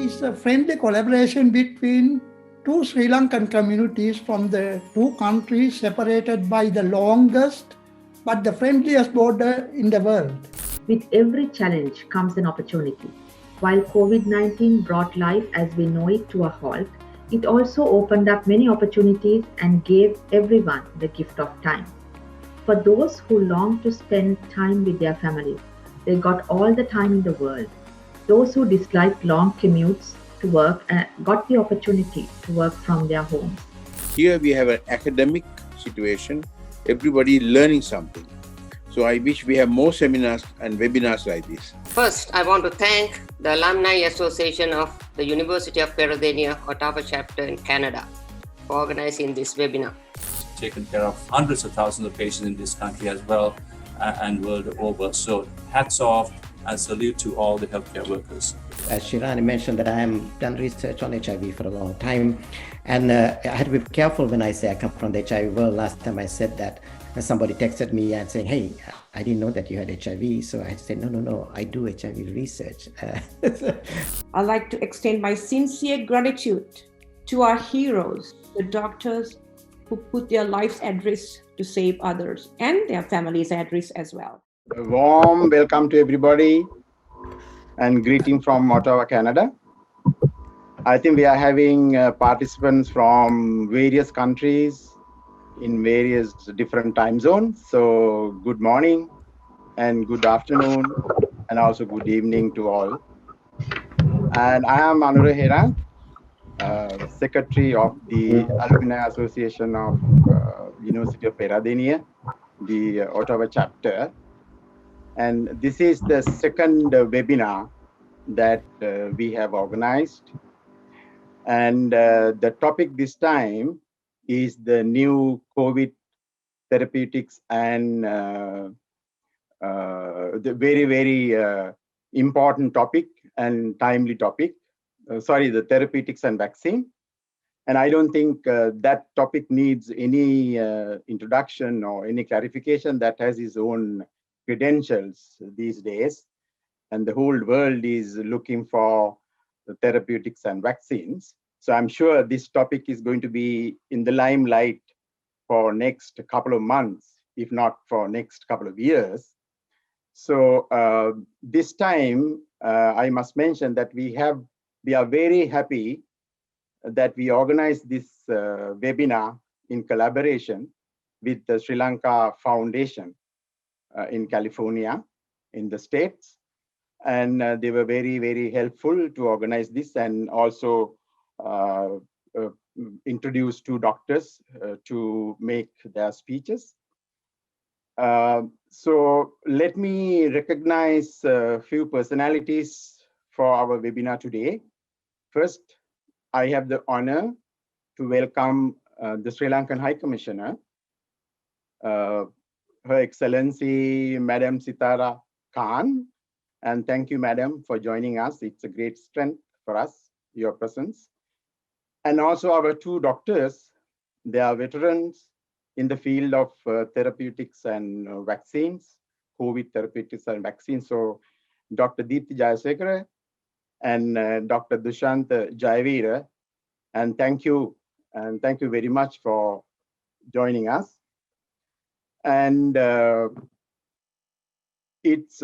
is a friendly collaboration between two Sri Lankan communities from the two countries separated by the longest but the friendliest border in the world. With every challenge comes an opportunity. While COVID-19 brought life as we know it to a halt, it also opened up many opportunities and gave everyone the gift of time. For those who long to spend time with their families, they got all the time in the world. Those who disliked long commutes to work got the opportunity to work from their homes. Here we have an academic situation, everybody learning something. So I wish we have more seminars and webinars like this. First, I want to thank the Alumni Association of the University of PERAHERA, Ottawa chapter in Canada for organizing this webinar. Taken care of hundreds of thousands of patients in this country as well and world over. So hats off and salute to all the healthcare workers. As Shirani mentioned, that I have done research on HIV for a long time, and I had to be careful when I say I come from the HIV world. Last time I said that, somebody texted me and saying, "Hey, I didn't know that you had HIV." So I said, no, I do HIV research. I'd like to extend my sincere gratitude to our heroes, the doctors who put their lives at risk to save others and their families at risk as well. A warm welcome to everybody and greeting from Ottawa, Canada. I think we are having participants from various countries in various different time zones. So good morning and good afternoon and also good evening to all. And I am PERAHERA, Secretary of the Alumni Association of University of PERAHERA, the Ottawa chapter. And this is the second webinar that we have organized. And the topic this time is the new COVID therapeutics and the very important topic and timely topic. The therapeutics and vaccine. And I don't think that topic needs any introduction or any clarification. That has its own credentials these days. And the whole world is looking for the therapeutics and vaccines. So I'm sure this topic is going to be in the limelight for next couple of months, if not for next couple of years. So this time, I must mention that we are very happy that we organized this webinar in collaboration with the Sri Lanka Foundation in California, in the States. And they were very helpful to organize this and also introduce two doctors to make their speeches. So let me recognize a few personalities for our webinar today. First, I have the honor to welcome the Sri Lankan High Commissioner, Her Excellency Madam Sitara Khan. And thank you, Madam, for joining us. It's a great strength for us, your presence. And also our two doctors, they are veterans in the field of therapeutics and vaccines, COVID therapeutics and vaccines. So Dr. Deepthi Jayasinghe and Dr. Dushant Jayavira. And thank you very much for joining us. And it's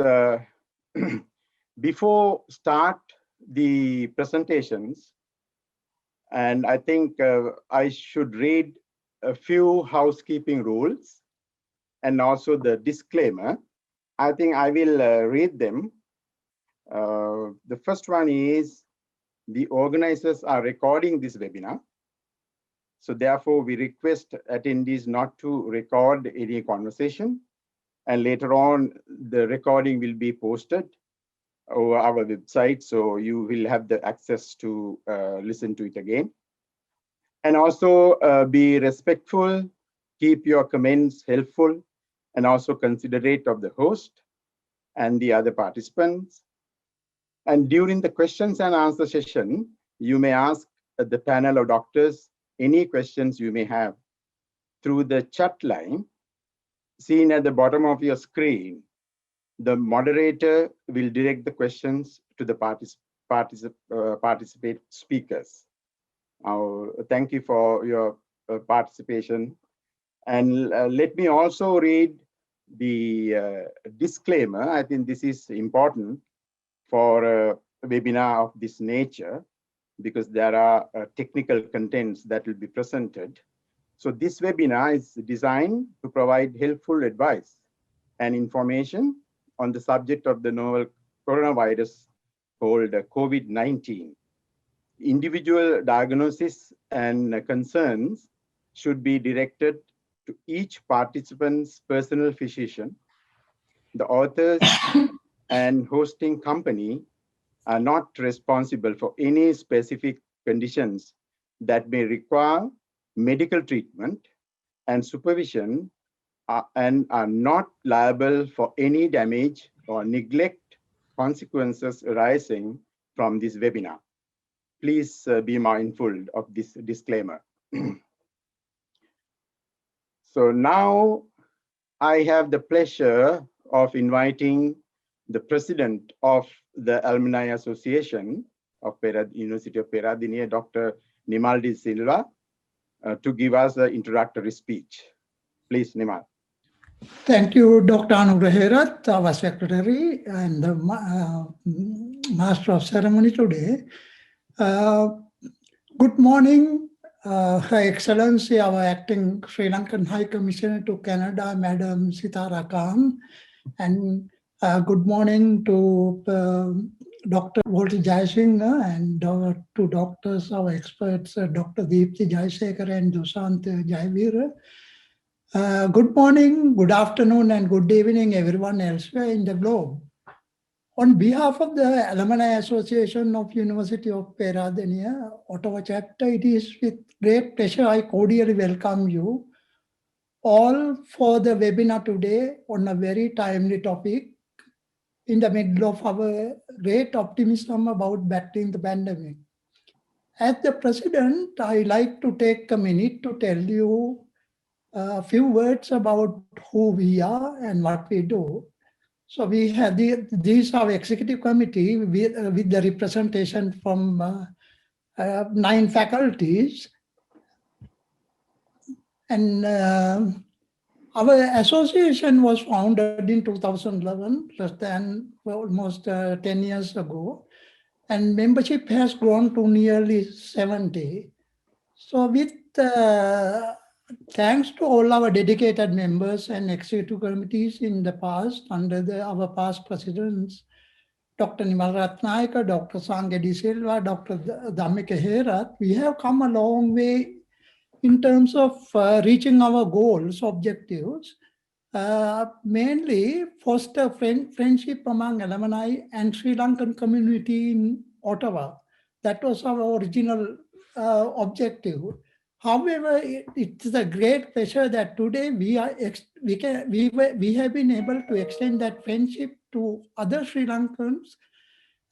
before start the presentations, and I think I should read a few housekeeping rules and also the disclaimer. I think I will read them. The first one is the organizers are recording this webinar. So therefore, we request attendees not to record any conversation. And later on, the recording will be posted over our website. So you will have the access to listen to it again. And also be respectful, keep your comments helpful, and also considerate of the host and the other participants. And during the questions and answer session, you may ask the panel of doctors any questions you may have through the chat line seen at the bottom of your screen. The moderator will direct the questions to the participate speakers. Thank you for your participation. And let me also read the disclaimer. I think this is important for a webinar of this nature, because there are technical contents that will be presented. So this webinar is designed to provide helpful advice and information on the subject of the novel coronavirus called COVID-19. Individual diagnosis and concerns should be directed to each participant's personal physician. The authors and hosting company are not responsible for any specific conditions that may require medical treatment and supervision, and are not liable for any damage or neglect consequences arising from this webinar. Please be mindful of this disclaimer. So now I have the pleasure of inviting the president of the Alumni Association of University of Peradeniya, Dr. Nimal Silva, to give us an introductory speech. Please, Nimal. Thank you, Dr. Anugraherath, our secretary and the master of ceremony today. Good morning, Her Excellency, our acting Sri Lankan High Commissioner to Canada, Madam Sitara Khan, and good morning to Dr. Walter Jayasinghe and two doctors, our experts, Dr. Deepthi Jayasekara and Dusant Jayavira. Good morning, good afternoon, and good evening, everyone elsewhere in the globe. On behalf of the Alumni Association of University of Peradeniya, Ottawa chapter, it is with great pleasure I cordially welcome you all for the webinar today on a very timely topic in the middle of our great optimism about battling the pandemic. As the president, I like to take a minute to tell you a few words about who we are and what we do. So we have these are executive committee with the representation from 9 faculties. And our association was founded in 2011, less than almost 10 years ago. And membership has grown to nearly 70. So with thanks to all our dedicated members and executive committees in the past, under our past presidents, Dr. Nimal Ratnayaka, Dr. Sangedi Silva, Dr. Dhammika Herath, we have come a long way in terms of reaching our goals, objectives, mainly foster friendship among alumni and Sri Lankan community in Ottawa. That was our original objective. However, it's a great pleasure that today we have been able to extend that friendship to other Sri Lankans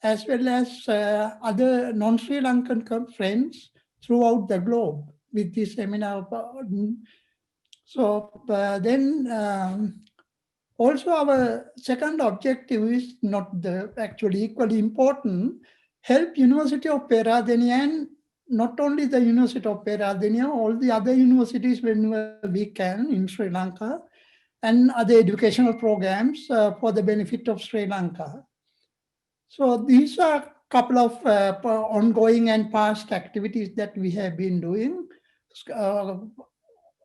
as well as other non-Sri Lankan friends throughout the globe with this seminar. So also our second objective is actually equally important, help University of Peradeniya, and not only the University of Peradeniya, all the other universities whenever we can in Sri Lanka, and other educational programs for the benefit of Sri Lanka. So these are a couple of ongoing and past activities that we have been doing,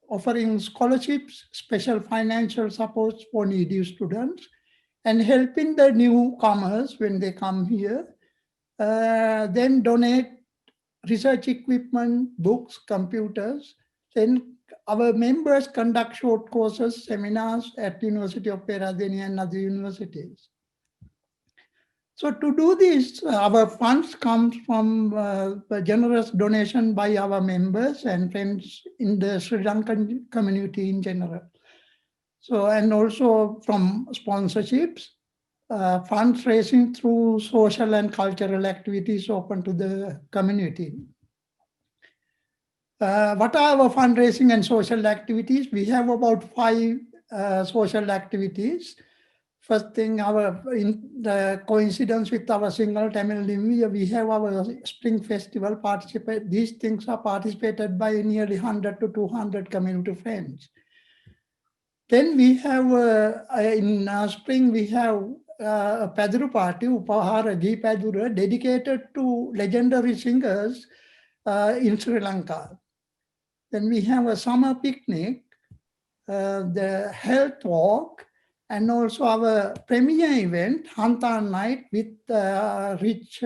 offering scholarships, special financial supports for needy students, and helping the newcomers when they come here, then donate research equipment, books, computers. Then our members conduct short courses, seminars at University of Peradeniya and other universities. So to do this, our funds come from a generous donation by our members and friends in the Sri Lankan community in general. So, and also from sponsorships, fundraising through social and cultural activities open to the community. What are our fundraising and social activities? We have about 5 social activities. first thing, in the coincidence with our single Tamil New Year, we have our Spring Festival participate. These things are participated by nearly 100 to 200 community friends. Then we have, in spring, we have a Paduru party, PERAHERA G Padura, dedicated to legendary singers in Sri Lanka. Then we have a summer picnic, the health walk, and also our premier event, Hantan Night, with rich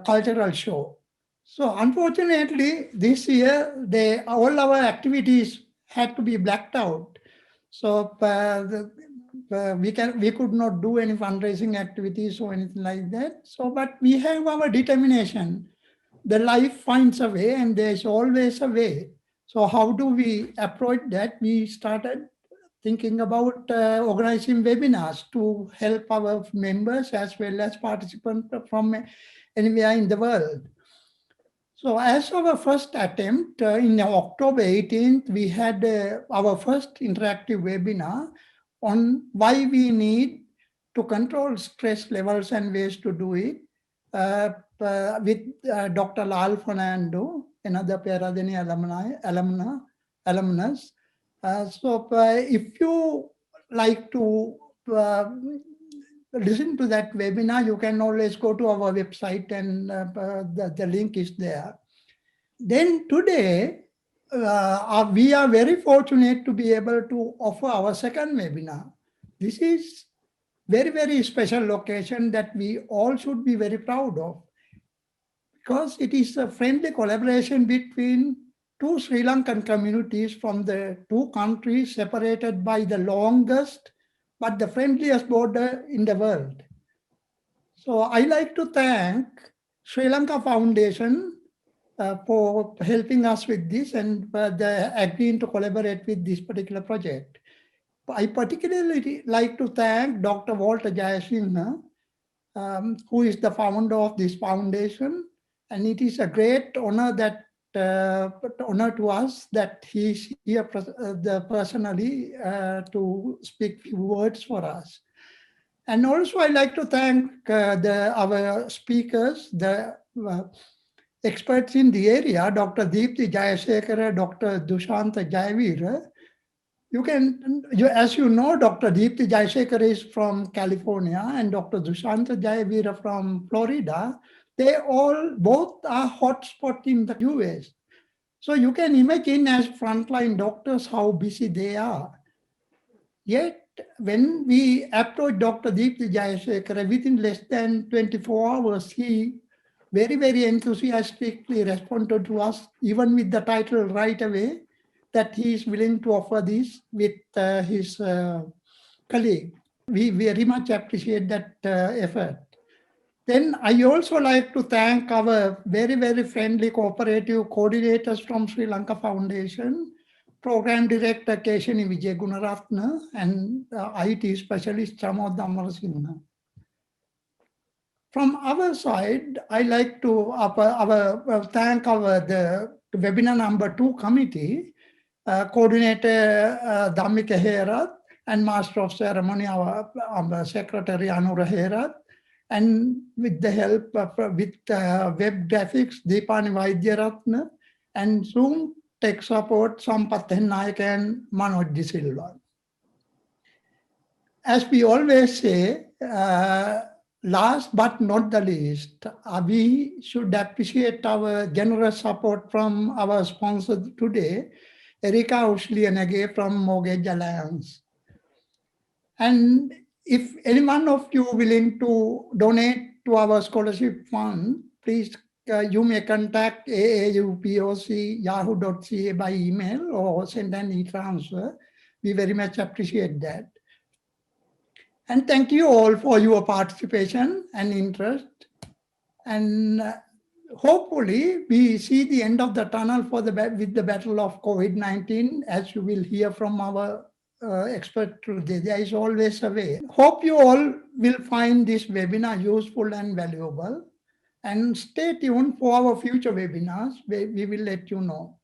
cultural show. So unfortunately, this year, all our activities had to be blacked out. So we could not do any fundraising activities or anything like that. So, but we have our determination. The life finds a way, and there's always a way. So how do we approach that? We started thinking about organizing webinars to help our members as well as participants from anywhere in the world. So as our first attempt, in October 18th, we had our first interactive webinar on why we need to control stress levels and ways to do it with Dr. Lal Fernando, another PERAHERA alumnus. So if you like to listen to that webinar, you can always go to our website, and the link is there. Then today, we are very fortunate to be able to offer our second webinar. This is very, very special location that we all should be very proud of, because it is a friendly collaboration between two Sri Lankan communities from the two countries separated by the longest but the friendliest border in the world. So I like to thank Sri Lanka Foundation for helping us with this and agreeing to collaborate with this particular project. I particularly like to thank Dr. Walter Jayasinghe, who is the founder of this foundation. And it is a great honor honor to us that he is here personally to speak few words for us. And also I like to thank our speakers, the experts in the area, Dr. Deepthi Jayasekara, Dr. Dushanta Jayavira. As you know, Dr. Deepthi Jayasekara is from California and Dr. Dushanta Jayavira from Florida. They both are hotspot in the US. So you can imagine as frontline doctors how busy they are. Yet when we approached Dr. Deepthi Jayasekara, within less than 24 hours, he very, very enthusiastically responded to us, even with the title right away, that he is willing to offer this with his colleague. We very much appreciate that effort. Then I also like to thank our very, very friendly cooperative coordinators from Sri Lanka Foundation, Program Director Keshani Vijay Gunaratna, and IT Specialist Chamod Amarasinghe. From our side, I like to thank the webinar number 2 committee, Coordinator Dhammika Herath, and Master of Ceremony, our Secretary Anura Herath, and with the help with web graphics, Deepani Vaidyaratna, and Zoom tech support, Sampath Naik and Manoj De Silva. As we always say, last but not the least, we should appreciate our generous support from our sponsor today, Erika Ushlianage from Mortgage Alliance. And if any one of you willing to donate to our scholarship fund, please you may contact aaupoc@yahoo.ca by email or send an e-transfer. We very much appreciate that. And thank you all for your participation and interest. And hopefully we see the end of the tunnel with the battle of COVID-19, as you will hear from our expert today. There is always a way. Hope you all will find this webinar useful and valuable. And stay tuned for our future webinars. We will let you know.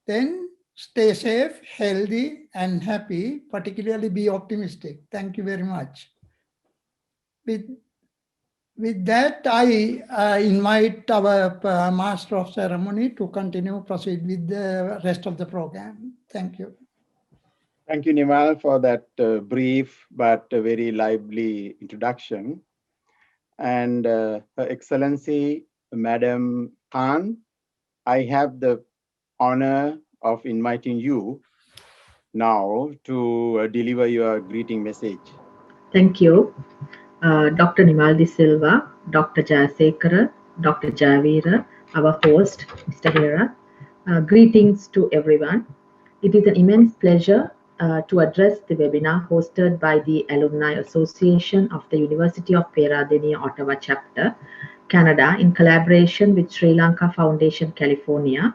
Then stay safe, healthy, and happy, particularly be optimistic. Thank you very much. With that, I invite our Master of Ceremony to proceed with the rest of the program. Thank you. Thank you, Nimal, for that brief but very lively introduction. And Her Excellency, Madam Khan, I have the honor of inviting you now to deliver your greeting message. Thank you. Dr. Nimaldi Silva, Dr. Jayasinghe, Dr. Javira, our host, Mr. Hera. Greetings to everyone. It is an immense pleasure to address the webinar hosted by the Alumni Association of the University of PERAHERA, Ottawa chapter, Canada, in collaboration with Sri Lanka Foundation, California,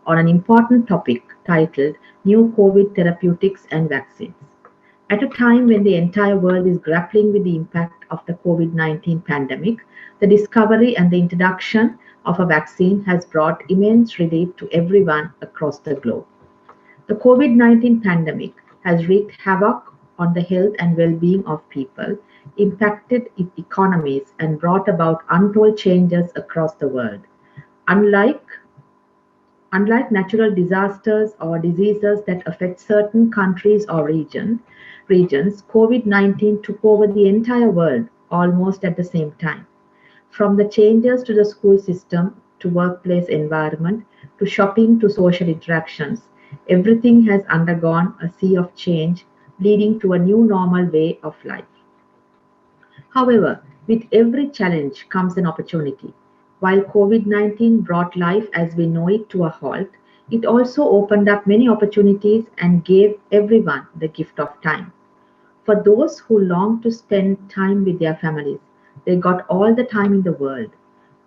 on an important topic titled New COVID Therapeutics and Vaccines. At a time when the entire world is grappling with the impact of the COVID-19 pandemic, the discovery and the introduction of a vaccine has brought immense relief to everyone across the globe. The COVID-19 pandemic has wreaked havoc on the health and well-being of people, impacted economies, and brought about untold changes across the world. Unlike natural disasters or diseases that affect certain countries or regions, COVID-19 took over the entire world almost at the same time. From the changes to the school system, to workplace environment, to shopping, to social interactions, everything has undergone a sea of change, leading to a new normal way of life. However, with every challenge comes an opportunity. While COVID-19 brought life as we know it to a halt, it also opened up many opportunities and gave everyone the gift of time. For those who longed to spend time with their families, they got all the time in the world.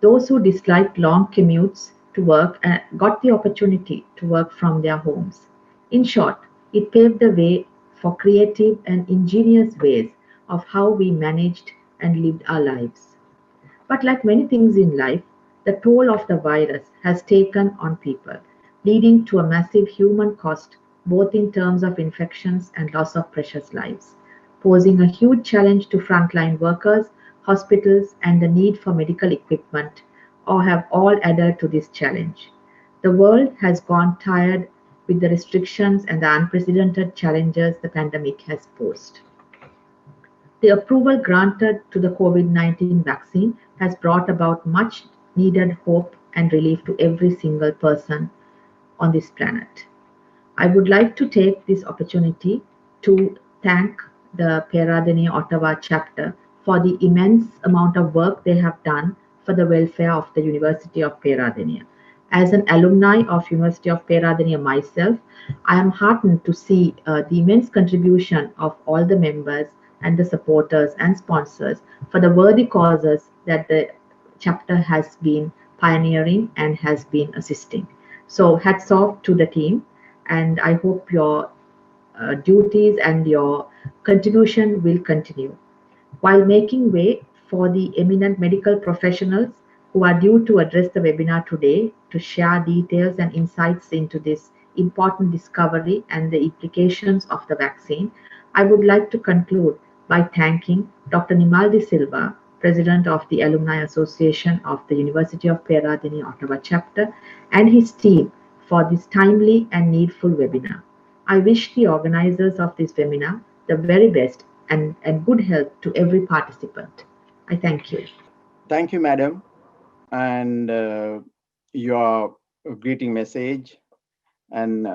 Those who disliked long commutes to work got the opportunity to work from their homes. In short, it paved the way for creative and ingenious ways of how we managed and lived our lives. But like many things in life, the toll of the virus has taken on people, leading to a massive human cost, both in terms of infections and loss of precious lives, posing a huge challenge to frontline workers, hospitals, and the need for medical equipment, or have all added to this challenge. The world has gone tired with the restrictions and the unprecedented challenges the pandemic has posed. The approval granted to the COVID-19 vaccine has brought about much needed hope and relief to every single person on this planet. I would like to take this opportunity to thank the PERAHERA Ottawa chapter for the immense amount of work they have done for the welfare of the University of PERAHERA. As an alumni of University of PERAHERA myself, I am heartened to see the immense contribution of all the members and the supporters and sponsors for the worthy causes that the chapter has been pioneering and has been assisting. So hats off to the team, and I hope your duties and your contribution will continue. While making way for the eminent medical professionals who are due to address the webinar today to share details and insights into this important discovery and the implications of the vaccine, I would like to conclude by thanking Dr. Nimaldi Silva, President of the Alumni Association of the University of PERAHERA Ottawa chapter, and his team for this timely and needful webinar. I wish the organizers of this webinar the very best and good health to every participant. I thank you. Thank you, Madam. And your greeting message. And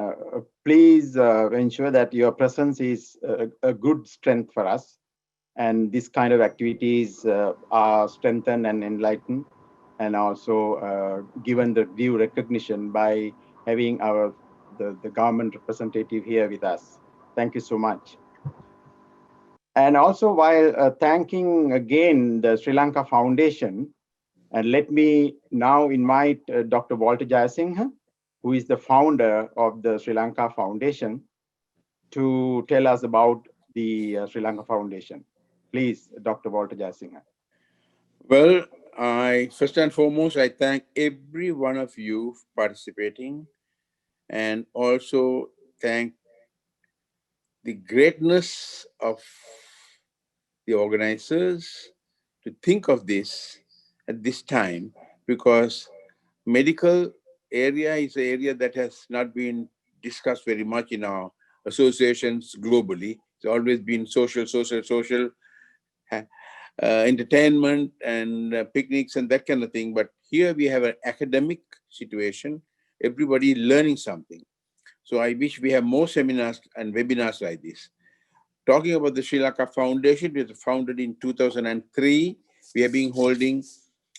please ensure that your presence is a good strength for us. And this kind of activities are strengthened and enlightened, and also given the due recognition by having the government representative here with us. Thank you so much. And also, while thanking again the Sri Lanka Foundation, and let me now invite Dr. Walter Jayasinghe, who is the founder of the Sri Lanka Foundation, to tell us about the Sri Lanka Foundation. Please, Dr. Walter Jayasinghe. Well, first and foremost, I thank every one of you for participating, and also thank the greatness of the organizers to think of this at this time, because medical area is an area that has not been discussed very much in our associations globally. It's always been social, entertainment and picnics and that kind of thing. But here we have an academic situation, everybody learning something. So I wish we have more seminars and webinars like this. Talking about the Sri Lanka Foundation, it was founded in 2003. We have been holding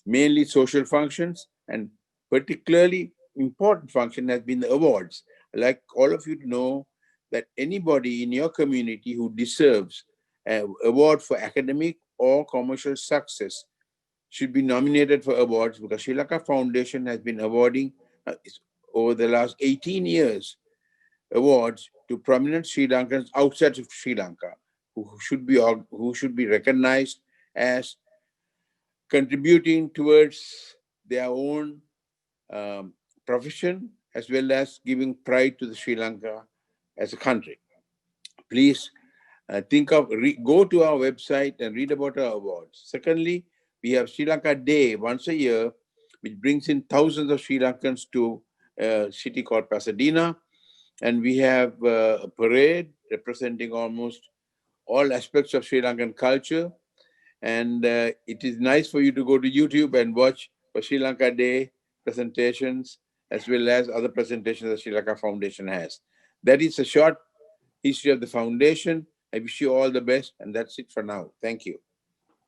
mainly social functions, and particularly important function has been the awards. I'd like all of you to know that anybody in your community who deserves an award for academic or commercial success should be nominated for awards, because Sri Lanka Foundation has been awarding over the last 18 years awards to prominent Sri Lankans outside of Sri Lanka who should be recognized as contributing towards their own profession, as well as giving pride to the Sri Lanka as a country. Please go to our website and read about our awards. Secondly, we have Sri Lanka Day once a year, which brings in thousands of Sri Lankans to a city called Pasadena. And we have a parade representing almost all aspects of Sri Lankan culture. And it is nice for you to go to YouTube and watch the Sri Lanka Day presentations, as well as other presentations that Sri Lanka Foundation has. That is a short history of the foundation. I wish you all the best, and that's it for now. Thank you.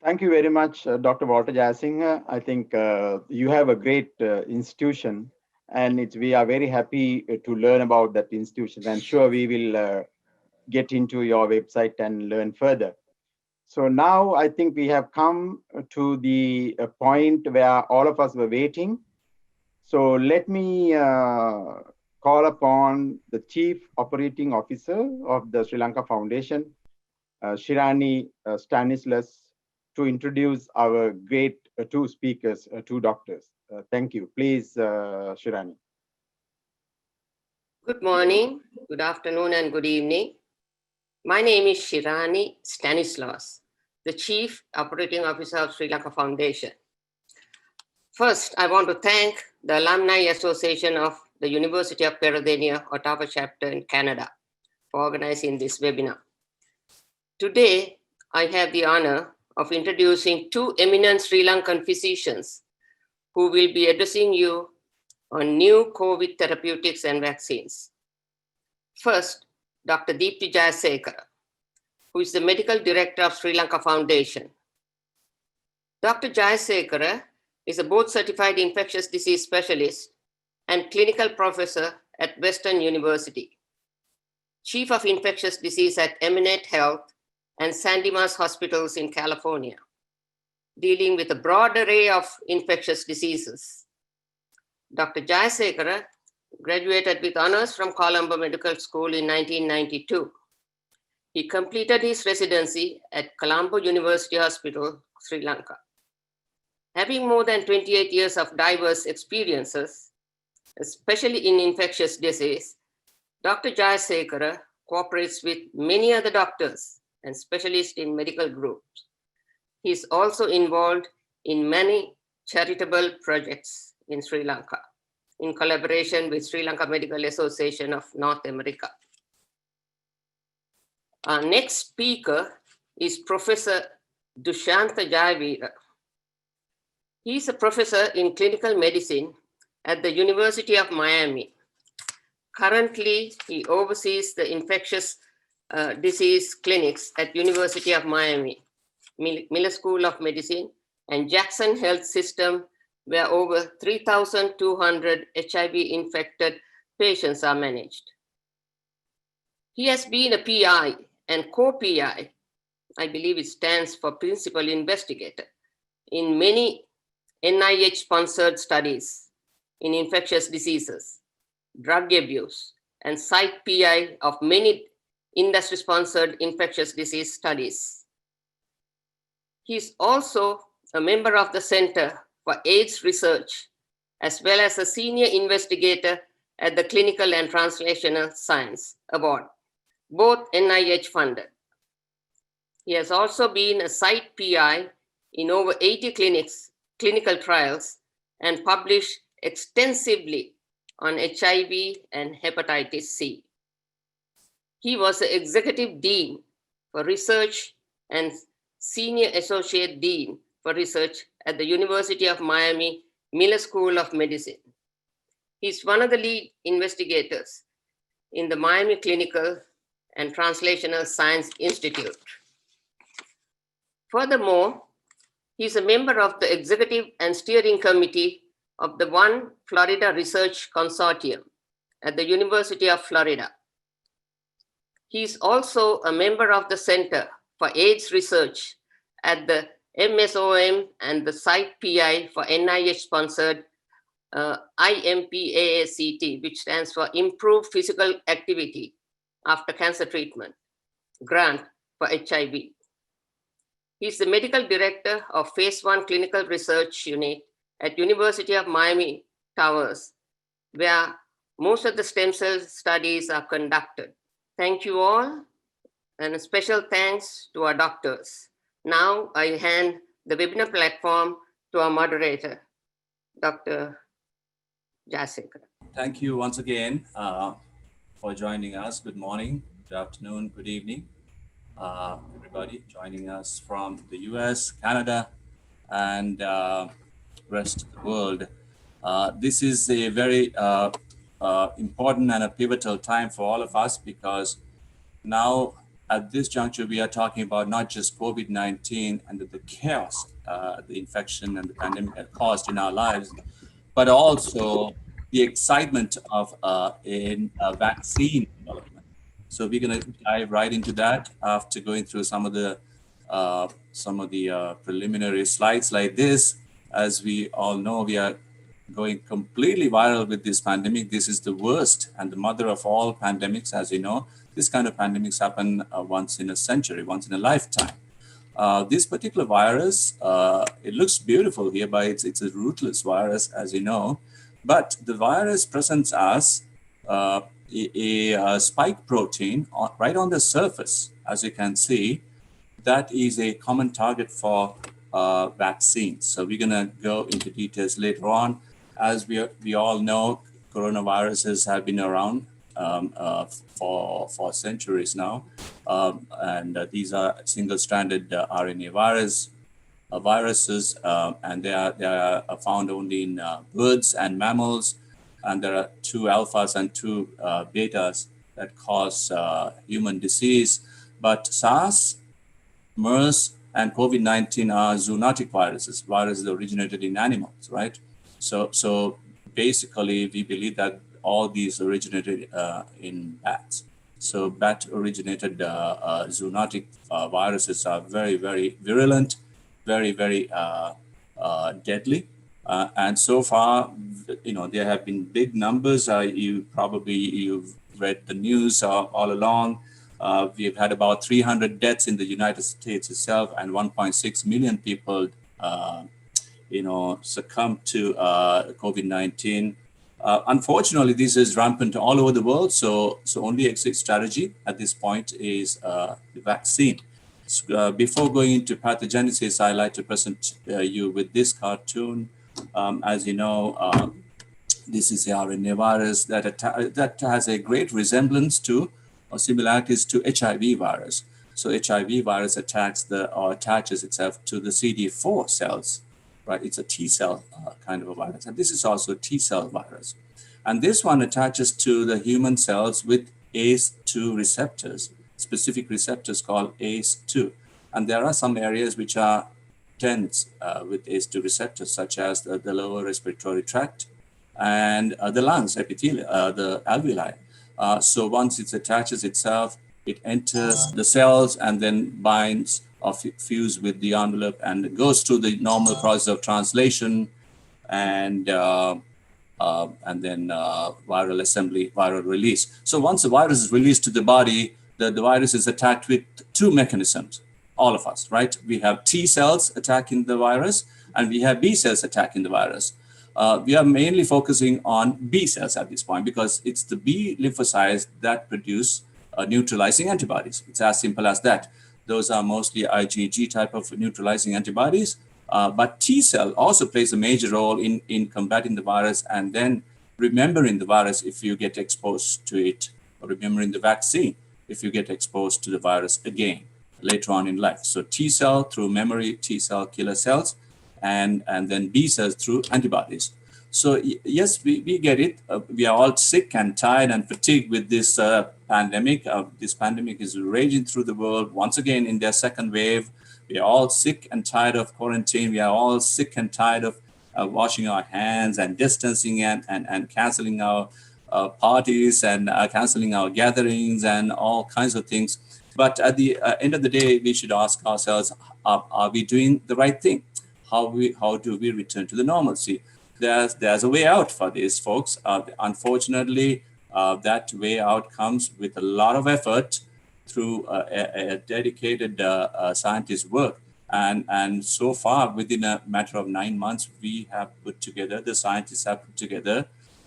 Thank you very much, Dr. Walter Jayasinghe. I think you have a great institution, and we are very happy to learn about that institution. I'm sure we will get into your website and learn further. So now I think we have come to the point where all of us were waiting. So let me call upon the Chief Operating Officer of the Sri Lanka Foundation, Shirani Stanislas, to introduce our great two speakers, two doctors. Thank you. Please, Shirani. Good morning, good afternoon, and good evening. My name is Shirani Stanislas, the Chief Operating Officer of Sri Lanka Foundation. First, I want to thank the Alumni Association of the University of PERAHERA, Ottawa chapter in Canada for organizing this webinar. Today, I have the honor of introducing two eminent Sri Lankan physicians who will be addressing you on new COVID therapeutics and vaccines. First, Dr. Jayasinghe, who is the Medical Director of Sri Lanka Foundation. Dr. Jayasinghe is a board-certified infectious disease specialist and clinical professor at Western University, Chief of Infectious Disease at Eminent Health and San Dimas Hospitals in California, dealing with a broad array of infectious diseases. Dr. Jayasinghe graduated with honors from Colombo Medical School in 1992. He completed his residency at Colombo University Hospital, Sri Lanka. Having more than 28 years of diverse experiences, especially in infectious disease, Dr. Jayasinghe cooperates with many other doctors and specialists in medical groups. He is also involved in many charitable projects in Sri Lanka, in collaboration with Sri Lanka Medical Association of North America. Our next speaker is Professor Dushantha Jayavira. He is a professor in clinical medicine at the University of Miami. Currently, he oversees the infectious disease clinics at University of Miami, Miller School of Medicine, and Jackson Health System, where over 3,200 HIV-infected patients are managed. He has been a PI and co-PI, I believe it stands for Principal Investigator, in many NIH-sponsored studies in infectious diseases, drug abuse, and site PI of many industry-sponsored infectious disease studies. He is also a member of the Center for AIDS Research, as well as a senior investigator at the Clinical and Translational Science Award, both NIH funded. He has also been a site PI in over 80 clinical trials and published extensively on HIV and hepatitis C. He was the Executive Dean for Research and Senior Associate Dean for Research at the University of Miami Miller School of Medicine. He's one of the lead investigators in the Miami Clinical and Translational Science Institute. Furthermore, he's a member of the Executive and Steering Committee of the One Florida Research Consortium at the University of Florida. He's also a member of the Center for AIDS Research at the MSOM and the site PI for NIH-sponsored IMPAACT, which stands for Improved Physical Activity After Cancer Treatment, grant for HIV. He's the medical director of Phase 1 Clinical Research Unit at University of Miami Towers, where most of the stem cell studies are conducted. Thank you all, and a special thanks to our doctors. Now I hand the webinar platform to our moderator, Dr. Jayasinghe. Thank you once again for joining us. Good morning, good afternoon, good evening, everybody joining us from the US, Canada, and rest of the world. This is a very important and a pivotal time for all of us, because now at this juncture, we are talking about not just COVID-19 and the chaos the infection and the pandemic caused in our lives, but also the excitement of a vaccine development. So we're going to dive right into that after going through some of the preliminary slides like this. As we all know, we are going completely viral with this pandemic. This is the worst and the mother of all pandemics, as you know. This kind of pandemics happen once in a century, once in a lifetime. This particular virus, it looks beautiful here, but it's a ruthless virus, as you know. But the virus presents us a spike protein right on the surface, as you can see. That is a common target for vaccines. So we're gonna go into details later on. As we all know, coronaviruses have been around for centuries now, and these are single-stranded RNA viruses, and they are found only in birds and mammals, and there are 2 alphas and 2 betas that cause human disease. But SARS, MERS, and COVID-19 are zoonotic viruses originated in animals, right? So basically, we believe that all these originated in bats. So bat-originated zoonotic viruses are very, very virulent, very, very deadly. And so far, there have been big numbers. You've read the news all along. We've had about 300 deaths in the United States itself, and 1.6 million people, succumb to COVID-19. Unfortunately, this is rampant all over the world. So only exit strategy at this point is the vaccine. So, before going into pathogenesis, I'd like to present you with this cartoon. As you know, this is the RNA virus that has a great resemblance to or similarities to HIV virus. So HIV virus attaches itself to the CD4 cells, right? It's a T cell kind of a virus. And this is also a T cell virus. And this one attaches to the human cells with ACE2 receptors, specific receptors called ACE2. And there are some areas which are dense with ACE2 receptors, such as the lower respiratory tract and the lungs, epithelial, the alveoli. So once it attaches itself, it enters the cells and then binds or fuse with the envelope, and it goes through the normal process of translation and then viral assembly, viral release. So once the virus is released to the body, the virus is attacked with 2 mechanisms, all of us, right? We have T cells attacking the virus, and we have B cells attacking the virus. we are mainly focusing on B cells at this point because it's the B lymphocytes that produce neutralizing antibodies. It's as simple as that. Those are mostly IgG type of neutralizing antibodies, but T cell also plays a major role in combating the virus and then remembering the virus if you get exposed to it, or remembering the vaccine if you get exposed to the virus again later on in life. So T cell through memory, T cell killer cells, and then B cells through antibodies. So yes, we get it. We are all sick and tired and fatigued with this pandemic. This pandemic is raging through the world once again in their second wave. We are all sick and tired of quarantine. We are all sick and tired of washing our hands and distancing and canceling our parties and canceling our gatherings and all kinds of things. But at the end of the day, we should ask ourselves, are we doing the right thing? How do we return to the normalcy? There's a way out for this, folks. Unfortunately, that way out comes with a lot of effort through a dedicated scientist work. And so far, within a matter of 9 months, the scientists have put together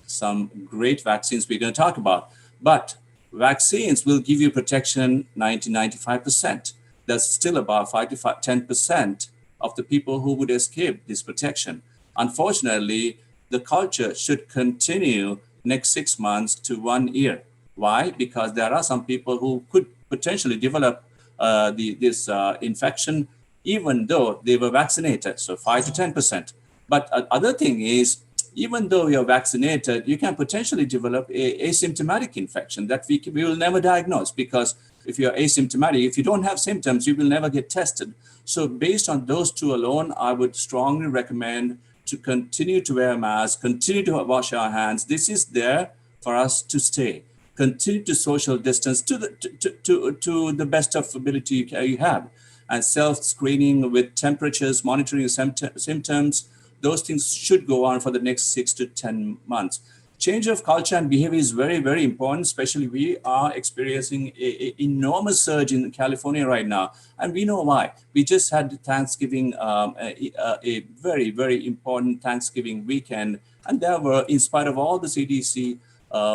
some great vaccines we're going to talk about. But vaccines will give you protection 90-95%. There's still about 5 to 10% of the people who would escape this protection. Unfortunately, the culture should continue next 6 months to 1 year. Why? Because there are some people who could potentially develop this infection even though they were vaccinated, so 5 to 10%. But other thing is, even though you're vaccinated, you can potentially develop a asymptomatic infection that we will never diagnose, because if you're asymptomatic, if you don't have symptoms, you will never get tested. So based on those two alone, I would strongly recommend to continue to wear a mask, continue to wash our hands. This is there for us to stay. Continue to social distance to the best of ability you have. And self-screening with temperatures, monitoring symptoms, those things should go on for the next 6 to 10 months. Change of culture and behavior is very, very important, especially we are experiencing an enormous surge in California right now. And we know why. We just had Thanksgiving, a very, very important Thanksgiving weekend. And there were, in spite of all the CDC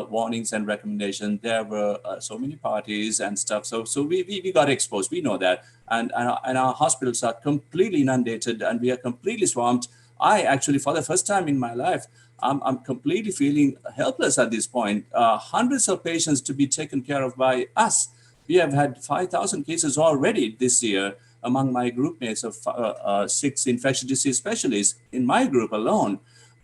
warnings and recommendations, there were so many parties and stuff. So we got exposed, we know that. And our hospitals are completely inundated and we are completely swamped. I actually, for the first time in my life, I'm completely feeling helpless at this point. Hundreds of patients to be taken care of by us. We have had 5,000 cases already this year among my group mates of 6 infectious disease specialists in my group alone,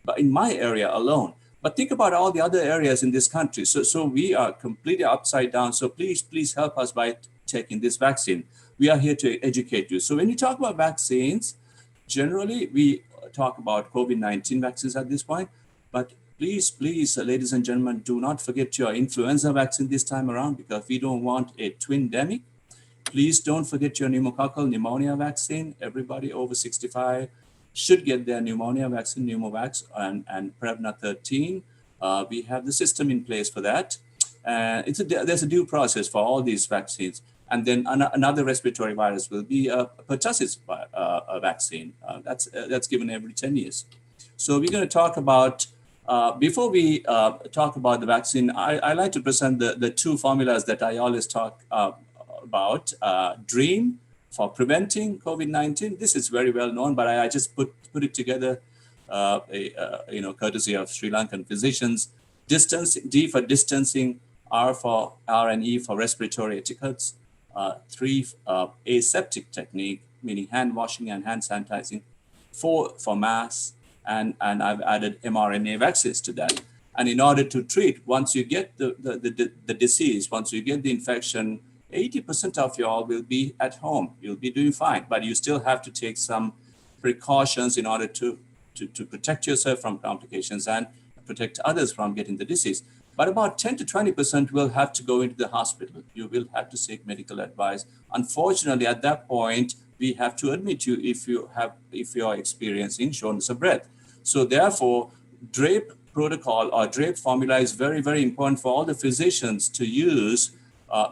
but in my area alone. But think about all the other areas in this country. So we are completely upside down. So please help us by taking this vaccine. We are here to educate you. So when you talk about vaccines, generally we talk about COVID-19 vaccines at this point, but please, ladies and gentlemen, do not forget your influenza vaccine this time around, because we don't want a twin-demic. Please don't forget your pneumococcal pneumonia vaccine. Everybody over 65 should get their pneumonia vaccine, Pneumovax and Prevnar 13. We have the system in place for that. There's a due process for all these vaccines. And then another respiratory virus will be a pertussis vaccine. That's given every 10 years. So we're going to talk about, before we talk about the vaccine, I like to present the 2 formulas that I always talk about. DREAM for preventing COVID-19. This is very well known, but I just put it together, courtesy of Sri Lankan physicians. Distance, D for distancing, R and E for respiratory etiquettes. 3, aseptic technique, meaning hand washing and hand sanitizing. 4 for masks, and I've added mRNA vaccines to that. And in order to treat, once you get the disease, once you get the infection, 80% of y'all will be at home. You'll be doing fine, but you still have to take some precautions in order to protect yourself from complications and protect others from getting the disease. But about 10 to 20% will have to go into the hospital. You will have to seek medical advice. Unfortunately, at that point, we have to admit you if you are experiencing shortness of breath. So therefore, DRAPE protocol or DRAPE formula is very, very important for all the physicians to use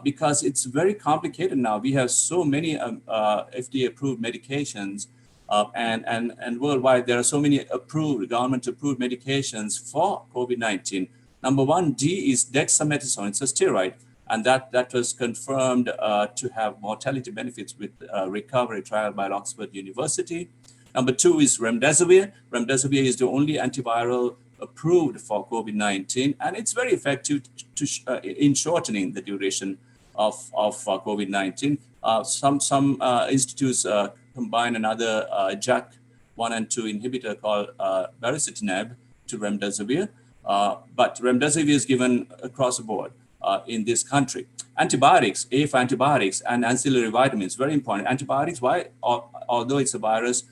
because it's very complicated now. We have so many FDA-approved medications And worldwide, there are so many government-approved medications for COVID-19. Number one, D is dexamethasone. It's a steroid, and that was confirmed to have mortality benefits with a recovery trial by Oxford University. Number two is remdesivir. Remdesivir is the only antiviral approved for COVID-19, and it's very effective in shortening the duration of COVID-19. Some institutes combine another JAK1 and 2 inhibitor called baricitinib to remdesivir, but remdesivir is given across the board in this country. Antibiotics, A for antibiotics and ancillary vitamins, very important. Antibiotics, why? Although it's a virus,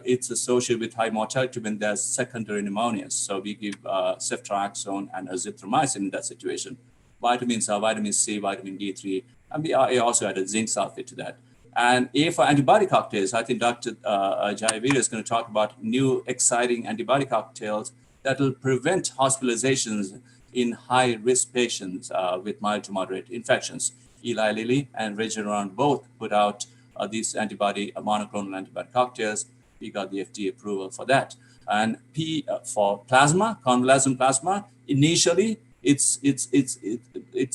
it's associated with high mortality when there's secondary pneumonias. So we give ceftriaxone and azithromycin in that situation. Vitamins are vitamin C, vitamin D3, and we also added zinc sulfate to that. And A for antibody cocktails, I think Dr. Jayasinghe is going to talk about new exciting antibody cocktails that will prevent hospitalizations in high-risk patients with mild to moderate infections. Eli Lilly and Regeneron both put out these monoclonal antibody cocktails. We got the FDA approval for that. And P for plasma, convalescent plasma. Initially, it's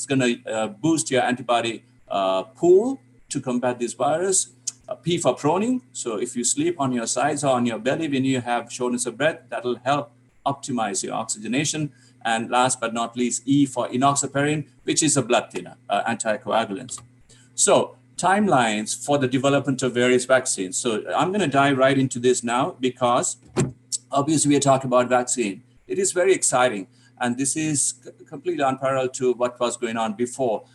going to boost your antibody pool to combat this virus. P for proning. So if you sleep on your sides or on your belly when you have shortness of breath, that'll help optimize your oxygenation. And last but not least, E for enoxaparin, which is a blood thinner, anticoagulant. So timelines for the development of various vaccines. So I'm going to dive right into this now because obviously we are talking about vaccine. It is very exciting. And this is completely unparalleled to what was going on before.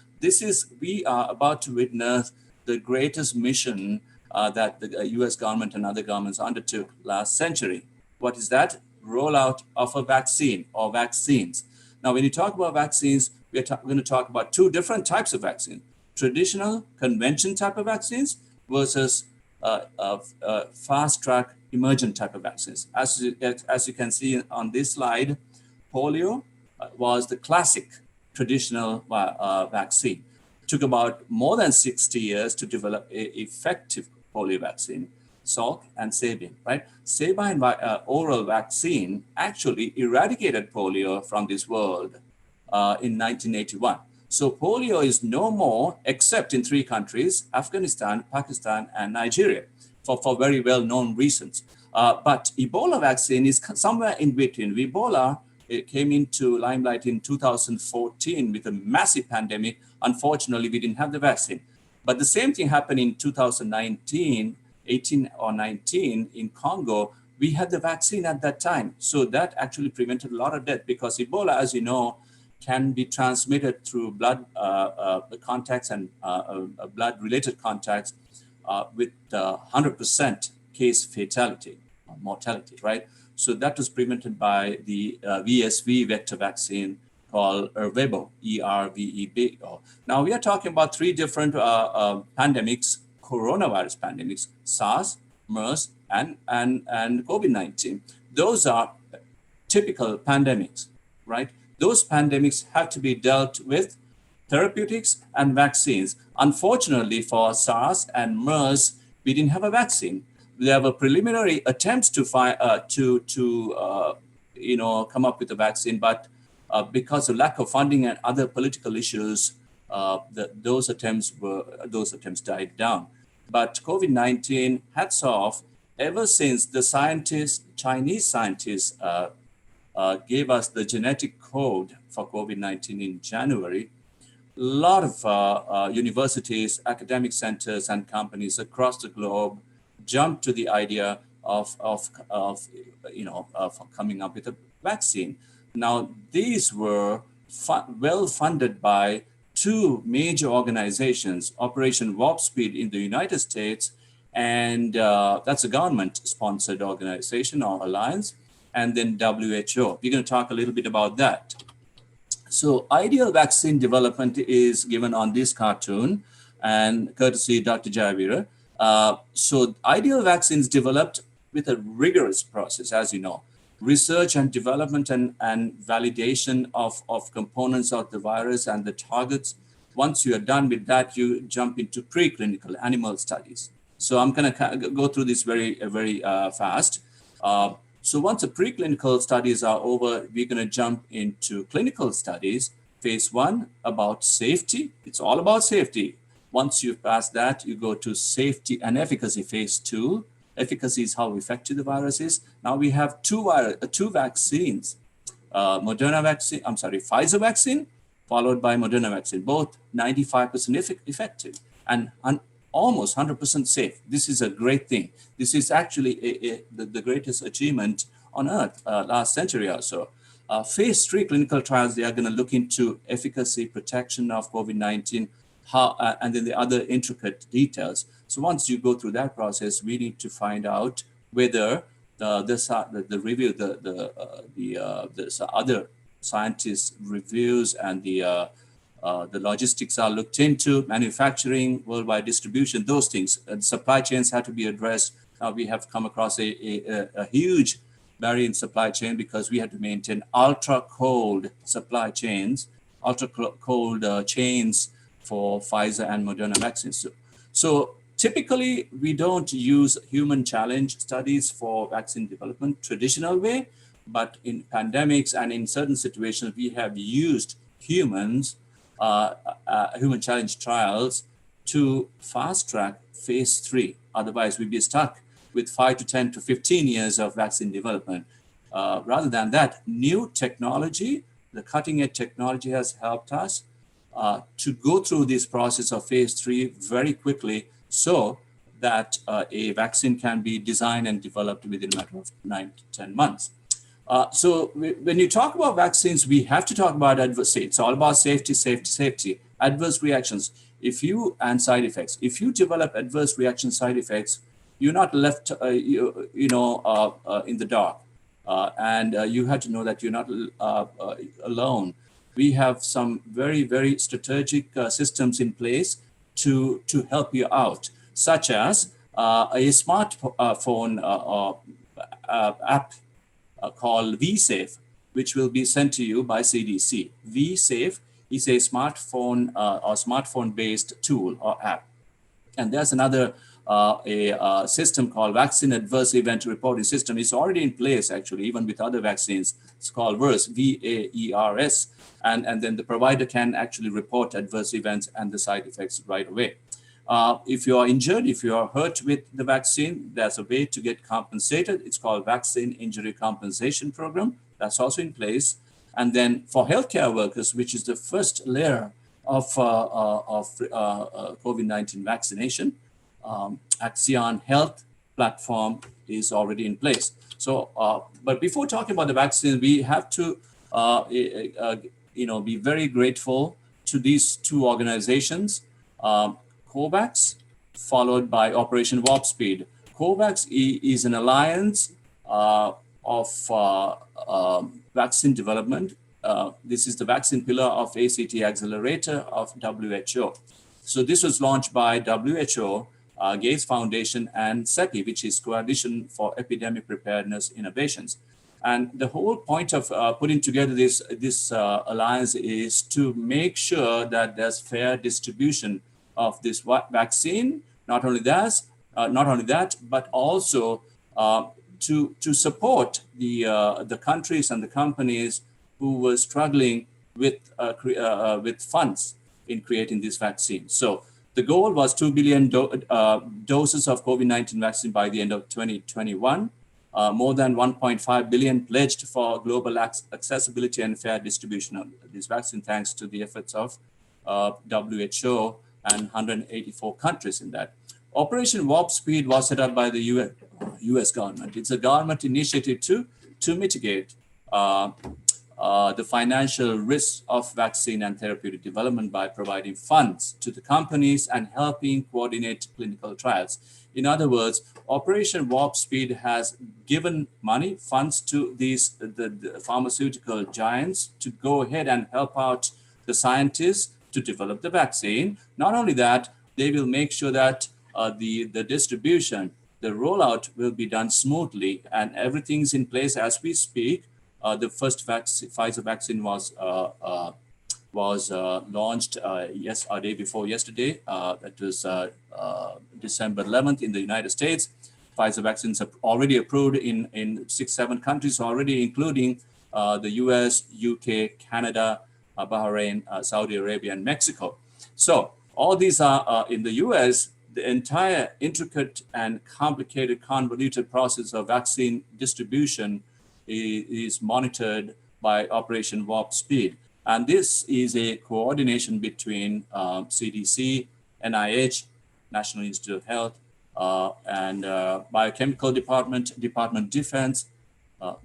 We are about to witness the greatest mission that the US government and other governments undertook last century. What is that? Rollout of a vaccine or vaccines. Now, when you talk about vaccines, we're going to talk about two different types of vaccines: traditional convention type of vaccines versus fast-track emergent type of vaccines. As you can see on this slide, polio was the classic traditional vaccine. It took about more than 60 years to develop an effective polio vaccine. Salk and Sabin, right? Sabin oral vaccine actually eradicated polio from this world in 1981. So polio is no more except in 3 countries: Afghanistan, Pakistan, and Nigeria, for very well-known reasons. But Ebola vaccine is somewhere in between. Ebola, it came into limelight in 2014 with a massive pandemic. Unfortunately, we didn't have the vaccine. But the same thing happened in 2019, 18 or 19 in Congo. We had the vaccine at that time. So that actually prevented a lot of death because Ebola, as you know, can be transmitted through blood contacts and blood-related contacts with 100% case fatality, mortality, right? So that was prevented by the VSV vector vaccine called Ervebo, E-R-V-E-B-O. Now we are talking about 3 different pandemics, coronavirus pandemics: SARS, MERS, and COVID-19. Those are typical pandemics, right? Those pandemics have to be dealt with therapeutics and vaccines. Unfortunately for SARS and MERS, we didn't have a vaccine. There were preliminary attempts to come up with a vaccine, but because of lack of funding and other political issues, those attempts died down. But COVID-19, hats off, ever since the Chinese scientists gave us the genetic code for COVID-19 in January, a lot of universities, academic centers, and companies across the globe jumped to the idea of coming up with a vaccine. Now, these were well funded by 2 major organizations: Operation Warp Speed in the United States, and that's a government-sponsored organization or alliance, and then WHO. We're going to talk a little bit about that. So ideal vaccine development is given on this cartoon, and courtesy Dr. Jayasinghe. So ideal vaccines developed with a rigorous process, as you know. Research and development and validation of components of the virus and the targets. Once you are done with that, you jump into preclinical animal studies. So I'm going to go through this very fast. So once the preclinical studies are over, we're going to jump into clinical studies. Phase 1 about safety. It's all about safety. Once you've passed that, you go to safety and efficacy. Phase 2. Efficacy is how effective the virus is. Now we have two vaccines. Pfizer vaccine followed by Moderna vaccine, both 95% effective and almost 100% safe. This is a great thing. This is actually the greatest achievement on earth last century or so. Phase 3 clinical trials, they are going to look into efficacy, protection of COVID-19, and then the other intricate details. So once you go through that process, we need to find out whether the review, the other scientists' reviews and the logistics are looked into, manufacturing, worldwide distribution, those things. And supply chains have to be addressed. We have come across a huge barrier in supply chain because we had to maintain ultra cold supply chains, ultra cold chains for Pfizer and Moderna vaccines. So typically, we don't use human challenge studies for vaccine development traditional way, but in pandemics and in certain situations, we have used human challenge trials to fast track phase 3. Otherwise, we'd be stuck with 5 to 10 to 15 years of vaccine development. Rather than that, new technology, the cutting edge technology has helped us to go through this process of phase 3 very quickly so that a vaccine can be designed and developed within a matter of 9 to 10 months. So when you talk about vaccines, we have to talk about adverse. It's all about safety, safety, safety. Adverse reactions, and side effects. If you develop adverse reaction side effects, you're not left, in the dark. And you have to know that you're not alone. We have some very, very strategic systems in place to help you out, such as a smartphone app called vSafe, which will be sent to you by CDC. vSafe is a smartphone-based tool or app. And there's another system called Vaccine Adverse Event Reporting System. It's already in place, actually, even with other vaccines. It's called VAERS, VAERS. And then the provider can actually report adverse events and the side effects right away. If you are injured, if you are hurt with the vaccine, there's a way to get compensated. It's called Vaccine Injury Compensation Program. That's also in place. And then for healthcare workers, which is the first layer of COVID-19 vaccination, Axion Health platform is already in place. So, but before talking about the vaccine, we have to, be very grateful to these two organizations, COVAX, followed by Operation Warp Speed. COVAX is an alliance of vaccine development. This is the vaccine pillar of ACT Accelerator of WHO. So this was launched by WHO, Gates Foundation, and CEPI, which is Coalition for Epidemic Preparedness Innovations. And the whole point of putting together this alliance is to make sure that there's fair distribution of this vaccine. Not only that, but also to support the countries and the companies who were struggling with funds in creating this vaccine. So the goal was 2 billion doses of COVID-19 vaccine by the end of 2021. More than 1.5 billion pledged for global accessibility and fair distribution of this vaccine, thanks to the efforts of WHO and 184 countries in that. Operation Warp Speed was set up by the US government. It's a government initiative to mitigate the financial risks of vaccine and therapeutic development by providing funds to the companies and helping coordinate clinical trials. In other words, Operation Warp Speed has given money, funds to the pharmaceutical giants to go ahead and help out the scientists to develop the vaccine. Not only that, they will make sure that the distribution, the rollout will be done smoothly, and everything's in place as we speak. The first Pfizer vaccine was was launched a day before yesterday. That was December 11th in the United States. Pfizer vaccines are already approved in 6-7 countries already, including the US, UK, Canada, Bahrain, Saudi Arabia, and Mexico. So all these are in the US. The entire intricate and complicated, convoluted process of vaccine distribution is monitored by Operation Warp Speed. And this is a coordination between CDC, NIH, National Institute of Health, and Biochemical Department, Department of Defense,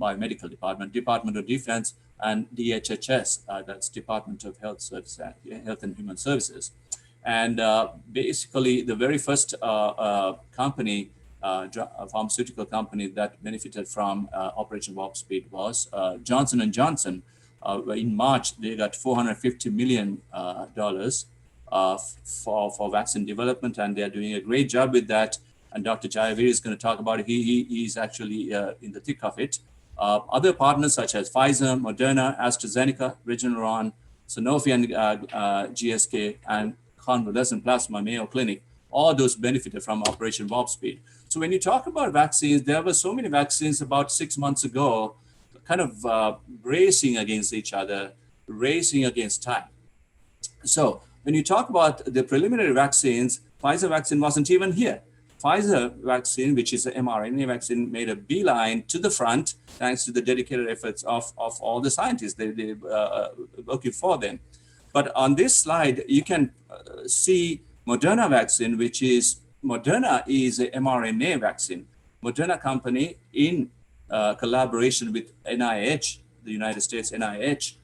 Biomedical Department, Department of Defense, and DHHS, that's Department of Health and Human Services. And basically, the very first company, pharmaceutical company that benefited from Operation Warp Speed was Johnson & Johnson. In March, they got $450 million for vaccine development, and they're doing a great job with that. And Dr. Jayasinghe is going to talk about it. He's actually in the thick of it. Other partners such as Pfizer, Moderna, AstraZeneca, Regeneron, Sanofi, and GSK, and convalescent plasma, Mayo Clinic, all those benefited from Operation Warp Speed. So when you talk about vaccines, there were so many vaccines about 6 months ago, kind of racing against each other, racing against time. So when you talk about the preliminary vaccines, Pfizer vaccine wasn't even here. Pfizer vaccine, which is an mRNA vaccine, made a beeline to the front thanks to the dedicated efforts of all the scientists they working for them. But on this slide, you can see Moderna vaccine, Moderna is a mRNA vaccine. Moderna company in collaboration with NIH, the United States NIH,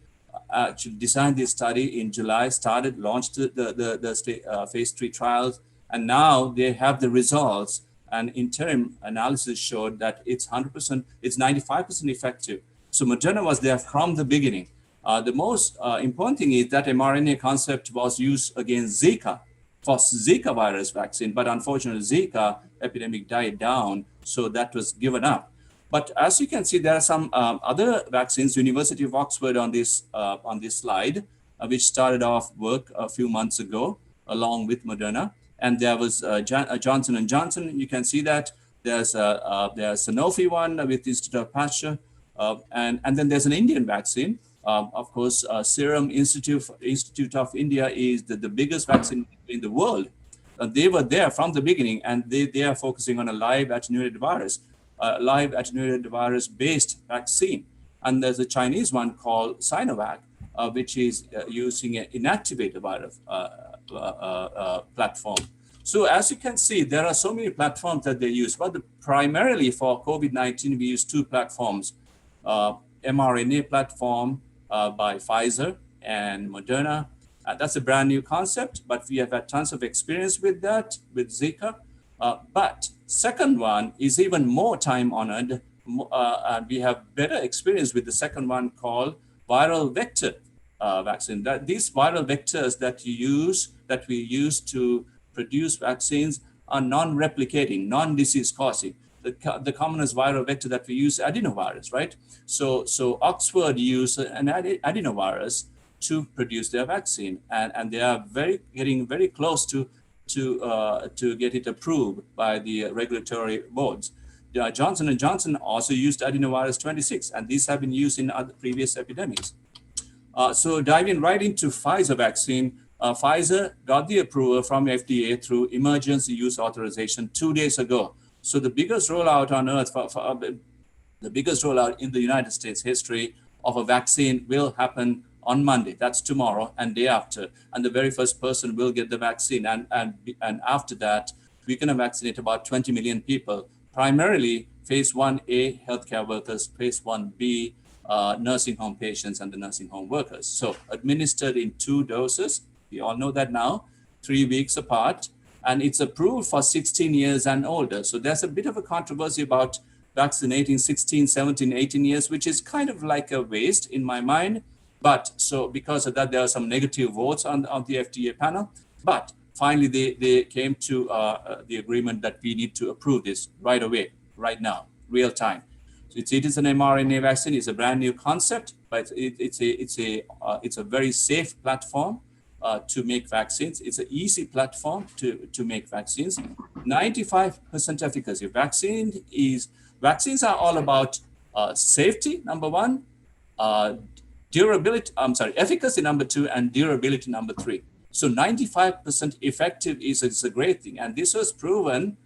actually designed this study in July, launched the phase 3 trials, and now they have the results. And interim analysis showed that it's 100%, it's 95% effective. So Moderna was there from the beginning. The most important thing is that mRNA concept was used against Zika, for Zika virus vaccine, but unfortunately Zika epidemic died down, so that was given up. But as you can see, there are some other vaccines, University of Oxford on this slide, which started off work a few months ago, along with Moderna. And there was Johnson & Johnson, you can see that. There's Sanofi one with Institute of Pasteur, and then there's an Indian vaccine. Of course, Serum Institute of India is the biggest vaccine in the world. They were there from the beginning, and they are focusing on a live attenuated virus based vaccine. And there's a Chinese one called Sinovac, which is using an inactivated virus platform. So as you can see, there are so many platforms that they use, but primarily for COVID-19, we use two platforms, mRNA platform by Pfizer and Moderna. That's a brand new concept, but we have had tons of experience with that, with Zika. But second one is even more time honored, and we have better experience with the second one called viral vector vaccine. These viral vectors that we use to produce vaccines are non-replicating, non-disease causing. The commonest viral vector that we use, adenovirus, right? So Oxford used an adenovirus to produce their vaccine, and they are getting very close to get it approved by the regulatory boards. Johnson & Johnson also used adenovirus 26, and these have been used in other previous epidemics. So diving right into Pfizer vaccine, Pfizer got the approval from FDA through emergency use authorization 2 days ago. So the biggest rollout on earth, the biggest rollout in the United States history of a vaccine will happen on Monday. That's tomorrow and day after. And the very first person will get the vaccine. And after that, we're going to vaccinate about 20 million people, primarily phase 1A healthcare workers, phase 1B nursing home patients and the nursing home workers. So administered in 2 doses. We all know that now, 3 weeks apart. And it's approved for 16 years and older. So there's a bit of a controversy about vaccinating 16, 17, 18 years, which is kind of like a waste in my mind. But so because of that, there are some negative votes on the FDA panel. But finally, they came to the agreement that we need to approve this right away, right now, real time. It is an mRNA vaccine. It's a brand new concept, but it's a very safe platform to make vaccines. It's an easy platform to make vaccines. 95% efficacy. Vaccines are all about safety, number one, efficacy number two, and durability number three. So 95% effective is a great thing. And this was proven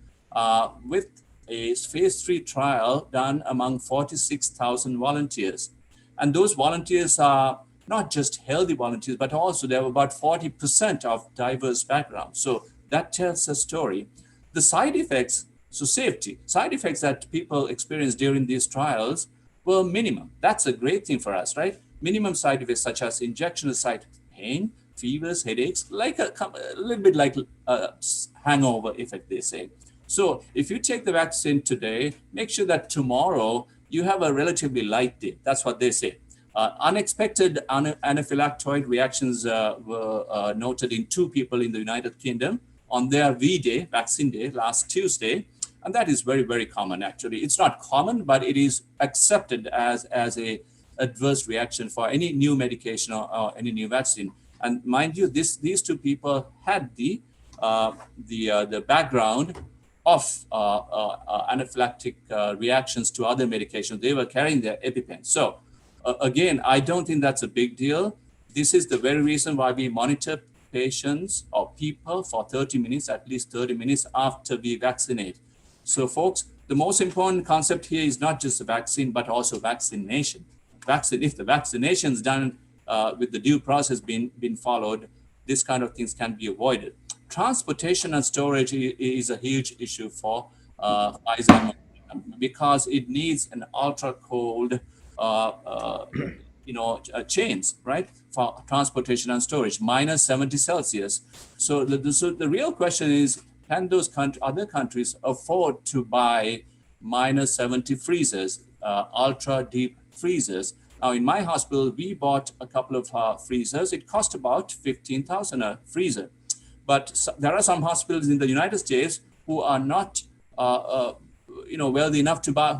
with a phase 3 trial done among 46,000 volunteers. And those volunteers are not just healthy volunteers, but also they have about 40% of diverse backgrounds. So that tells a story. The side effects, so safety, side effects that people experience during these trials were minimum. That's a great thing for us, right? Minimum side effects such as injection site pain, fevers, headaches, like a little bit like a hangover effect, they say. So if you take the vaccine today, make sure that tomorrow you have a relatively light day. That's what they say. Unexpected anaphylactoid reactions were noted in 2 people in the United Kingdom on their V-Day, vaccine day, last Tuesday. And that is very, very common, actually. It's not common, but it is accepted as a adverse reaction for any new medication or any new vaccine. And mind you, these 2 people had the background of anaphylactic reactions to other medications. They were carrying their EpiPen. So again, I don't think that's a big deal. This is the very reason why we monitor patients or people for 30 minutes, at least 30 minutes after we vaccinate. So folks, the most important concept here is not just the vaccine, but also vaccination. If the vaccination is done with the due process being followed, this kind of things can be avoided. Transportation and storage is a huge issue for Pfizer because it needs an ultra cold chains, right, for transportation and storage, minus 70 Celsius. So the real question is, can those other countries afford to buy minus 70 freezers, ultra deep freezers? Now, in my hospital, we bought a couple of freezers. It cost about 15,000 a freezer. But there are some hospitals in the United States who are not wealthy enough to buy,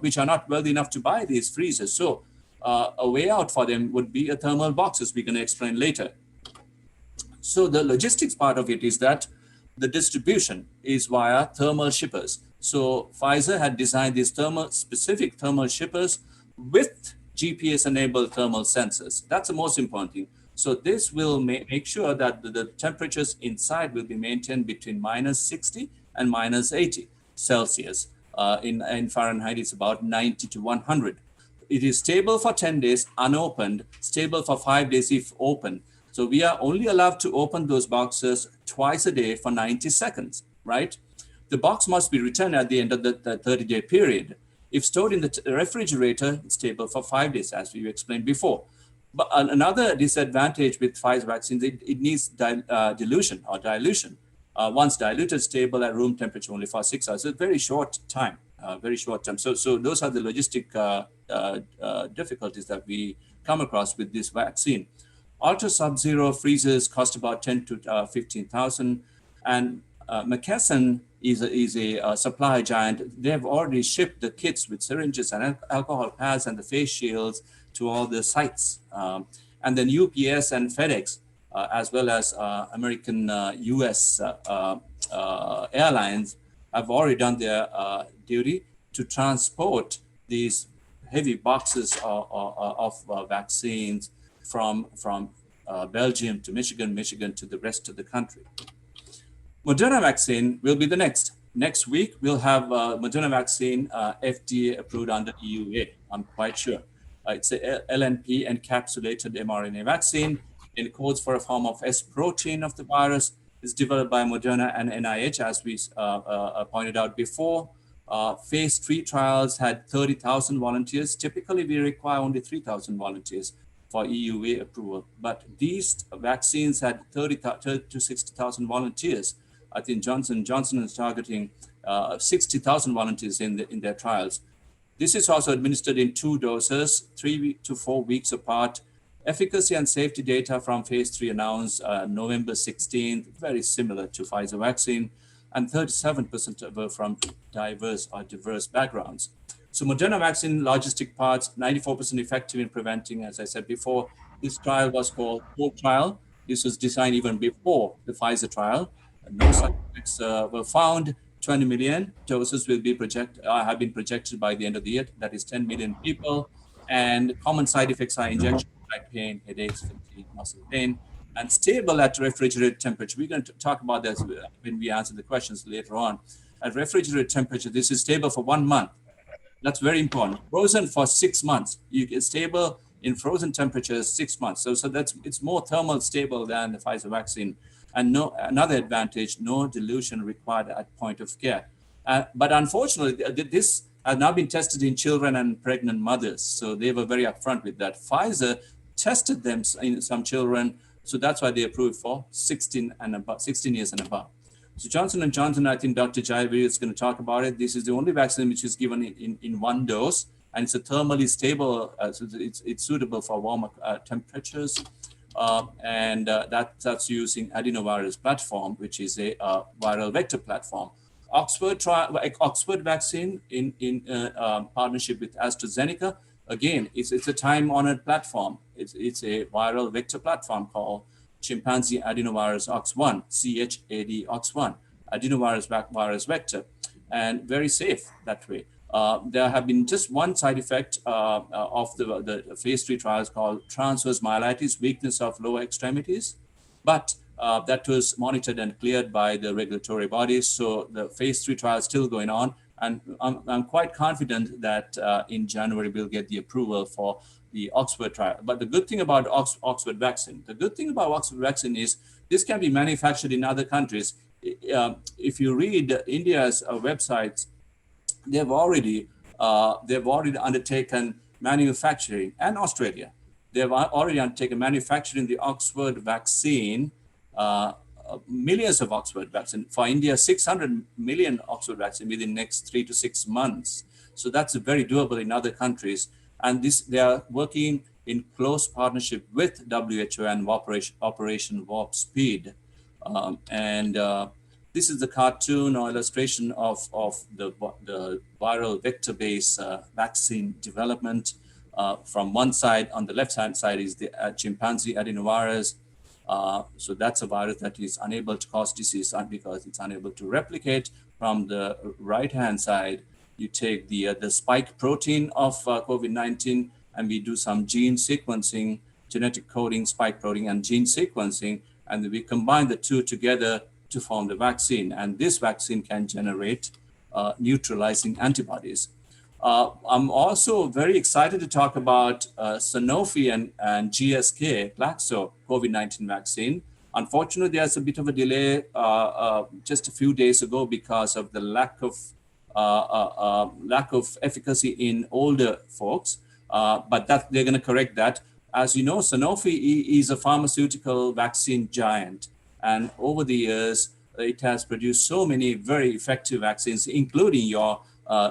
which are not wealthy enough to buy these freezers. So a way out for them would be a thermal boxes, we're going to explain later. So the logistics part of it is that the distribution is via thermal shippers. So Pfizer had designed these specific thermal shippers with GPS-enabled thermal sensors. That's the most important thing. So this will make sure that the temperatures inside will be maintained between minus 60 and minus 80 Celsius. In Fahrenheit, it's about 90 to 100. It is stable for 10 days, unopened, stable for 5 days if open. So we are only allowed to open those boxes twice a day for 90 seconds, right? The box must be returned at the end of the 30-day period. If stored in the refrigerator, it's stable for 5 days, as we explained before. But another disadvantage with Pfizer vaccines, it needs dilution. Once diluted, stable at room temperature only for 6 hours. It's a very short time, So those are the logistic difficulties that we come across with this vaccine. Ultra sub-zero freezers cost about 10 to 15,000, and McKesson is a supply giant. They have already shipped the kits with syringes and alcohol pads and the face shields to all the sites. And then UPS and FedEx, as well as American US airlines, have already done their duty to transport these heavy boxes of vaccines from Belgium to Michigan to the rest of the country. Moderna vaccine will be the next. Next week, we'll have Moderna vaccine FDA approved under EUA, I'm quite sure. It's a LNP encapsulated mRNA vaccine. It encodes for a form of S protein of the virus. It's developed by Moderna and NIH, as we pointed out before. Phase 3 trials had 30,000 volunteers. Typically, we require only 3,000 volunteers for EUA approval. But these vaccines had 30 to 60,000 volunteers. I think Johnson is targeting 60,000 volunteers in their trials. This is also administered in 2 doses, 3 to 4 weeks apart. Efficacy and safety data from phase 3 announced November 16th, very similar to Pfizer vaccine, and 37% were from diverse backgrounds. So Moderna vaccine logistic parts, 94% effective in preventing, as I said before. This trial was called HOPE trial. This was designed even before the Pfizer trial. No side effects were found. 20 million doses will be have been projected by the end of the year. That is 10 million people. And common side effects are injection site pain, headaches, fatigue, muscle pain, and stable at refrigerated temperature. We're going to talk about this when we answer the questions later on. At refrigerated temperature, this is stable for 1 month. That's very important. Frozen for 6 months. You get stable in frozen temperatures 6 months. So it's more thermal stable than the Pfizer vaccine. And another advantage, no dilution required at point of care. But unfortunately, this has now been tested in children and pregnant mothers. So they were very upfront with that. Pfizer tested them in some children. So that's why they approved for 16 years and above. So Johnson & Johnson, I think Dr. Jayavir is going to talk about it. This is the only vaccine which is given in one dose, and it's a thermally stable, so it's suitable for warmer temperatures. That's using adenovirus platform, which is a viral vector platform. Oxford vaccine in partnership with AstraZeneca. Again, it's a time-honored platform. It's a viral vector platform called chimpanzee adenovirus OX1, CHAD OX1, adenovirus virus vector, and very safe that way. There have been just one side effect of the phase 3 trials called transverse myelitis, weakness of lower extremities, but that was monitored and cleared by the regulatory bodies. So the phase 3 trial is still going on, and I'm quite confident that in January we'll get the approval for the Oxford trial. But the good thing about Oxford vaccine is this can be manufactured in other countries. If you read India's websites, they've already undertaken manufacturing, and Australia. They've already undertaken manufacturing the Oxford vaccine, millions of Oxford vaccine. For India, 600 million Oxford vaccine within the next 3 to 6 months. So that's very doable in other countries. And they are working in close partnership with WHO and Operation Warp Speed. This is the cartoon or illustration of the viral vector-based vaccine development. From one side, on the left-hand side is the chimpanzee adenovirus. So that's a virus that is unable to cause disease because it's unable to replicate. From the right-hand side, you take the spike protein of COVID-19, and we do some gene sequencing, genetic coding, spike protein, and gene sequencing, and we combine the two together to form the vaccine. And this vaccine can generate neutralizing antibodies. I'm also very excited to talk about Sanofi and GSK, Glaxo COVID-19 vaccine. Unfortunately, there's a bit of a delay just a few days ago because of the lack of efficacy in older folks, but they're going to correct that. As you know, Sanofi is a pharmaceutical vaccine giant, and over the years, it has produced so many very effective vaccines, including your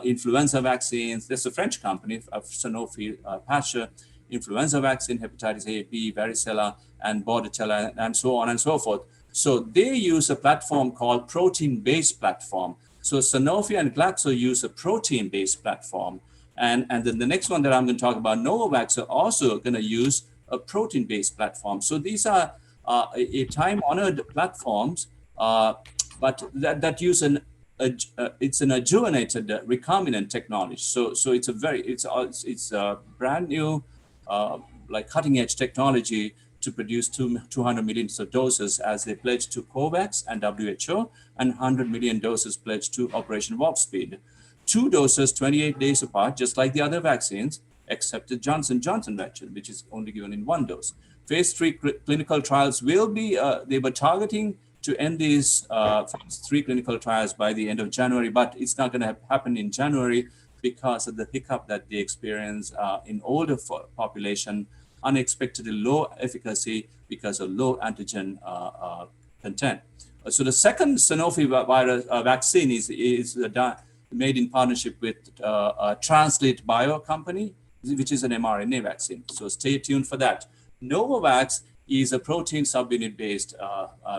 influenza vaccines. There's a French company of Sanofi, Pasteur, influenza vaccine, hepatitis A, B, varicella, and Bordetella, and so on and so forth. So they use a platform called protein-based platform. So Sanofi and Glaxo use a protein-based platform. And then the next one that I'm going to talk about, Novavax, are also going to use a protein-based platform. So these are a time-honored platforms, but that use it's an adjuvated recombinant technology. So it's a brand new, like cutting-edge technology to produce 200 million doses as they pledge to COVAX and WHO, and 100 million doses pledged to Operation Warp Speed. 2 doses, 28 days apart, just like the other vaccines, except the Johnson & Johnson vaccine, which is only given in 1 dose. Phase 3 clinical trials will be, they were targeting to end these phase 3 clinical trials by the end of January, but it's not going to happen in January because of the hiccup that they experience in older population, unexpectedly low efficacy because of low antigen content. So the second Sanofi virus vaccine is made in partnership with Translate Bio company, which is an mRNA vaccine. So stay tuned for that. Novavax is a protein subunit-based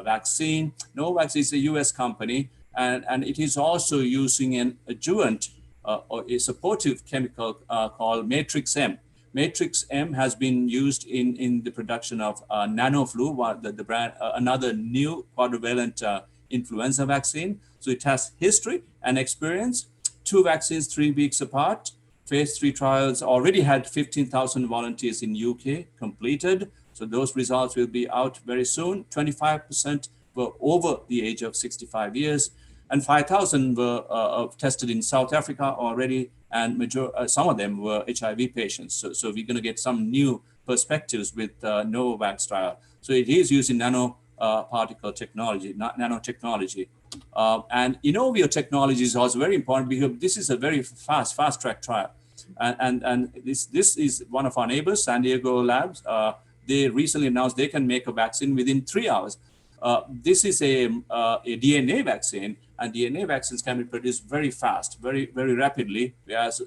vaccine. Novavax is a US company, and it is also using an adjuvant or a supportive chemical called Matrix M. Matrix M has been used in the production of NanoFlu, the brand, another new quadrivalent influenza vaccine. So it has history and experience. 2 vaccines 3 weeks apart. Phase 3 trials already had 15,000 volunteers in UK completed. So those results will be out very soon. 25% were over the age of 65 years, and 5,000 were tested in South Africa already, and some of them were HIV patients. So we're going to get some new perspectives with Novavax trial. So it is using particle technology, not nanotechnology. And Inovio technology is also very important because this is a very fast track trial. And this is one of our neighbors, San Diego Labs. They recently announced they can make a vaccine within 3 hours. This is a DNA vaccine, and DNA vaccines can be produced very fast, very rapidly, whereas,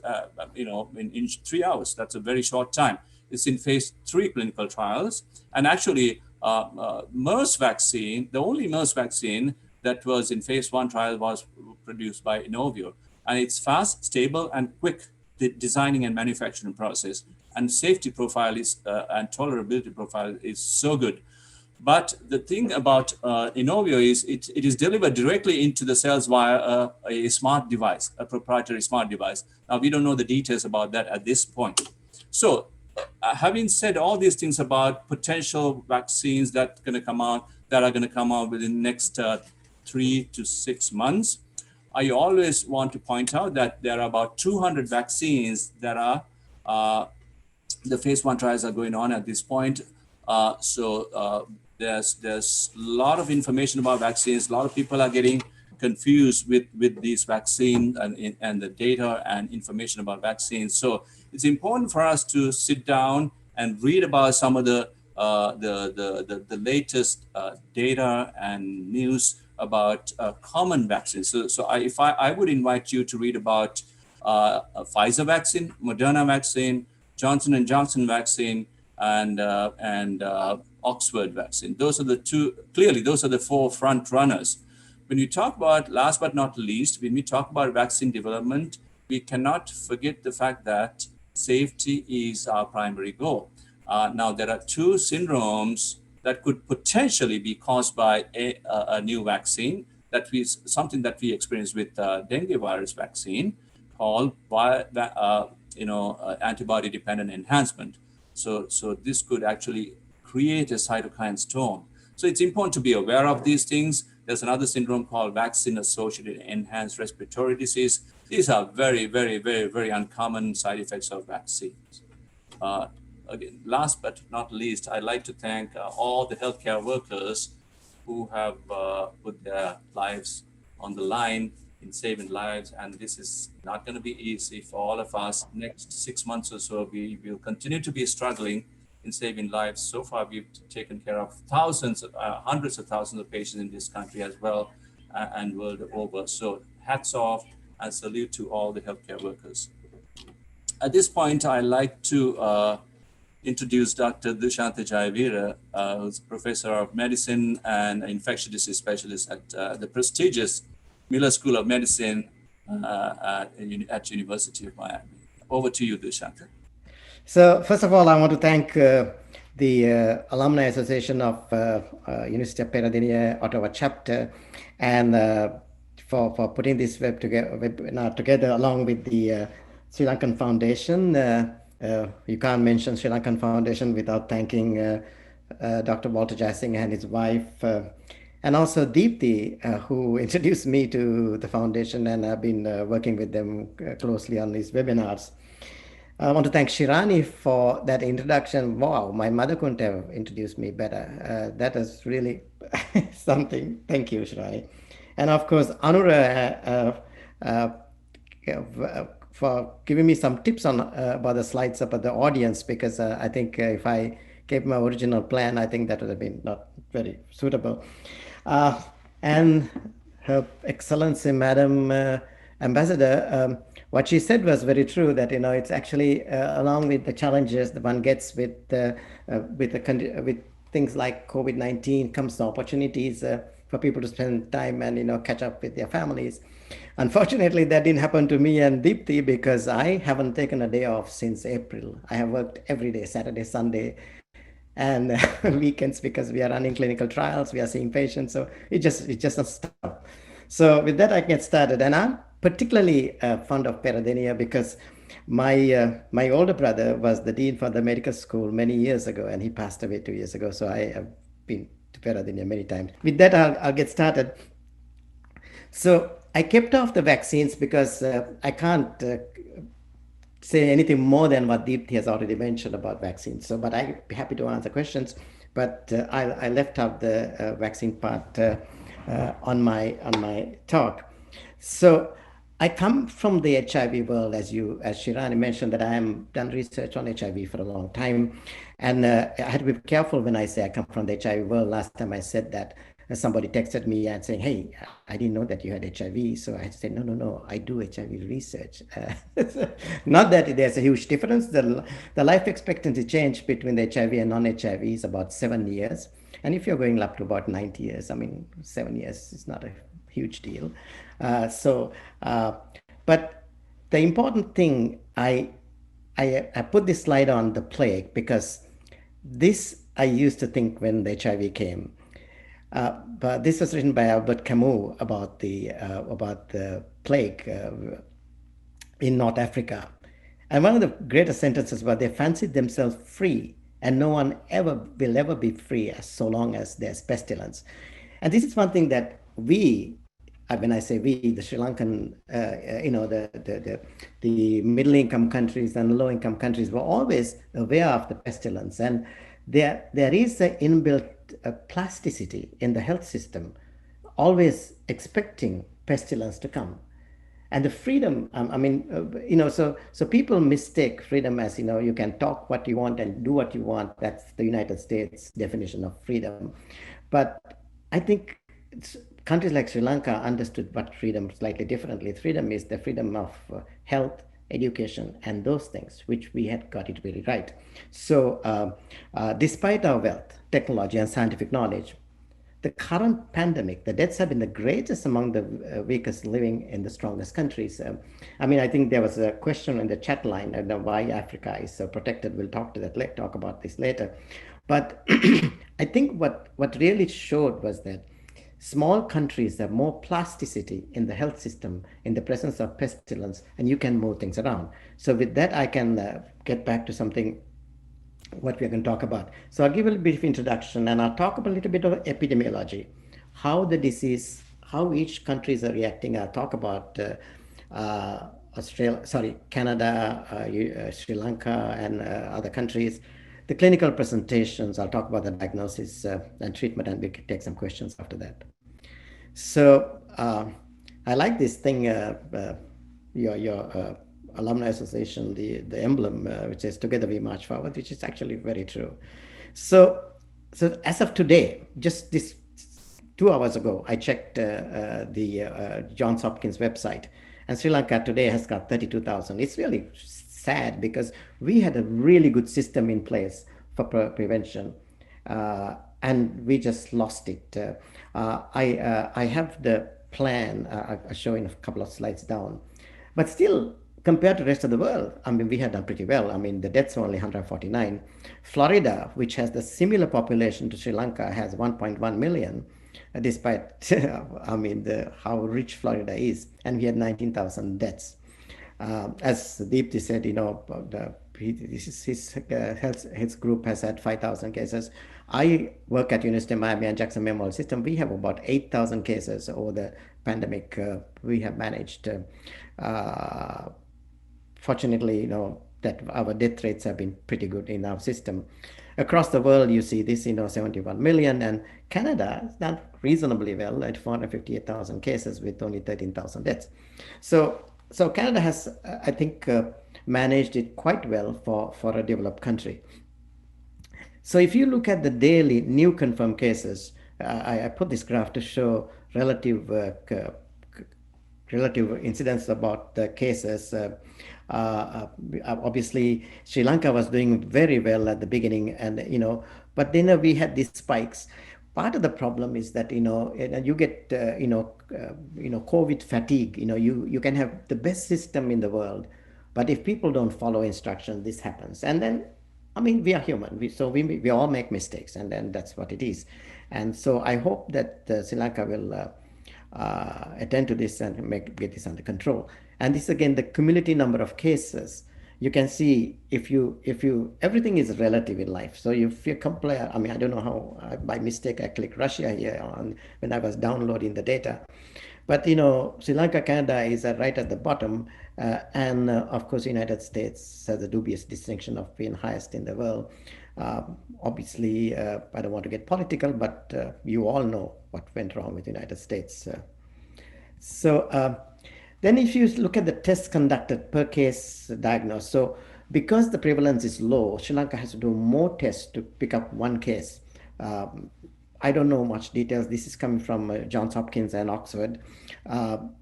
in 3 hours. That's a very short time. It's in phase 3 clinical trials. And actually, MERS vaccine, the only MERS vaccine that was in phase 1 trial was produced by Inovio. And it's fast, stable, and quick designing and manufacturing process. And safety profile is and tolerability profile is so good. But the thing about Inovio is it is delivered directly into the cells via a smart device, a proprietary smart device. Now, we don't know the details about that at this point. So having said all these things about potential vaccines that are going to come out within the next 3 to 6 months, I always want to point out that there are about 200 vaccines that are, the phase 1 trials are going on at this point. There's a lot of information about vaccines. A lot of people are getting confused with these vaccines and the data and information about vaccines. So it's important for us to sit down and read about some of the latest data and news about common vaccines. So I would invite you to read about a Pfizer vaccine, Moderna vaccine, Johnson & Johnson vaccine, and Oxford vaccine. Those are the 4 front runners. When you talk about, last but not least, when we talk about vaccine development, we cannot forget the fact that safety is our primary goal. Now, there are 2 syndromes that could potentially be caused by a new vaccine. Something that we experienced with dengue virus vaccine called antibody-dependent enhancement. So this could actually create a cytokine storm. So it's important to be aware of these things. There's another syndrome called vaccine-associated enhanced respiratory disease. These are very, very, very, very uncommon side effects of vaccines. Again, last but not least, I'd like to thank all the healthcare workers who have put their lives on the line in saving lives. And this is not going to be easy for all of us. Next 6 months or so, we will continue to be struggling in saving lives. So far, we've taken care of hundreds of thousands of patients in this country as well, and world over. So hats off and salute to all the healthcare workers. At this point, I'd like to introduce Dr. Dushantha Jayavira, who's a professor of medicine and infectious disease specialist at the prestigious Miller School of Medicine at University of Miami. Over to you, Dushantha. So first of all, I want to thank the Alumni Association of University of PERAHERA Ottawa chapter, and for putting this webinar together along with the Sri Lankan Foundation. You can't mention Sri Lankan Foundation without thanking Dr. Walter Jayasinghe and his wife, and also Deepthi, who introduced me to the foundation, and I've been working with them closely on these webinars. I want to thank Shirani for that introduction. Wow, my mother couldn't have introduced me better. That is really something. Thank you, Shirani. And of course, Anura, for giving me some tips on about the slides about the audience, because I think if I gave my original plan, I think that would have been not very suitable. And Her Excellency, Madam Ambassador, what she said was very true, that it's actually along with the challenges that one gets with things like COVID-19 comes the opportunities for people to spend time and catch up with their families. Unfortunately, that didn't happen to me and Deepthi because I haven't taken a day off since April. I have worked every day, Saturday, Sunday, and weekends because we are running clinical trials, we are seeing patients, so it just doesn't stop. So with that, I get started, and I'm particularly fond of Peradeniya because my older brother was the dean for the medical school many years ago, and he passed away 2 years ago. So I have been to Peradeniya many times. With that, I'll get started. So I kept off the vaccines because I can't say anything more than what Deepthi has already mentioned about vaccines. So, but I'd be happy to answer questions. But I left out the vaccine part on my talk. So I come from the HIV world, as Shirani mentioned, that I am done research on HIV for a long time, and I had to be careful when I say I come from the HIV world. Last time I said that, somebody texted me and saying, "Hey, I didn't know that you had HIV." So I had to say, no, I do HIV research. Not that there's a huge difference. The life expectancy change between the HIV and non-HIV is about 7 years. And if you're going up to about 90 years, I mean, 7 years is not a huge deal. But the important thing, I put this slide on the plague because this I used to think when the HIV came. But this was written by Albert Camus about the plague in North Africa. And one of the greatest sentences was they fancied themselves free, and no one will ever be free as so long as there's pestilence. And this is one thing that we, when I say we, the Sri Lankan, the middle-income countries and low-income countries were always aware of the pestilence. And there is an inbuilt plasticity in the health system, always expecting pestilence to come. And the freedom, so people mistake freedom as, you can talk what you want and do what you want. That's the United States definition of freedom. But I think countries like Sri Lanka understood what freedom slightly differently. Freedom is the freedom of health, education, and those things, which we had got it really right. So despite our wealth, technology, and scientific knowledge, the current pandemic, the deaths have been the greatest among the weakest living in the strongest countries. I think there was a question in the chat line, I don't know why Africa is so protected. We'll talk about this later. But I think what really showed was that small countries have more plasticity in the health system in the presence of pestilence, and you can move things around. So with that, I can get back to something what we're going to talk about. So I'll give a brief introduction, and I'll talk about a little bit of epidemiology, how the disease, how each countries are reacting. I'll talk about Canada, Sri Lanka, and other countries. The clinical presentations, I'll talk about the diagnosis and treatment, and we can take some questions after that. So I like this thing, your Alumni Association, the emblem, which says "Together we march forward," which is actually very true. So as of today, just this 2 hours ago, I checked the Johns Hopkins website, and Sri Lanka today has got 32,000. It's really sad because we had a really good system in place for prevention, and we just lost it. I have the plan. I'll show in a couple of slides down, but still, compared to the rest of the world, we had done pretty well. The deaths were only 149. Florida, which has the similar population to Sri Lanka, has 1.1 million, despite how rich Florida is, and we had 19,000 deaths. As Deepthi said, his group has had 5,000 cases. I work at University of Miami and Jackson Memorial System. We have about 8,000 cases over the pandemic. We have managed. Fortunately, that our death rates have been pretty good in our system. Across the world, you see this, 71 million, and Canada has done reasonably well at 458,000 cases with only 13,000 deaths. So Canada has, I think, managed it quite well for a developed country. So if you look at the daily new confirmed cases, I put this graph to show relative incidence about the cases. Obviously, Sri Lanka was doing very well at the beginning, and but then we had these spikes. part of the problem is that you get COVID fatigue. You can have the best system in the world, but if people don't follow instructions, this happens. And then, I mean, we are human, we all make mistakes, and then that's what it is. And so I hope that Sri Lanka will attend to this and get this under control. And this again, the cumulative number of cases. You can see if you everything is relative in life. So if you compare, I mean, I don't know how by mistake I clicked Russia here when I was downloading the data, but Sri Lanka, Canada is right at the bottom, and of course United States has a dubious distinction of being highest in the world. Obviously, I don't want to get political, but you all know what went wrong with the United States. Then if you look at the tests conducted per case diagnosed, so because the prevalence is low, Sri Lanka has to do more tests to pick up one case. I don't know much details. This is coming from Johns Hopkins and Oxford.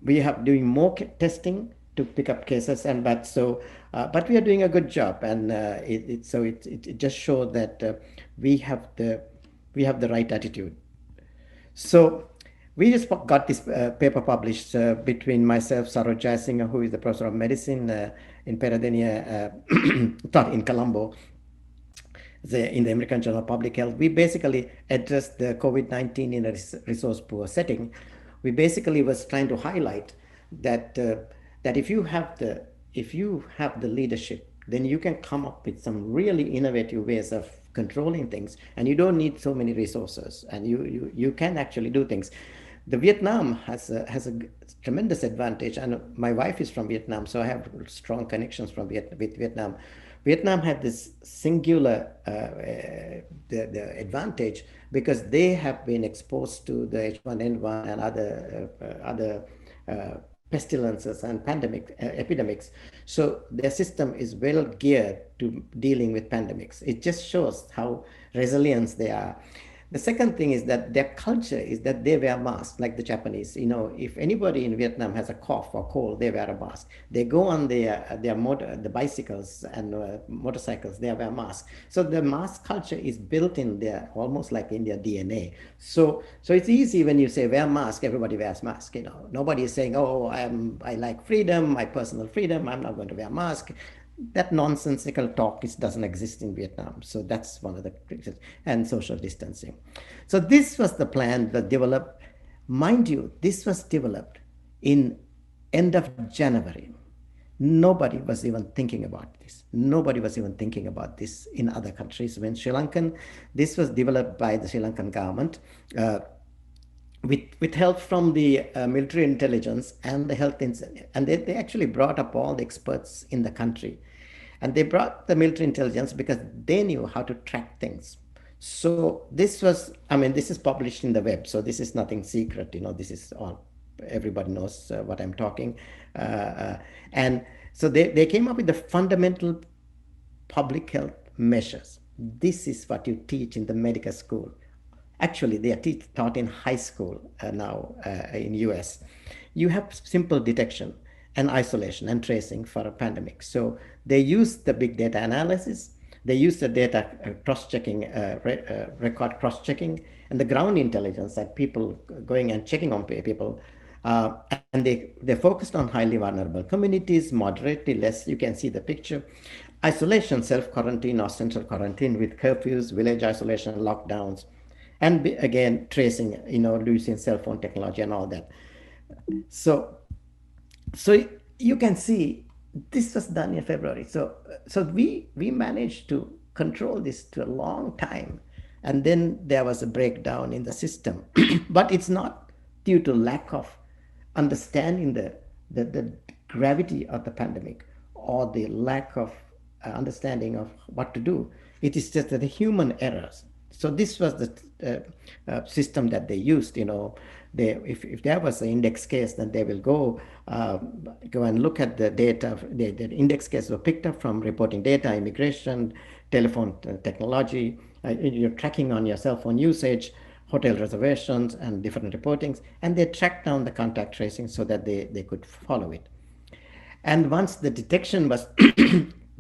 We have doing more testing to pick up cases, but we are doing a good job, and it just shows that we have the right attitude. So we just got this paper published between myself, Walter Jayasinghe, who is the professor of medicine in PERAHERA, taught in Colombo, in the American Journal of Public Health. We basically addressed the COVID-19 in a resource poor setting. We basically was trying to highlight that if you have the leadership, then you can come up with some really innovative ways of controlling things, and you don't need so many resources, and you can actually do things. The Vietnam has a tremendous advantage, and my wife is from Vietnam, so I have strong connections with Vietnam. Vietnam had this singular the advantage because they have been exposed to the H1N1 and other pestilences and epidemics. So their system is well geared to dealing with pandemics. It just shows how resilient they are. The second thing is that their culture is that they wear masks, like the Japanese. If anybody in Vietnam has a cough or cold, they wear a mask. They go on the bicycles and motorcycles, they wear masks. So the mask culture is built in there, almost like in their DNA. So it's easy when you say wear mask, everybody wears mask. Nobody is saying, oh, I like freedom, my personal freedom, I'm not going to wear a mask. That nonsensical talk doesn't exist in Vietnam. So that's one of the reasons. And social distancing. So this was the plan that developed. Mind you, this was developed in end of January. Nobody was even thinking about this. Nobody was even thinking about this in other countries. When this was developed by the Sri Lankan government, with help from the military intelligence and the health, and they actually brought up all the experts in the country. And they brought the military intelligence because they knew how to track things. So this is published in the web. So this is nothing secret. This is all, everybody knows what I'm talking. And so they came up with the fundamental public health measures. This is what you teach in the medical school. Actually, they are taught in high school now in US. You have simple detection and isolation and tracing for a pandemic. So they use the big data analysis, they use the data cross-checking, record cross-checking, and the ground intelligence that people going and checking on people. And they focused on highly vulnerable communities, moderately less, you can see the picture. Isolation, self-quarantine or central quarantine with curfews, village isolation, lockdowns, and again, tracing, using cell phone technology and all that. So you can see this was done in February. So we managed to control this to a long time. And then there was a breakdown in the system. But it's not due to lack of understanding the gravity of the pandemic or the lack of understanding of what to do. It is just that the human errors. So this was the system that they used. If there was an index case, then they will go and look at the data. The index case were picked up from reporting data, immigration, telephone technology, you're tracking on your cell phone usage, hotel reservations, and different reportings, and they tracked down the contact tracing so that they could follow it. And once the detection was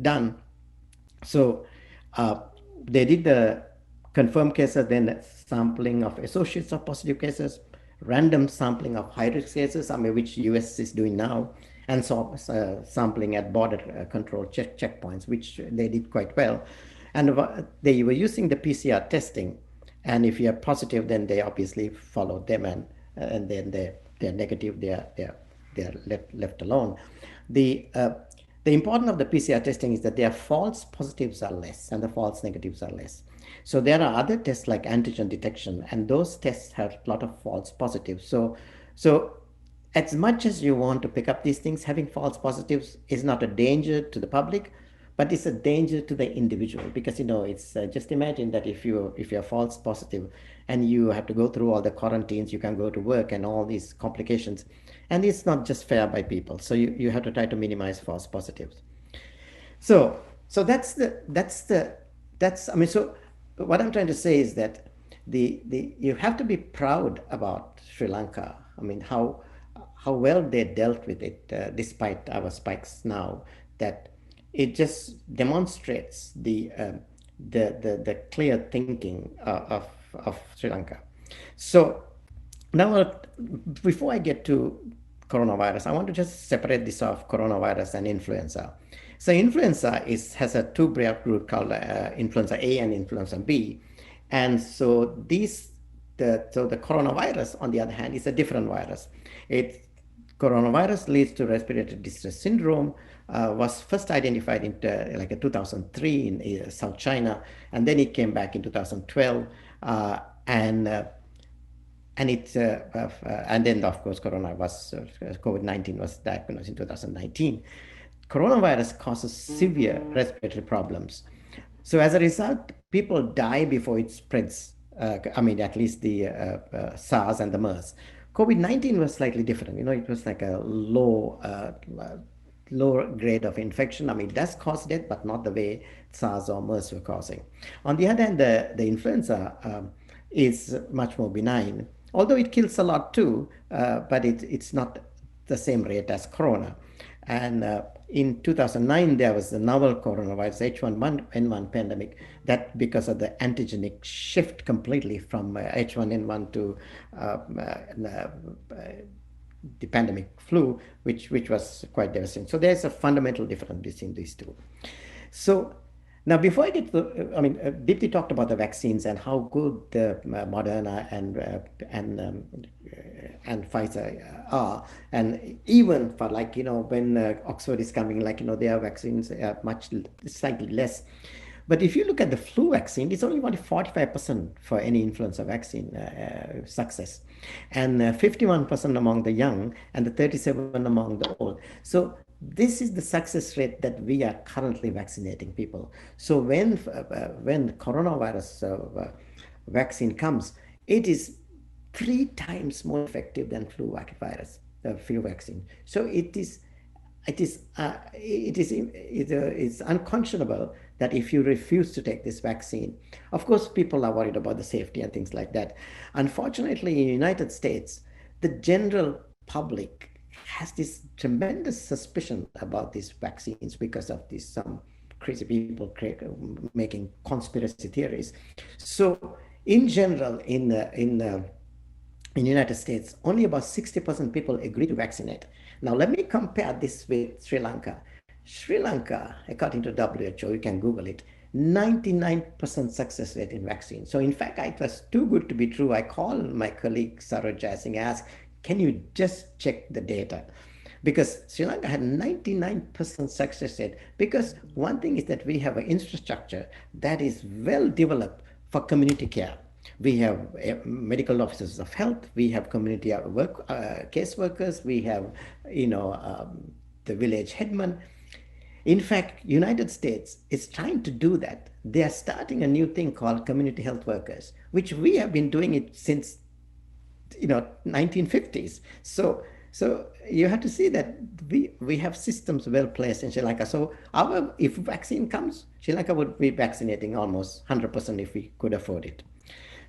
done, so they did the confirmed cases, then sampling of associates of positive cases, random sampling of high-risk cases, which US is doing now, and so sampling at border control checkpoints, which they did quite well. And they were using the PCR testing, and if you are positive, then they obviously followed them, and then they're negative, they're left alone. The importance of the PCR testing is that their false positives are less and the false negatives are less. So there are other tests like antigen detection, and those tests have a lot of false positives. So as much as you want to pick up these things, having false positives is not a danger to the public, but it's a danger to the individual, because it's just imagine that if you're false positive and you have to go through all the quarantines, you can go to work and all these complications, and it's not just fair by people. So you have to try to minimize false positives. So what I'm trying to say is that you have to be proud about Sri Lanka. How well they dealt with it, despite our spikes now. That it just demonstrates the clear thinking of Sri Lanka. So now, before I get to coronavirus, I want to just separate this off, coronavirus and influenza. So influenza has a two-broad group called influenza A and influenza B. And so the coronavirus, on the other hand, is a different virus. Coronavirus leads to respiratory distress syndrome, was first identified in 2003 in South China, and then it came back in 2012, and then of course COVID-19 was diagnosed in 2019. Coronavirus causes severe respiratory problems. So as a result, people die before it spreads. At least the SARS and the MERS. COVID-19 was slightly different. It was like a lower grade of infection. It does cause death, but not the way SARS or MERS were causing. On the other hand, the influenza is much more benign, although it kills a lot too, but it's not the same rate as corona. And in 2009, there was the novel coronavirus H1N1 pandemic, that because of the antigenic shift completely from H1N1 to the pandemic flu, which was quite devastating. So there's a fundamental difference between these two. So now, before I get to, Deepti talked about the vaccines and how good the Moderna and Pfizer are, and even for when Oxford is coming, their vaccines are slightly less. But if you look at the flu vaccine, it's only about 45% for any influenza vaccine success, and 51% among the young, and the 37% among the old. So this is the success rate that we are currently vaccinating people. So when coronavirus vaccine comes, it is 3 times more effective than flu vaccine. So it's unconscionable that if you refuse to take this vaccine, of course, people are worried about the safety and things like that. Unfortunately, in the United States, the general public has this tremendous suspicion about these vaccines because of some crazy people making conspiracy theories. So in general, in the United States, only about 60% people agree to vaccinate. Now, let me compare this with Sri Lanka. Sri Lanka, according to WHO, you can Google it, 99% success rate in vaccine. So in fact, it was too good to be true. I called my colleague, Walter Jayasinghe, asked, can you just check the data? Because Sri Lanka had 99% success rate. Because one thing is that we have an infrastructure that is well developed for community care. We have medical officers of health. We have community case workers. We have, the village headman. In fact, United States is trying to do that. They are starting a new thing called community health workers, which we have been doing it since 1950s. So you have to see that we have systems well placed in Sri Lanka. So if vaccine comes, Sri Lanka would be vaccinating almost 100% if we could afford it.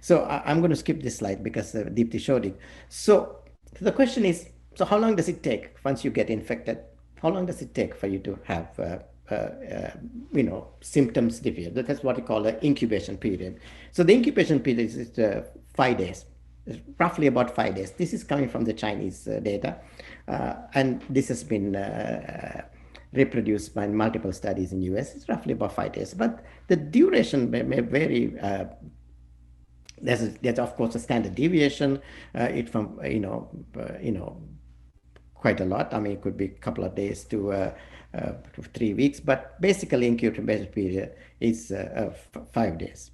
So I'm going to skip this slide because Deepti showed it. So the question is, so how long does it take once you get infected? How long does it take for you to have symptoms differ. That's what we call the incubation period. So the incubation period is 5 days, roughly about 5 days. This is coming from the Chinese data, and this has been reproduced by multiple studies in US. It's roughly about 5 days, but the duration may vary. There's of course a standard deviation. It from quite a lot. I mean, it could be a couple of days to 3 weeks, but basically incubation period is 5 days.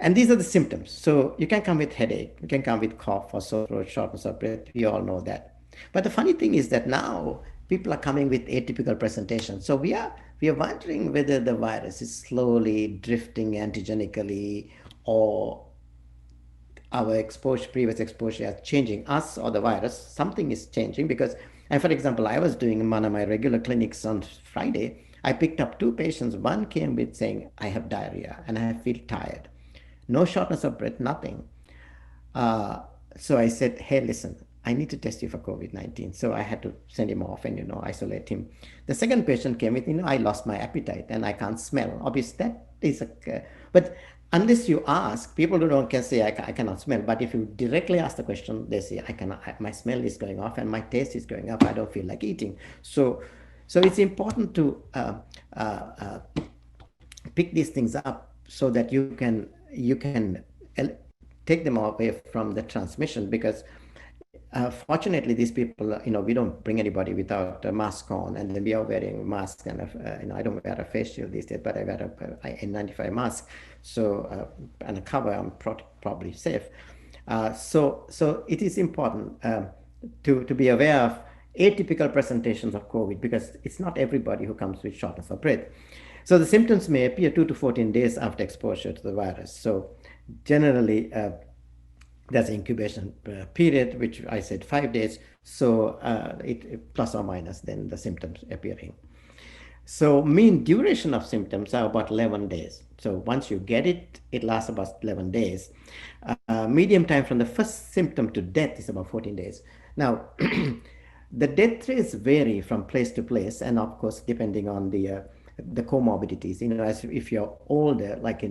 And these are the symptoms. So you can come with headache, you can come with cough or sore throat, shortness of breath. We all know that. But the funny thing is that now people are coming with atypical presentations. So we are wondering whether the virus is slowly drifting antigenically, or our previous exposure is changing us or the virus. Something is changing because, and for example, I was doing one of my regular clinics on Friday. I picked up 2 patients. One came with saying, I have diarrhea and I feel tired. No shortness of breath, nothing. So I said, hey, listen, I need to test you for COVID-19. So I had to send him off and, isolate him. The second patient came with, I lost my appetite and I can't smell. Obviously, that is but unless you ask, people can say, I cannot smell. But if you directly ask the question, they say, my smell is going off and my taste is going up. I don't feel like eating. So it's important to pick these things up so that you can take them away from the transmission, because fortunately these people, we don't bring anybody without a mask on, and then we are wearing masks, and I don't wear a face shield these days, but I wear a N95 mask, so and a cover, I'm probably safe. So it is important to be aware of atypical presentations of COVID, because it's not everybody who comes with shortness of breath. So the symptoms may appear 2 to 14 days after exposure to the virus. So generally, there's an incubation period, which I said 5 days. So it plus or minus then the symptoms appearing. So mean duration of symptoms are about 11 days. So once you get it, it lasts about 11 days. Medium time from the first symptom to death is about 14 days. Now, the death rates vary from place to place, and of course, depending on the comorbidities. As if you're older, like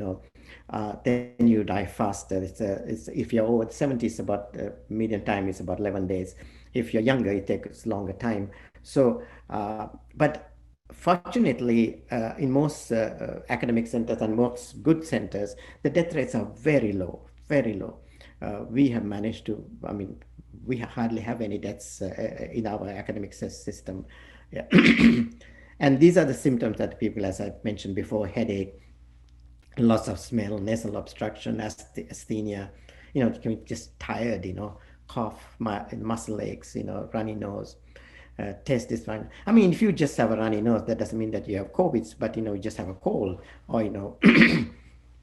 then you die faster. It's if you're over 70, it's about median time is about 11 days. If you're younger, it takes longer time. So, but fortunately, in most academic centers and most good centers, the death rates are very low, very low. We have managed to, we hardly have any deaths in our academic system. Yeah. And these are the symptoms that people, as I mentioned before, headache, loss of smell, nasal obstruction, asthenia, just tired, cough, muscle aches, runny nose, taste is fine. If you just have a runny nose, that doesn't mean that you have COVID, but, you just have a cold, or,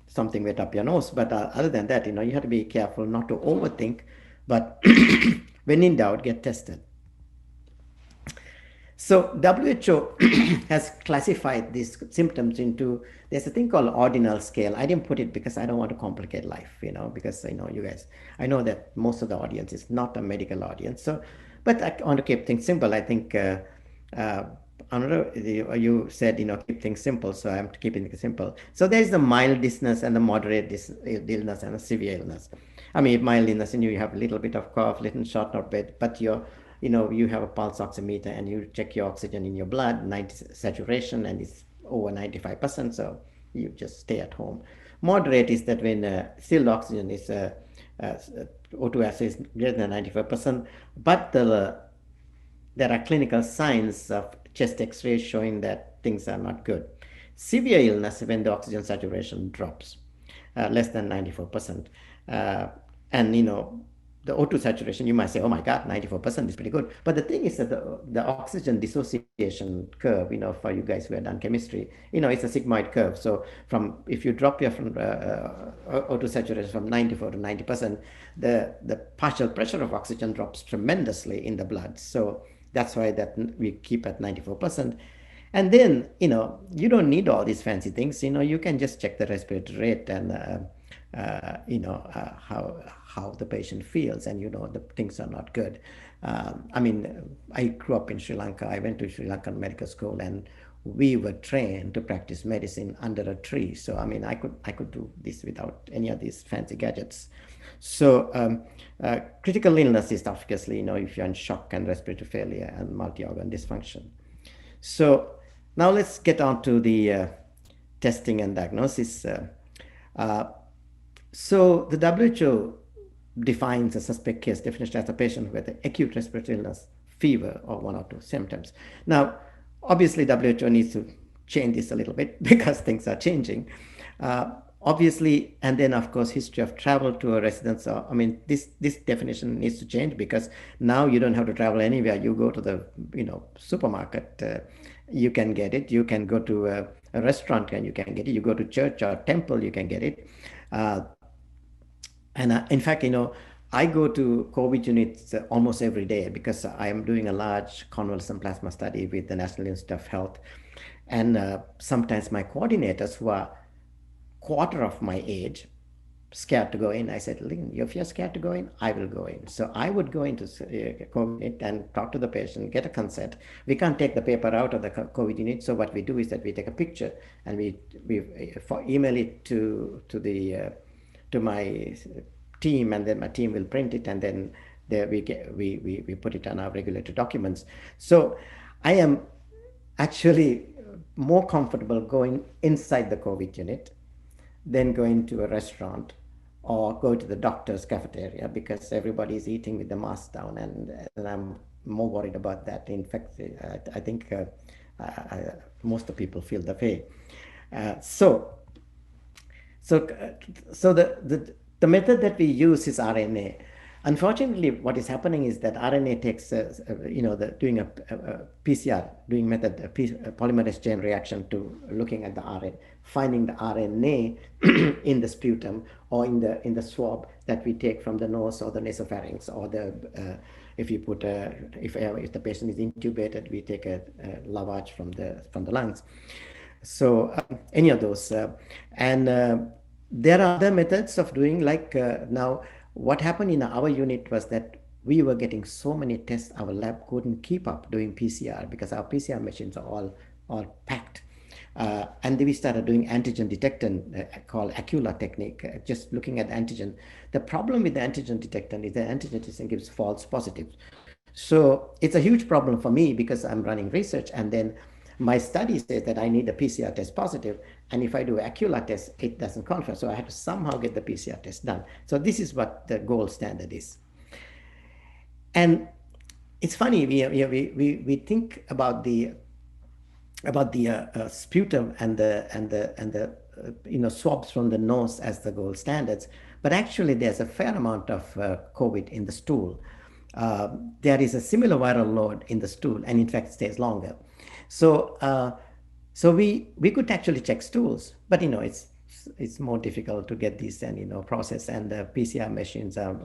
something wet up your nose. But other than that, you have to be careful not to overthink, but when in doubt, get tested. So WHO has classified these symptoms into, there's a thing called ordinal scale. I didn't put it because I don't want to complicate life, because you guys, I know that most of the audience is not a medical audience. So, but I want to keep things simple. I think, you said, keep things simple. So I'm keeping it simple. So there's the mild illness and the moderate illness and the severe illness. Mild illness, and you have a little bit of cough, little short of breath, but you have a pulse oximeter and you check your oxygen in your blood, 90 saturation, and it's over 95%, so you just stay at home. Moderate is that when still oxygen is O2 assay is greater than 95%, but there are clinical signs of chest x-ray showing that things are not good. Severe illness when the oxygen saturation drops less than 94%. And the O2 saturation, you might say, oh my God, 94% is pretty good. But the thing is that the oxygen dissociation curve, for you guys who have done chemistry, it's a sigmoid curve. So if you drop your O2 saturation from 94 to 90%, the partial pressure of oxygen drops tremendously in the blood. So that's why that we keep at 94%. And then, you don't need all these fancy things. You can just check the respiratory rate and how the patient feels, and the things are not good. I grew up in Sri Lanka. I went to Sri Lankan Medical School, and we were trained to practice medicine under a tree. So I mean, I could do this without any of these fancy gadgets. So critical illness is obviously, if you're in shock and respiratory failure and multi-organ dysfunction. So now let's get on to the testing and diagnosis. So the WHO defines a suspect case definition as a patient with acute respiratory illness, fever, or 1 or 2 symptoms. Now, obviously, WHO needs to change this a little bit because things are changing. Obviously, and then of course, history of travel to a residence. I mean, this definition needs to change because now you don't have to travel anywhere. You go to the supermarket, you can get it. You can go to a restaurant and you can get it. You go to church or temple, you can get it. In fact, I go to COVID units almost every day because I am doing a large convalescent plasma study with the National Institute of Health. And sometimes my coordinators, who are quarter of my age, scared to go in. I said, if you're scared to go in, I will go in. So I would go into COVID unit and talk to the patient, get a consent. We can't take the paper out of the COVID unit. So what we do is that we take a picture and we email it to my team, and then my team will print it, and then we put it on our regulatory documents. So I am actually more comfortable going inside the COVID unit than going to a restaurant or go to the doctor's cafeteria because everybody is eating with the mask down, and I'm more worried about that. In fact, I think most of the people feel the way. So the method that we use is RNA. Unfortunately, what is happening is that RNA takes, doing a PCR, doing method, a polymerase chain reaction to looking at the RNA, finding the RNA in the sputum or in the swab that we take from the nose or the nasopharynx, or if the patient is intubated, we take a lavage from the lungs. So any of those, and there are other methods of doing, like now. What happened in our unit was that we were getting so many tests, our lab couldn't keep up doing PCR because our PCR machines are all packed. And then we started doing antigen detector called Acula technique, just looking at antigen. The problem with the antigen detector is the antigen detector gives false positives. So it's a huge problem for me because I'm running research, and then my study says that I need a PCR test positive, and if I do Acula test, it doesn't confirm. So I have to somehow get the PCR test done. So this is what the gold standard is. And it's funny, we think about the sputum and the swabs from the nose as the gold standards, but actually there's a fair amount of COVID in the stool. There is a similar viral load in the stool, and in fact stays longer. So we could actually check stools, but it's more difficult to get these and process, and the PCR machines are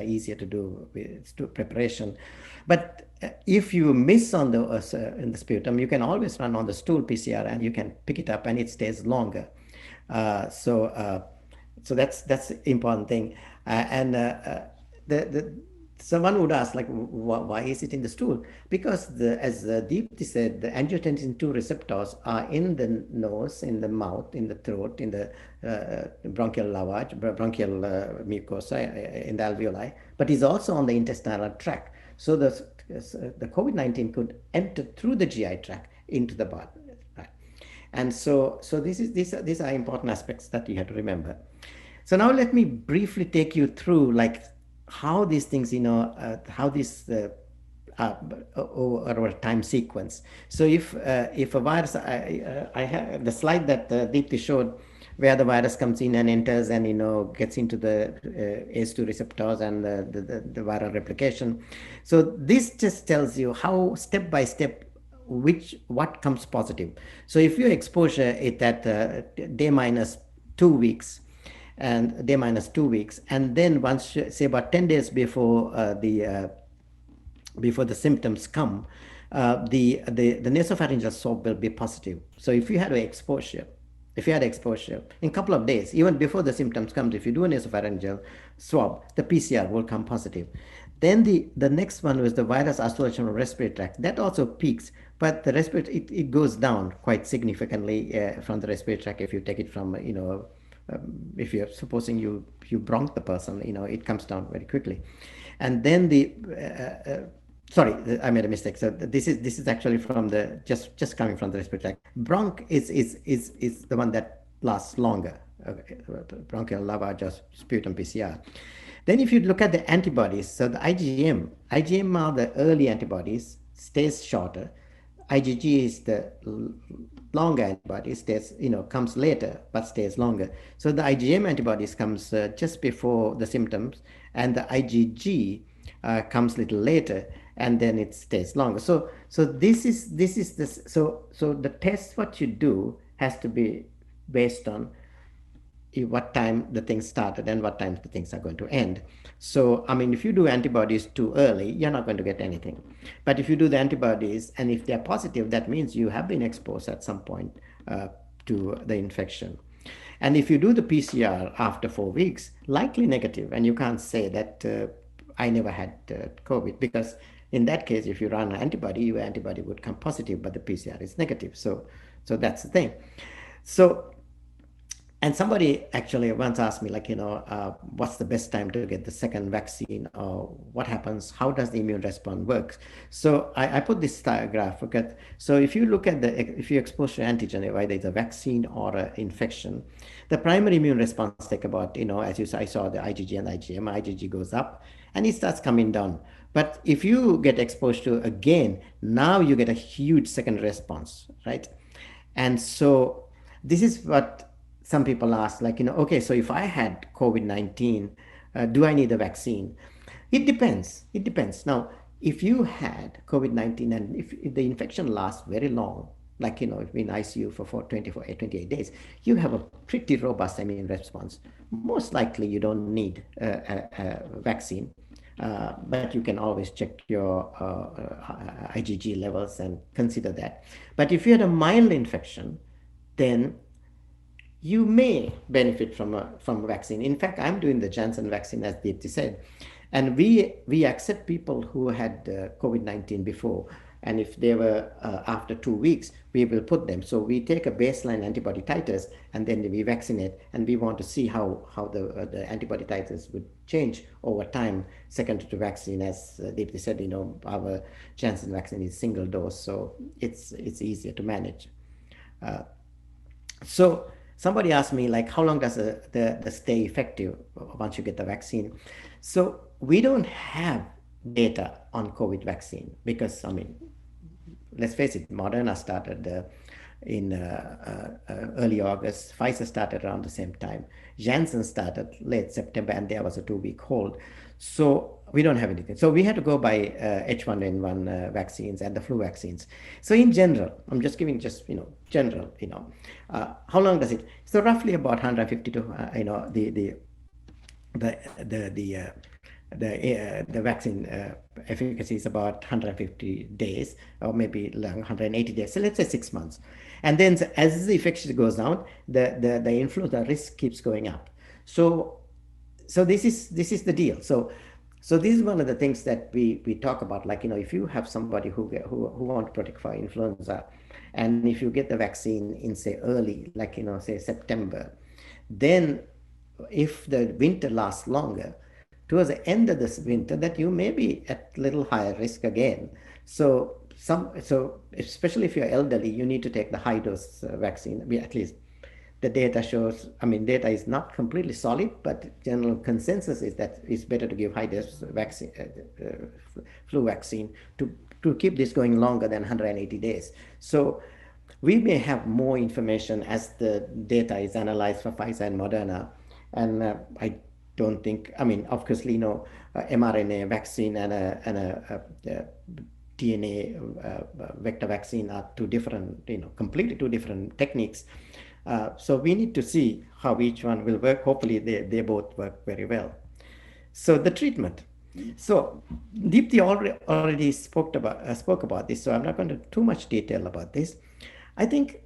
easier to do with preparation. But if you miss on in the sputum, you can always run on the stool PCR and you can pick it up and it stays longer. So that's important thing. Someone would ask, like, why is it in the stool? Because as Deepti said, the angiotensin II receptors are in the nose, in the mouth, in the throat, in the bronchial lavage, bronchial mucosa, in the alveoli, but is also on the intestinal tract. So the COVID-19 could enter through the GI tract into the body. Right? And so these are important aspects that you have to remember. So now let me briefly take you through, like, how these things, how this over time sequence. So if a virus, I have the slide that Deepti showed, where the virus comes in and enters and gets into the ACE2 receptors and the viral replication. So this just tells you how step by step what comes positive. So if your exposure is at day minus 2 weeks, and day minus 2 weeks, and then once, say about 10 days before the symptoms come, the nasopharyngeal swab will be positive. So if you had exposure in a couple of days, even before the symptoms come, if you do a nasopharyngeal swab, the PCR will come positive. Then the next one was the virus isolation of respiratory tract. That also peaks, but the respiratory, it goes down quite significantly from the respiratory tract if you take it from, if you're supposing you bronch the person, it comes down very quickly. And then sorry, I made a mistake. So this is actually from the just coming from the respiratory tract. Bronch is the one that lasts longer. Bronchial lavage or sputum PCR. Then if you look at the antibodies, so the IgM are the early antibodies, stays shorter. IgG is the longer antibody, stays, comes later, but stays longer. So the IgM antibodies comes just before the symptoms, and the IgG comes a little later, and then it stays longer. So this is this. So the test what you do has to be based on what time the things started and what time the things are going to end. So, I mean, if you do antibodies too early, you're not going to get anything. But if you do the antibodies and if they're positive, that means you have been exposed at some point to the infection. And if you do the PCR after 4 weeks, likely negative, and you can't say that I never had COVID, because in that case, if you run an antibody, your antibody would come positive, but the PCR is negative. So that's the thing. So, and somebody actually once asked me, like, what's the best time to get the second vaccine, or what happens, how does the immune response work? So I put this graph. Okay, so if you look at if you expose to antigen, whether it's a vaccine or an infection, the primary immune response take about, as I saw the IgG and IgM, IgG goes up and it starts coming down. But if you get exposed to again, now you get a huge second response, right? And so this is what some people ask, like, okay, so if I had COVID-19, do I need a vaccine? It depends. It depends. Now, if you had COVID-19 and if the infection lasts very long, like, if in ICU for 28 days, you have a pretty robust immune response. Most likely you don't need a vaccine, but you can always check your IgG levels and consider that. But if you had a mild infection, then you may benefit from a vaccine. In fact, I'm doing the Janssen vaccine, as Deepti said, and we accept people who had COVID-19 before, and if they were after 2 weeks, we will put them. So we take a baseline antibody titers, and then we vaccinate, and we want to see how the antibody titers would change over time, second to vaccine. As Deepti said, our Janssen vaccine is single dose, so it's easier to manage. So somebody asked me, like, how long does the stay effective once you get the vaccine? So we don't have data on COVID vaccine because, I mean, let's face it, Moderna started in early August. Pfizer started around the same time. Janssen started late September, and there was a 2-week hold. So we don't have anything. So we had to go by H1N1 vaccines and the flu vaccines. So in general, I'm just giving general, how long does it? So roughly about 150 to, the vaccine efficacy is about 150 days or maybe 180 days. So let's say 6 months. And then as the infection goes down, the influenza risk keeps going up. So this is the deal. So this is one of the things that we talk about, like, if you have somebody who want to protect for influenza, and if you get the vaccine in, say, early, like, say September, then if the winter lasts longer, towards the end of this winter, that you may be at little higher risk again. So especially if you're elderly, you need to take the high dose vaccine. At least the data shows, I mean, data is not completely solid, but general consensus is that it's better to give high dose vaccine, flu vaccine, to keep this going longer than 180 days. So we may have more information as the data is analyzed for Pfizer and Moderna. And I don't think, I mean, obviously, mRNA vaccine and a DNA vector vaccine are two different, completely two different techniques. So we need to see how each one will work. Hopefully they both work very well. So the treatment. So Deepti already spoke about this, so I'm not going to too much detail about this. I think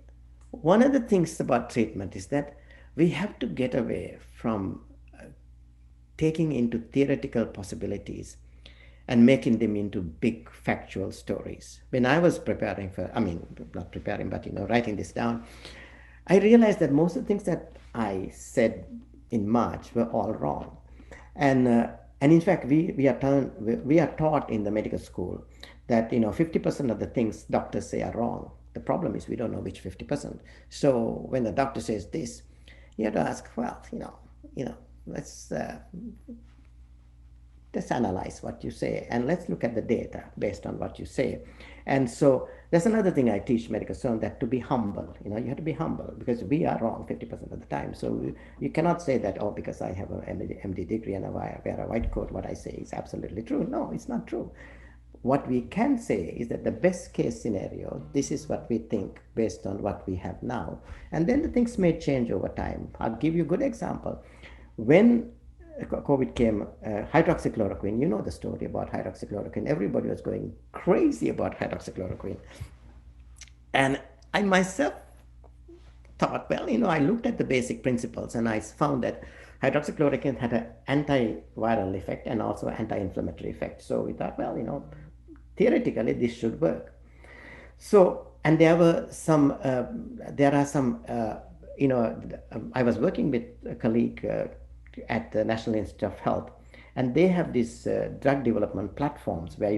one of the things about treatment is that we have to get away from taking into theoretical possibilities and making them into big factual stories. When I was preparing for, I mean, not preparing, but writing this down, I realized that most of the things that I said in March were all wrong. And in fact, we are taught in the medical school that 50% of the things doctors say are wrong. The problem is we don't know which 50%. So when the doctor says this, you have to ask, well, let's analyze what you say and let's look at the data based on what you say. And so that's another thing I teach medical students, that to be humble. You have to be humble because we are wrong 50% of the time. So you cannot say that, oh, because I have an MD degree and I wear a white coat, what I say is absolutely true. No, it's not true. What we can say is that the best case scenario, this is what we think based on what we have now. And then the things may change over time. I'll give you a good example. When COVID came, hydroxychloroquine, you know the story about hydroxychloroquine. Everybody was going crazy about hydroxychloroquine. And I myself thought, well, I looked at the basic principles and I found that hydroxychloroquine had an antiviral effect and also anti-inflammatory effect. So we thought, well, theoretically this should work. So, and there are some, I was working with a colleague at the National Institute of Health, and they have these drug development platforms where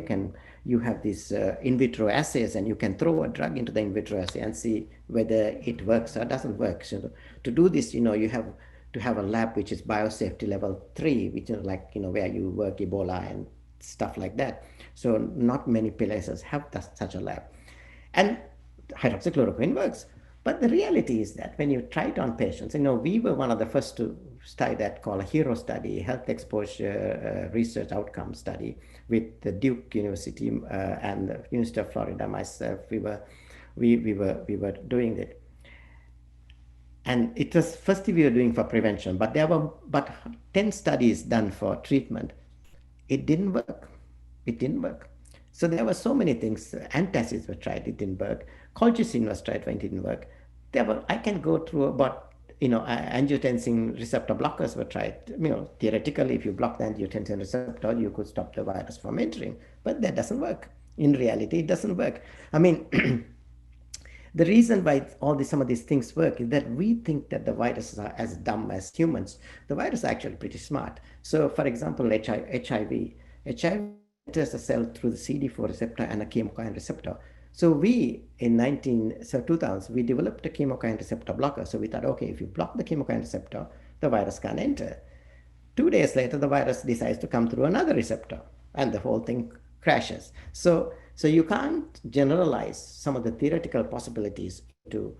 you have these in vitro assays, and you can throw a drug into the in vitro assay and see whether it works or doesn't work. So to do this, you have to have a lab which is biosafety level 3, which is like, where you work Ebola and stuff like that. So not many places have such a lab. And hydroxychloroquine works. But the reality is that when you try it on patients, we were one of the first to study that called a HERO study, health exposure research outcome study, with the Duke University and the University of Florida. Myself, we were doing it. And it was first we were doing for prevention, but there were 10 studies done for treatment. It didn't work. It didn't work. So there were so many things. Antacids were tried, it didn't work. Colchicine was tried, it didn't work. I can go through about, angiotensin receptor blockers were tried. Theoretically, if you block the angiotensin receptor, you could stop the virus from entering, but that doesn't work. In reality, it doesn't work. I mean, the reason why some of these things work is that we think that the viruses are as dumb as humans. The virus is actually pretty smart. So, for example, HIV enters the cell through the CD4 receptor and a chemokine receptor. So we, in 2000, we developed a chemokine receptor blocker. So we thought, okay, if you block the chemokine receptor, the virus can't enter. 2 days later, the virus decides to come through another receptor, and the whole thing crashes. So you can't generalize some of the theoretical possibilities to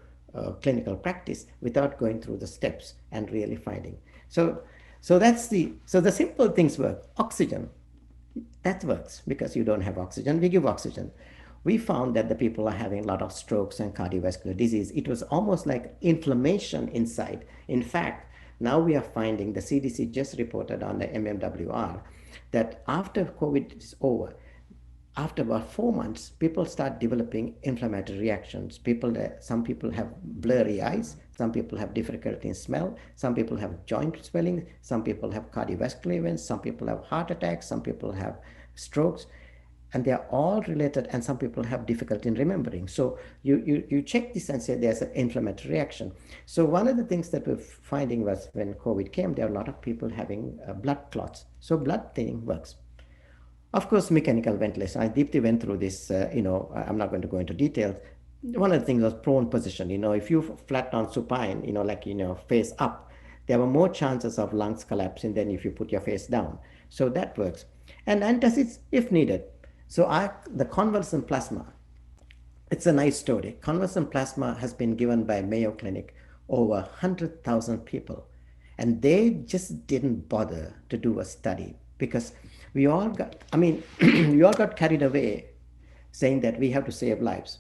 clinical practice without going through the steps and really finding. So the simple things work. Oxygen, that works because you don't have oxygen. We give oxygen. We found that the people are having a lot of strokes and cardiovascular disease. It was almost like inflammation inside. In fact, now we are finding, the CDC just reported on the MMWR, that after COVID is over, after about 4 months, people start developing inflammatory reactions. Some people have blurry eyes, some people have difficulty in smell, some people have joint swelling, some people have cardiovascular events, some people have heart attacks, some people have strokes, and they are all related, and some people have difficulty in remembering. So you check this and say there's an inflammatory reaction. So one of the things that we're finding was when COVID came, there are a lot of people having blood clots. So blood thinning works. Of course, mechanical ventilation. I deeply went through this, I'm not going to go into details. One of the things was prone position. If you flat on supine, face up, there were more chances of lungs collapsing than if you put your face down. So that works. And antacids if needed. So the convalescent plasma, it's a nice story. Convalescent plasma has been given by Mayo Clinic over 100,000 people. And they just didn't bother to do a study because we all got carried away saying that we have to save lives.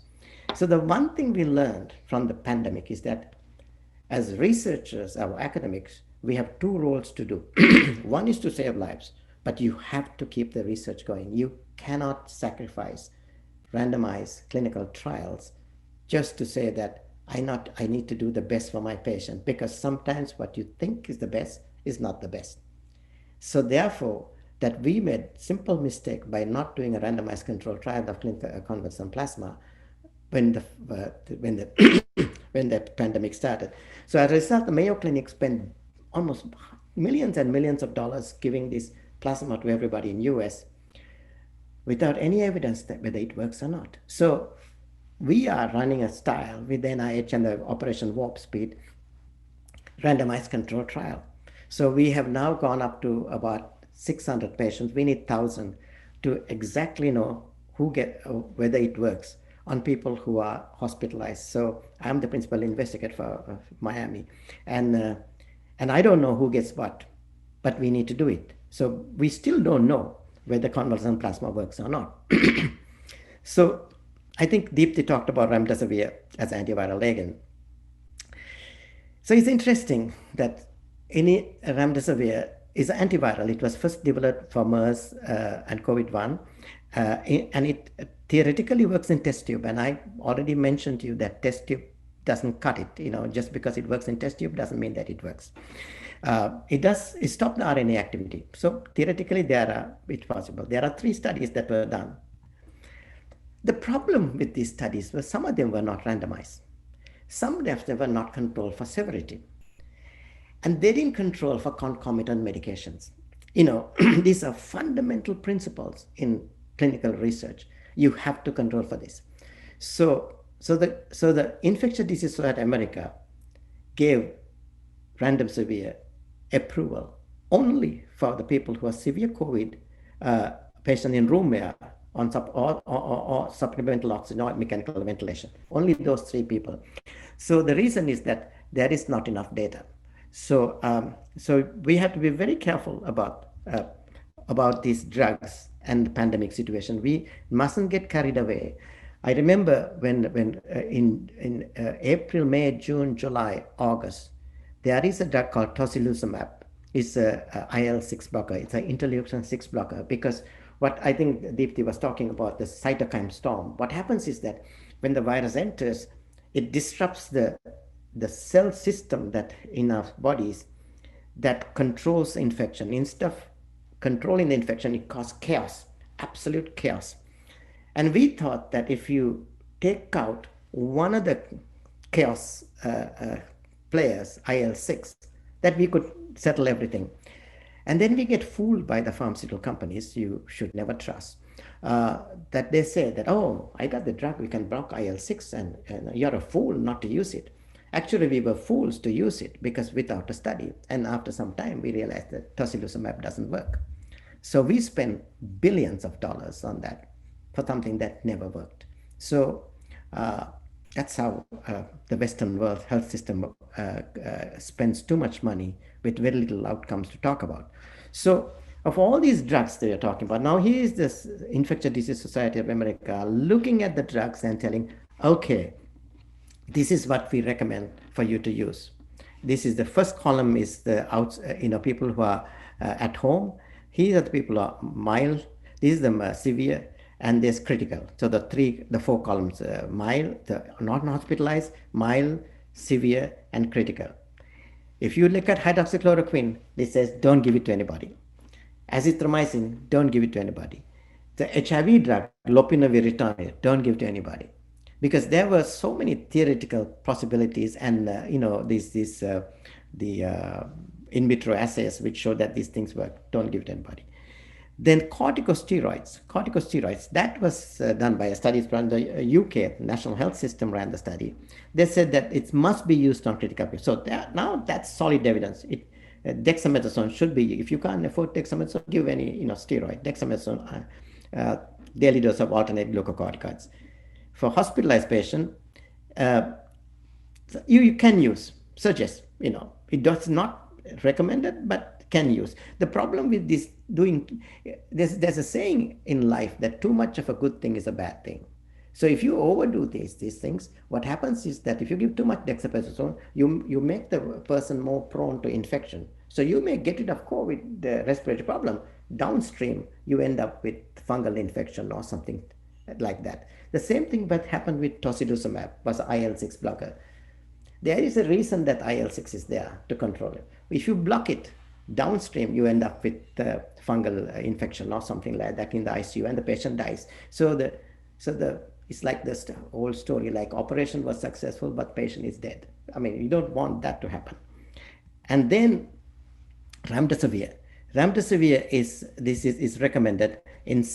So the one thing we learned from the pandemic is that as researchers, our academics, we have 2 roles to do. One is to save lives, but you have to keep the research going. You cannot sacrifice randomized clinical trials just to say that I need to do the best for my patient, because sometimes what you think is the best is not the best. So therefore, that we made simple mistake by not doing a randomized control trial of clinical convalescent plasma when the when the pandemic started. So as a result, the Mayo Clinic spent almost millions and millions of dollars giving this plasma to everybody in US without any evidence that whether it works or not. So we are running a style with the NIH and the Operation Warp Speed randomized control trial. So we have now gone up to about 600 patients. We need 1,000 to exactly know whether it works on people who are hospitalized. So I'm the principal investigator for Miami, and I don't know who gets what, but we need to do it. So we still don't know whether convalescent plasma works or not. So I think Deepthi talked about remdesivir as antiviral agent. So it's interesting that any remdesivir is antiviral. It was first developed for MERS and COVID-1, and it theoretically works in test tube. And I already mentioned to you that test tube doesn't cut it. Just because it works in test tube doesn't mean that it works. It stops the RNA activity. So theoretically, it's possible. There are 3 studies that were done. The problem with these studies was some of them were not randomized. Some of them were not controlled for severity. And they didn't control for concomitant medications. These are fundamental principles in clinical research. You have to control for this. So the Infectious Disease Society of America gave remdesivir approval only for the people who are severe COVID patients in room air on or supplemental oxygen or mechanical ventilation. Only those 3 people. So the reason is that there is not enough data. So we have to be very careful about these drugs and the pandemic situation. We mustn't get carried away. I remember when in April, May, June, July, August, there is a drug called tocilizumab. It's a IL-6 blocker. It's an interleukin-6 blocker, because what I think Deepthi was talking about, the cytokine storm. What happens is that when the virus enters, it disrupts the cell system that in our bodies that controls infection. Instead of controlling the infection, it causes chaos, absolute chaos. And we thought that if you take out one of the chaos players, IL-6, that we could settle everything. And then we get fooled by the pharmaceutical companies you should never trust. That they say that, oh, I got the drug, we can block IL-6, and you're a fool not to use it. Actually, we were fools to use it because without a study. And after some time, we realized that tocilizumab doesn't work. So we spent billions of dollars on that for something that never worked. So that's how the Western world health system spends too much money with very little outcomes to talk about. So of all these drugs that you're talking about, now here is this Infectious Disease Society of America looking at the drugs and telling, okay, this is what we recommend for you to use. This is the first column is the people who are at home. Here are the people who are mild. This is the severe, and there's critical. So the 4 columns: mild, the not hospitalized, mild, severe, and critical. If you look at hydroxychloroquine, it says don't give it to anybody. Azithromycin, don't give it to anybody. The HIV drug, lopinavir, don't give it to anybody, because there were so many theoretical possibilities, and the in vitro assays which show that these things work. Don't give it to anybody. Then corticosteroids, that was done by a study from the UK National Health System ran the study. They said that it must be used on critical people. So now that's solid evidence. Dexamethasone should be, if you can't afford dexamethasone, give any steroid. Dexamethasone, daily dose of alternate glucocorticoids. For hospitalized patient, you can suggest, it does not recommended, but can use. The problem with this there's a saying in life that too much of a good thing is a bad thing. So if you overdo these things, what happens is that if you give too much dexamethasone, you make the person more prone to infection. So you may get rid of COVID, the respiratory problem. Downstream, you end up with fungal infection or something like that. The same thing that happened with tocilizumab was IL-6 blocker. There is a reason that IL-6 is there to control it. If you block it, downstream you end up with fungal infection or something like that in the ICU, and the patient dies. So it's like this old story, like operation was successful, but patient is dead. I mean, you don't want that to happen. And then remdesivir. Remdesivir is recommended in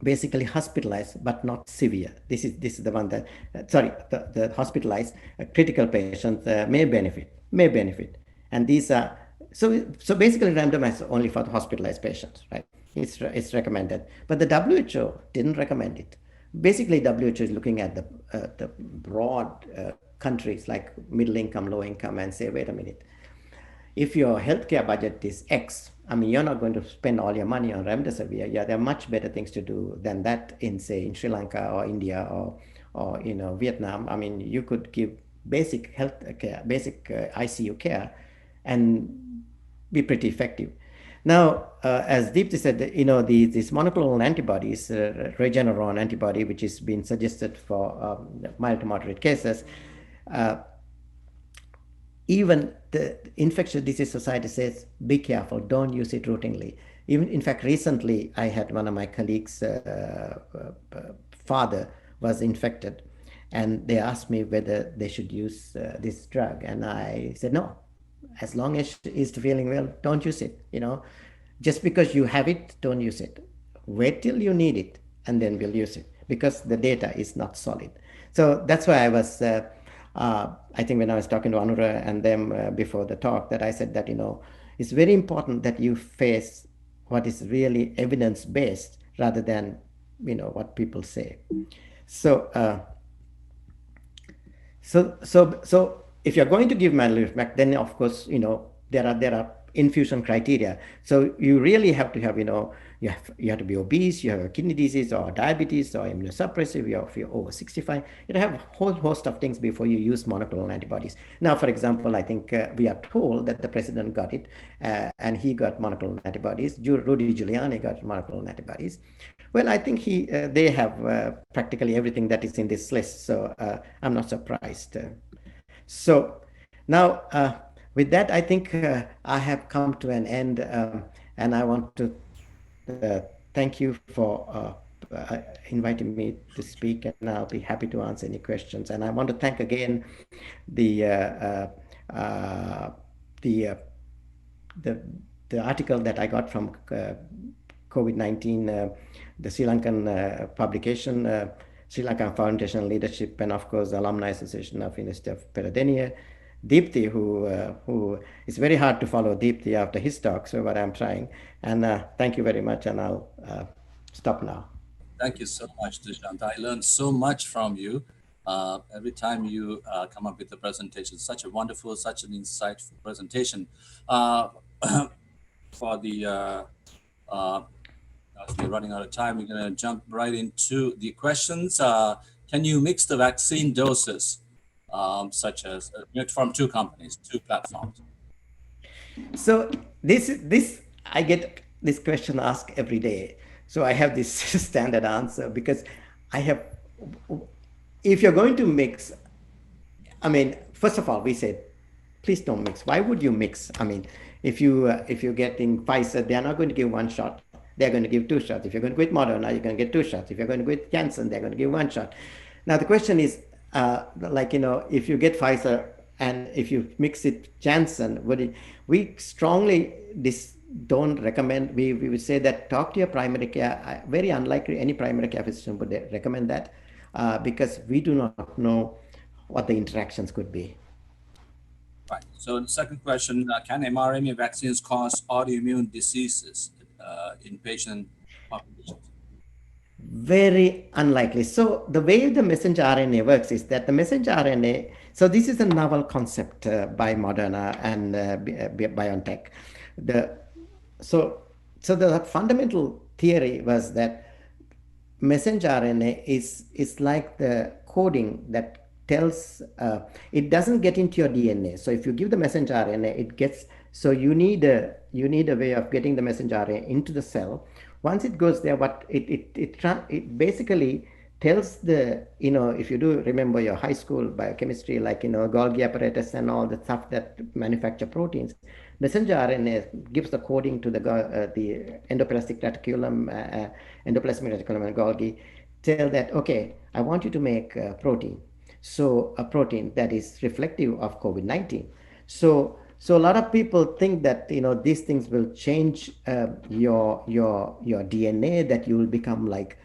basically hospitalized but not severe. This is the one that the hospitalized critical patients may benefit, and these are so basically randomized only for the hospitalized patients, right? It's recommended, but the WHO didn't recommend it. Basically, WHO is looking at the broad countries like middle income, low income, and say, wait a minute, if your healthcare budget is X, I mean, you're not going to spend all your money on remdesivir. Yeah, there are much better things to do than that in, say, in Sri Lanka or India or Vietnam. I mean, you could give basic health care, basic ICU care, and be pretty effective. Now, as Deepti said, these monoclonal antibodies, Regeneron antibody, which is being suggested for mild to moderate cases, even the Infectious Disease Society says, be careful, don't use it routinely. Even, in fact, recently I had one of my colleagues' father was infected, and they asked me whether they should use this drug, and I said no. As long as he's feeling well, don't use it. Just because you have it, don't use it. Wait till you need it, and then we'll use it, because the data is not solid. So that's why I was, I think when I was talking to Anura and them before the talk, that I said that, it's very important that you face what is really evidence-based rather than, what people say. So, so if you're going to give Madeline, then of course, there are infusion criteria. So you really have to have, you have to be obese, you have a kidney disease or diabetes or immunosuppressive, if you're over 65, you have a whole host of things before you use monoclonal antibodies. Now, for example, I think we are told that the president got it and he got monoclonal antibodies. Rudy Giuliani got monoclonal antibodies. Well, I think they have practically everything that is in this list. So I'm not surprised. So now, with that, I think I have come to an end, and I want to thank you for inviting me to speak, and I'll be happy to answer any questions. And I want to thank again the article that I got from COVID-19, the Sri Lankan publication, Sri Lanka Foundation Leadership, and of course, the Alumni Association of University of Peradeniya. Deepti, who it's very hard to follow Deepti after his talk, so but I'm trying. And thank you very much, and I'll stop now. Thank you so much, Dushyant. I learned so much from you. Every time you come up with a presentation, such a wonderful, such an insightful presentation. For the as we're running out of time, we're going to jump right into the questions. Can you mix the vaccine doses, such as from two companies, two platforms? So this I get this question asked every day. So I have this standard answer, because I have, if you're going to mix, I mean, first of all, we said, please don't mix. Why would you mix? I mean, if you're getting Pfizer, they are not going to give one shot. They're going to give two shots. If you're going to go with Moderna, you're going to get two shots. If you're going to go with Janssen, they're going to give one shot. Now the question is, if you get Pfizer and if you mix it Janssen, we strongly don't recommend. We would say that talk to your primary care. Very unlikely any primary care physician would recommend that because we do not know what the interactions could be. Right. So the second question, can mRNA vaccines cause autoimmune diseases in patient populations? Very unlikely. So the way the messenger RNA works is that the messenger RNA, so this is a novel concept by Moderna and BioNTech. So the fundamental theory was that messenger RNA is like the coding that tells, it doesn't get into your DNA. So if you give the messenger RNA, it gets, so you need a way of getting the messenger RNA into the cell. Once it goes there, what it basically tells the, if you do remember your high school biochemistry, like, Golgi apparatus and all the stuff that manufacture proteins, messenger RNA gives the coding to the endoplasmic reticulum and Golgi, tell that, okay, I want you to make a protein. So a protein that is reflective of COVID-19. So a lot of people think that, these things will change your DNA, that you will become like,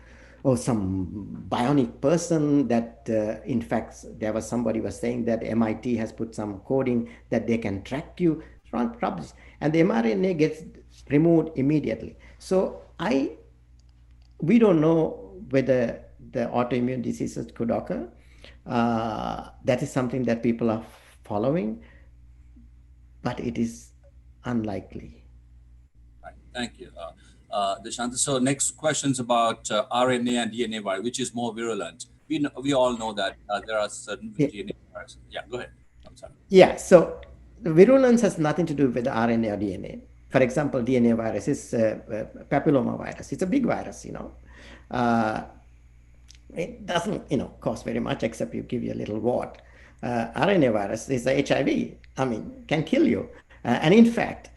oh, some bionic person, that in fact there was somebody was saying that MIT has put some coding that they can track you, and the mRNA gets removed immediately. So we don't know whether the autoimmune diseases could occur. That is something that people are following, but it is unlikely. Right. Thank you, Deshant. So next questions about RNA and DNA virus, which is more virulent. We all know that there are certain DNA viruses. Yeah, go ahead. I'm sorry. Yeah, so the virulence has nothing to do with the RNA or DNA. For example, DNA virus is papilloma virus. It's a big virus, it doesn't, cost very much except you give you a little wart. RNA virus is a HIV. I mean, can kill you. And in fact,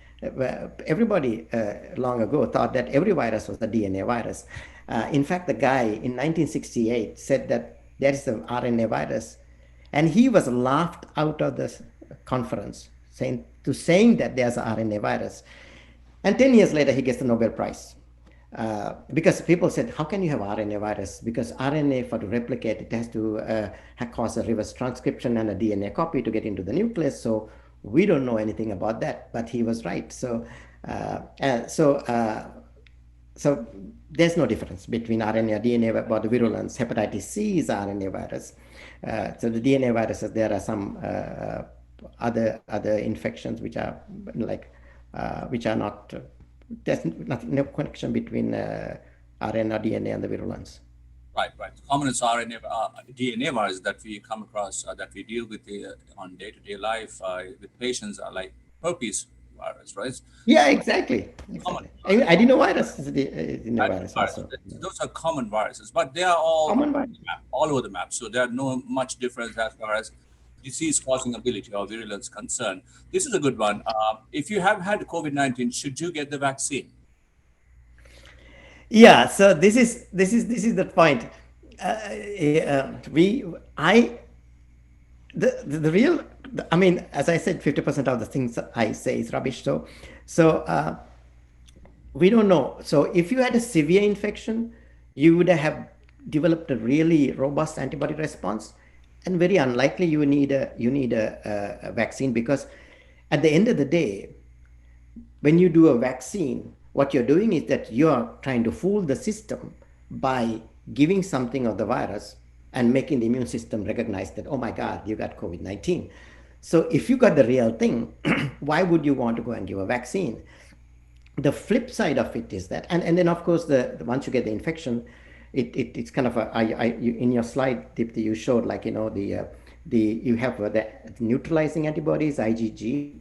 everybody long ago thought that every virus was a DNA virus. In fact, the guy in 1968 said that there is an RNA virus, and he was laughed out of the conference saying that there's an RNA virus. And 10 years later, he gets the Nobel Prize. Because people said, how can you have RNA virus? Because RNA, for to replicate, it has to cause a reverse transcription and a DNA copy to get into the nucleus. So we don't know anything about that, but he was right. So there's no difference between RNA or DNA about the virulence. Hepatitis C is RNA virus. So the DNA viruses, there are some other infections which are like which are not. There's no connection between RNA or DNA and the virulence. Right. Common RNA, DNA virus that we come across, that we deal with on day-to-day life with patients are like herpes virus, right? Yeah, exactly. Adenovirus is the virus also. Those are common viruses, but they are all all over the map. So there are no much difference as far as disease-causing ability or virulence concerned. This is a good one. If you have had COVID-19, should you get the vaccine? Yeah. So this is the point. I mean, as I said, 50% of the things I say is rubbish. So we don't know. So if you had a severe infection, you would have developed a really robust antibody response, and very unlikely you need a vaccine, because at the end of the day, when you do a vaccine, what you're doing is that you're trying to fool the system by giving something of the virus and making the immune system recognize that, oh my God, you got COVID-19. So if you got the real thing, why would you want to go and give a vaccine? The flip side of it is that, and then of course, once you get the infection, it's kind of in your slide, Dipti, you showed like, you have the neutralizing antibodies, IgG,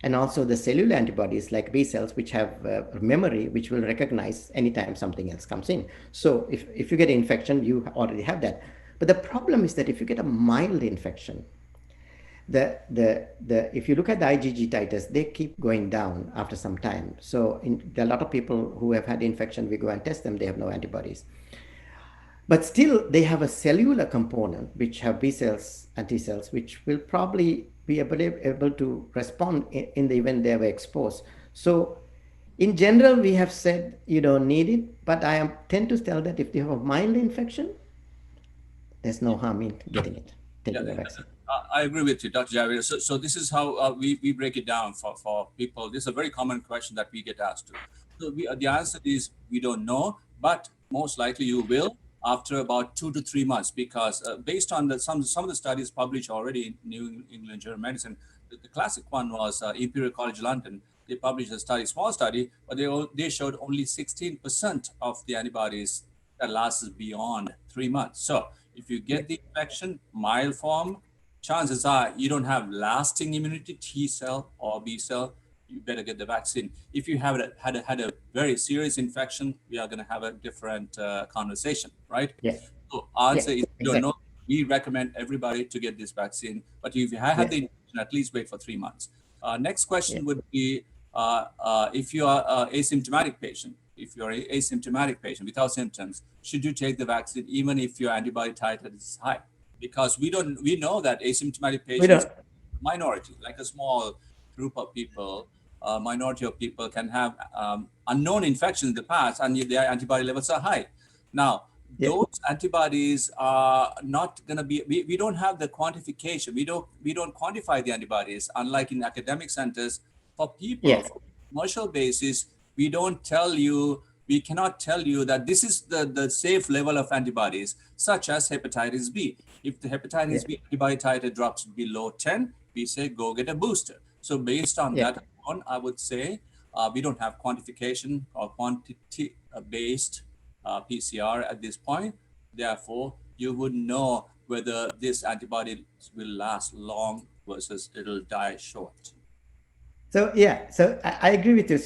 and also the cellular antibodies like B cells, which have memory, which will recognize anytime something else comes in. So if you get an infection, you already have that. But the problem is that if you get a mild infection, if you look at the IgG titers, they keep going down after some time. So there are a lot of people who have had infection, we go and test them, they have no antibodies. But still, they have a cellular component, which have B cells and T cells, which will probably be able to respond in the event they were exposed. So in general, we have said you don't need it, but I tend to tell that if you have a mild infection, there's no harm in getting it, taking the vaccine. I agree with you, Dr. Javier. So this is how we break it down for people. This is a very common question that we get asked. So the answer is we don't know, but most likely you will after about 2 to 3 months, because based on some of the studies published already in New England Journal of Medicine, the classic one was Imperial College London. They published a study, small study, but they showed only 16% of the antibodies that lasts beyond 3 months. So if you get the infection, mild form, chances are you don't have lasting immunity, T cell or B cell, you better get the vaccine. If you have had a very serious infection, we are going to have a different conversation, right? Yes. So answer is you don't exactly. know. We recommend everybody to get this vaccine, but if you have the infection, at least wait for 3 months. Next question would be if you are an asymptomatic patient, if you're an asymptomatic patient without symptoms, should you take the vaccine even if your antibody titer is high? Because we know that asymptomatic We patients don't. minority, like a small group of people, minority of people can have unknown infections in the past and their antibody levels are high. Now, Yeah. those antibodies are not going to be, we don't have the quantification. We don't quantify the antibodies, unlike in academic centers. For people, Yeah. for commercial basis, we don't tell you, we cannot tell you that this is the safe level of antibodies, such as hepatitis B. If the hepatitis B antibody titer drops below 10, we say go get a booster. So based on Yeah. that one, I would say we don't have quantification or quantity based PCR at this point. Therefore, you would know whether this antibody will last long versus it'll die short. So yeah, so I agree with you.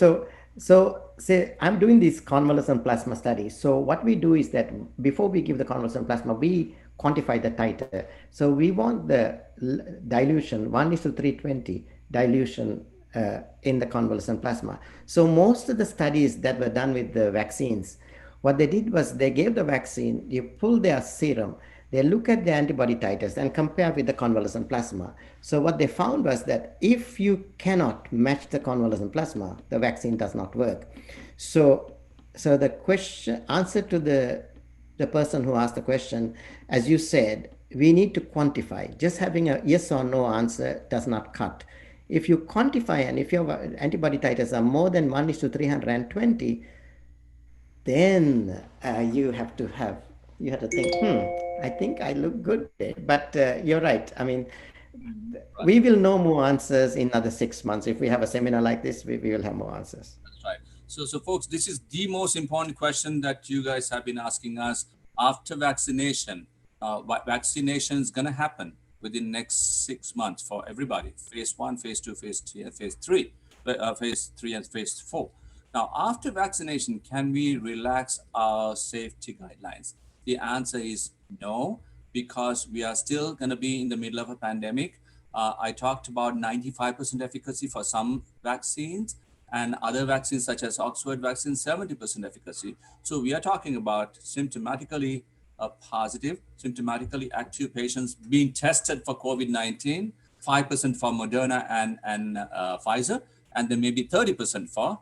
So say I'm doing this convalescent plasma study. So what we do is that before we give the convalescent plasma, we quantify the titer. So we want the dilution 1:320 dilution in the convalescent plasma. So most of the studies that were done with the vaccines, what they did was they gave the vaccine, you pull their serum, they look at the antibody titers and compare with the convalescent plasma. So what they found was that if you cannot match the convalescent plasma, the vaccine does not work. So the question answer to the person who asked the question, as you said, we need to quantify. Just having a yes or no answer does not cut. If you quantify and if your antibody titers are more than 1:320, then you have to think, I think I look good today. But you're right. I mean, we will know more answers in another 6 months. If we have a seminar like this, we will have more answers. That's right. So folks, this is the most important question that you guys have been asking us. After vaccination, vaccination is going to happen within next 6 months for everybody. Phase 1, phase 2, phase 3, and phase 3. Phase 3 and phase 4. Now, after vaccination, can we relax our safety guidelines? The answer is no, because we are still going to be in the middle of a pandemic. I talked about 95% efficacy for some vaccines, and other vaccines such as Oxford vaccine, 70% efficacy. So we are talking about symptomatically positive, symptomatically active patients being tested for COVID-19, 5% for Moderna and Pfizer, and then maybe 30% for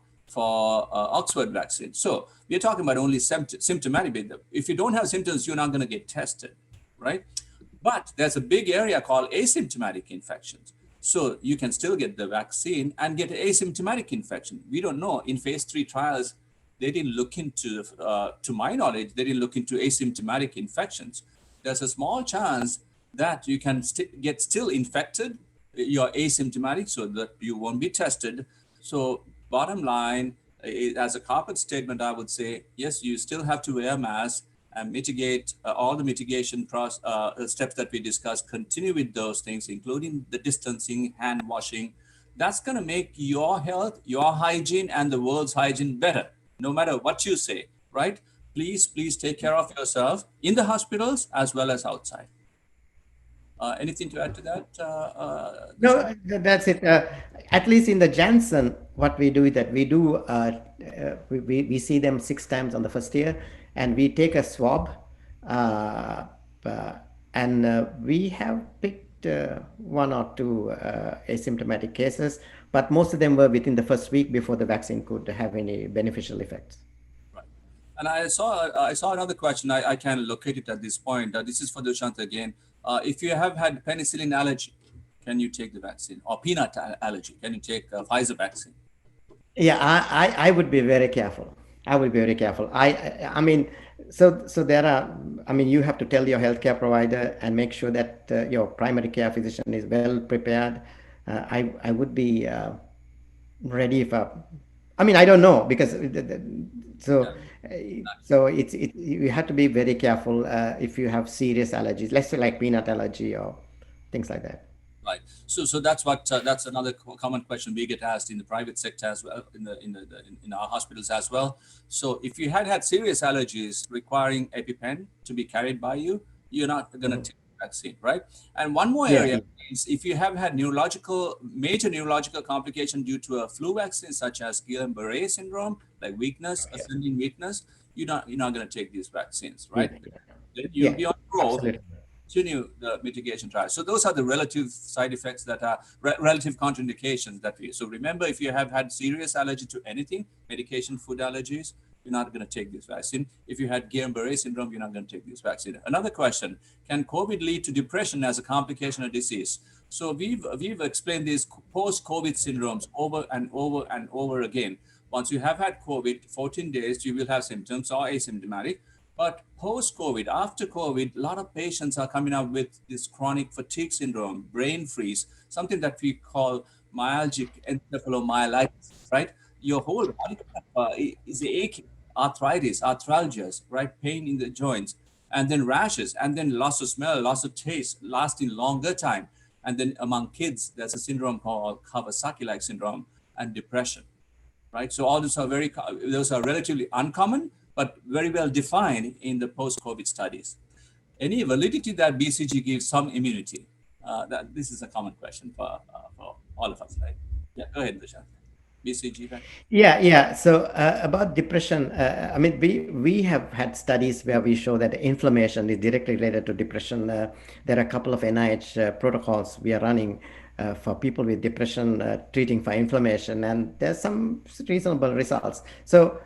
Oxford vaccine. So we're talking about only symptomatic. If you don't have symptoms, you're not going to get tested, right? But there's a big area called asymptomatic infections. So you can still get the vaccine and get asymptomatic infection. We don't know. In phase 3 trials, they didn't look into, to my knowledge, they didn't look into asymptomatic infections. There's a small chance that you can get still infected. You're asymptomatic, so that you won't be tested. So bottom line, as a corporate statement, I would say, yes, you still have to wear a mask and mitigate all the mitigation steps that we discussed. Continue with those things, including the distancing, hand washing. That's going to make your health, your hygiene, and the world's hygiene better, no matter what you say, right? Please take care of yourself in the hospitals as well as outside. Anything to add to that? No, that's it. At least in the Janssen, what we do is that we see them 6 times on the first year, and we take a swab, and we have picked 1 or 2 asymptomatic cases, but most of them were within the first week before the vaccine could have any beneficial effects. Right. And I saw another question. I can locate it at this point. This is for Dushyant again. If you have had penicillin allergy, can you take the vaccine? Or peanut allergy, can you take Pfizer vaccine? Yeah, I would be very careful. I would be very careful. I mean, so there are, I mean, you have to tell your healthcare provider and make sure that your primary care physician is well prepared. I would be ready for, I mean, I don't know, because so you have to be very careful if you have serious allergies, let's say like peanut allergy or things like that. Right. So that's another common question we get asked in the private sector as well, in our hospitals as well. So if you had serious allergies requiring EpiPen to be carried by you, you're not going to take the vaccine, right? And one more area is if you have had major neurological complication due to a flu vaccine, such as Guillain-Barré syndrome, like weakness, ascending weakness, you're not going to take these vaccines, right? Then you'll be on roll. Absolutely. Continue the mitigation trial. So those are the relative side effects that are relative contraindications that we. So remember, if you have had serious allergy to anything, medication, food allergies, you're not going to take this vaccine. If you had Guillain-Barré syndrome, you're not going to take this vaccine. Another question: can COVID lead to depression as a complication of disease? So we've explained these post-COVID syndromes over and over and over again. Once you have had COVID, 14 days, you will have symptoms or asymptomatic. But post-COVID, after COVID, a lot of patients are coming up with this chronic fatigue syndrome, brain freeze, something that we call myalgic encephalomyelitis, right? Your whole body is aching, arthritis, arthralgias, right? Pain in the joints, and then rashes, and then loss of smell, loss of taste, lasting longer time. And then among kids, there's a syndrome called Kawasaki-like syndrome and depression, right? So all those are relatively uncommon, but very well defined in the post-COVID studies. Any validity that BCG gives some immunity? This is a common question for all of us, right? Yeah, go ahead, Vishal. BCG. Right? Yeah. So about depression, I mean, we have had studies where we show that inflammation is directly related to depression. There are a couple of NIH protocols we are running for people with depression, treating for inflammation, and there's some reasonable results. So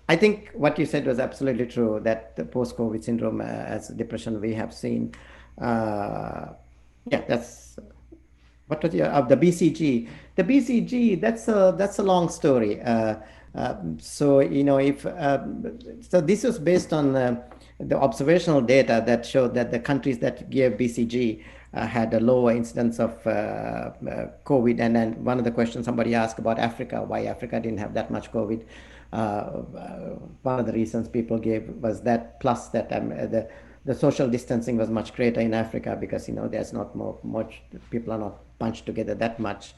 I think what you said was absolutely true, that the post-COVID syndrome as depression we have seen. That's what was the BCG? The BCG, that's a long story. So if so, this was based on the observational data that showed that the countries that gave BCG had a lower incidence of COVID. And then one of the questions somebody asked about Africa, why Africa didn't have that much COVID. One of the reasons people gave was that, plus that the social distancing was much greater in Africa because there's not much, people are not bunched together that much,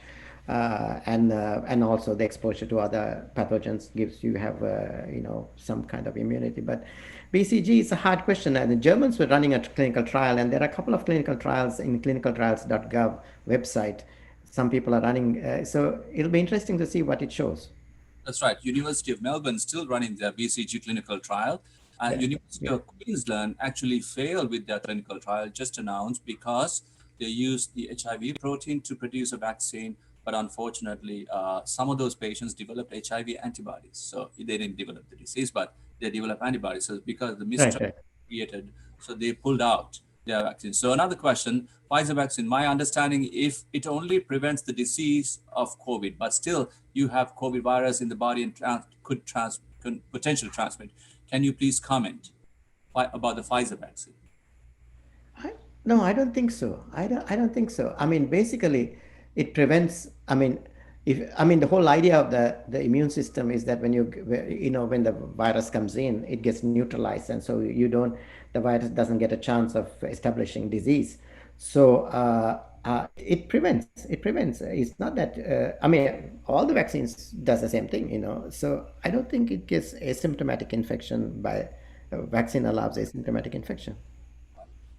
and also the exposure to other pathogens gives you have some kind of immunity. But BCG is a hard question, and the Germans were running a clinical trial, and there are a couple of clinical trials in clinicaltrials.gov website. Some people are running, so it'll be interesting to see what it shows. That's right. University of Melbourne still running their BCG clinical trial. And University of Queensland actually failed with their clinical trial, just announced, because they used the HIV protein to produce a vaccine. But unfortunately, some of those patients developed HIV antibodies. So they didn't develop the disease, but they developed antibodies. So because the mistrust created, so they pulled out their vaccine. So another question, Pfizer vaccine, my understanding, if it only prevents the disease of COVID, but still you have COVID virus in the body and could potentially transmit. Can you please comment about the Pfizer vaccine? No, I don't think so. I don't think so. I mean, basically, it prevents. I mean, the whole idea of the immune system is that when when the virus comes in, it gets neutralized, and so the virus doesn't get a chance of establishing disease. So it prevents. It's not that. I mean, all the vaccines does the same thing. So I don't think it gets asymptomatic infection by. Vaccine allows asymptomatic infection.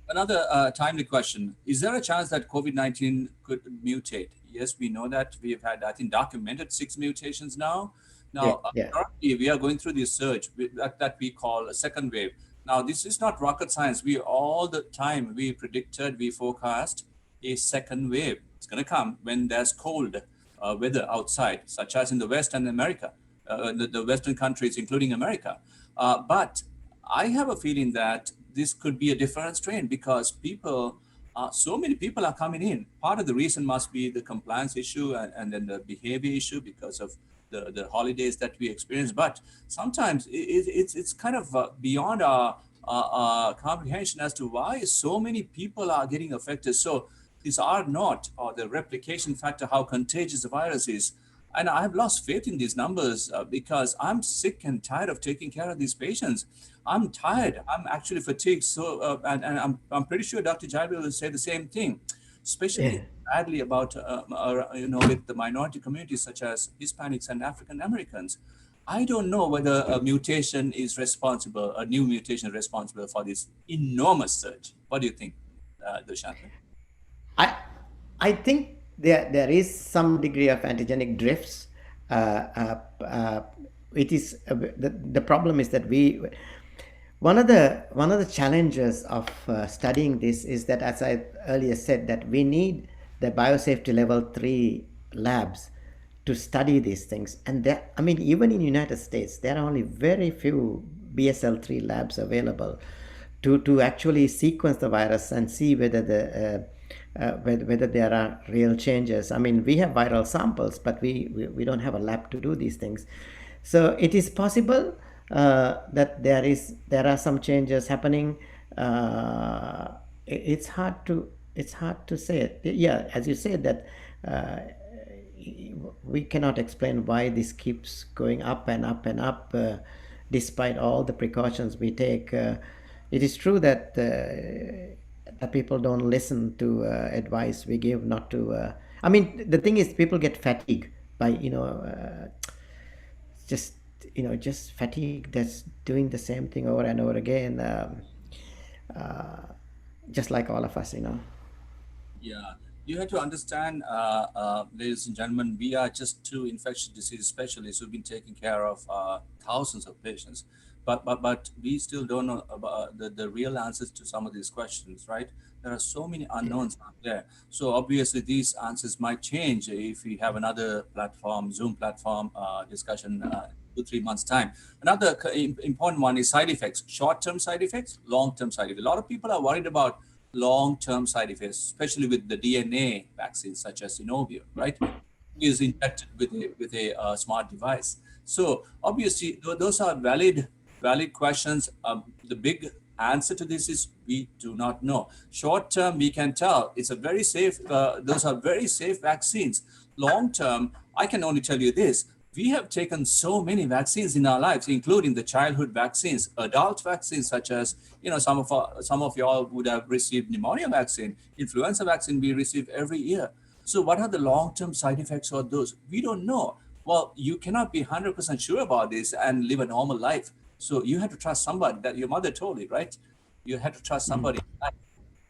Another timely question. Is there a chance that COVID-19 could mutate? Yes, we know that we've had, I think, documented 6 mutations now. Now, currently we are going through this surge that we call a second wave. Now, this is not rocket science. All the time we predicted, we forecast a second wave. It's going to come when there's cold weather outside, such as in the West and America, the Western countries, including America. But I have a feeling that this could be a different strain because so many people are coming in. Part of the reason must be the compliance issue and then the behavior issue because of the holidays that we experience. But sometimes it's kind of beyond our comprehension as to why so many people are getting affected. So these are not, or the replication factor, how contagious the virus is. And I've lost faith in these numbers because I'm sick and tired of taking care of these patients. I'm tired. I'm actually fatigued. So, and I'm pretty sure Dr. Jaibi will say the same thing. especially badly about, with the minority communities such as Hispanics and African Americans. I don't know whether a mutation is responsible, a new mutation responsible for this enormous surge. What do you think, Dushantha? I think there is some degree of antigenic drifts. It is the problem is that one of the challenges of studying this is that, as I earlier said, that we need the biosafety level 3 labs to study these things. And I mean, even in the United States, there are only very few BSL-3 labs available to actually sequence the virus and see whether whether there are real changes. I mean, we have viral samples, but we don't have a lab to do these things. So it is possible that there are some changes happening. It's hard to say. Yeah, as you said that we cannot explain why this keeps going up and up and up, despite all the precautions we take. It is true that people don't listen to advice we give not to. I mean, the thing is, people get fatigued by just fatigue that's doing the same thing over and over again, just like all of us. Yeah, you have to understand, ladies and gentlemen, we are just two infectious disease specialists who've been taking care of thousands of patients, but we still don't know about the real answers to some of these questions, right? There are so many unknowns out there. So obviously these answers might change if we have another platform, Zoom platform discussion 2-3 months time. Another important one is side effects, short-term side effects, long-term side effects. A lot of people are worried about long-term side effects, especially with the DNA vaccines such as Inovio, right? Is injected with a smart device. So obviously those are valid questions. The big answer to this is we do not know. Short term, we can tell it's a very safe, those are very safe vaccines. Long term, I can only tell you this. We have taken so many vaccines in our lives, including the childhood vaccines, adult vaccines, such as, some of y'all would have received pneumonia vaccine, influenza vaccine we receive every year. So what are the long-term side effects of those? We don't know. Well, you cannot be 100% sure about this and live a normal life. So you have to trust somebody. That your mother told you, right? You have to trust somebody.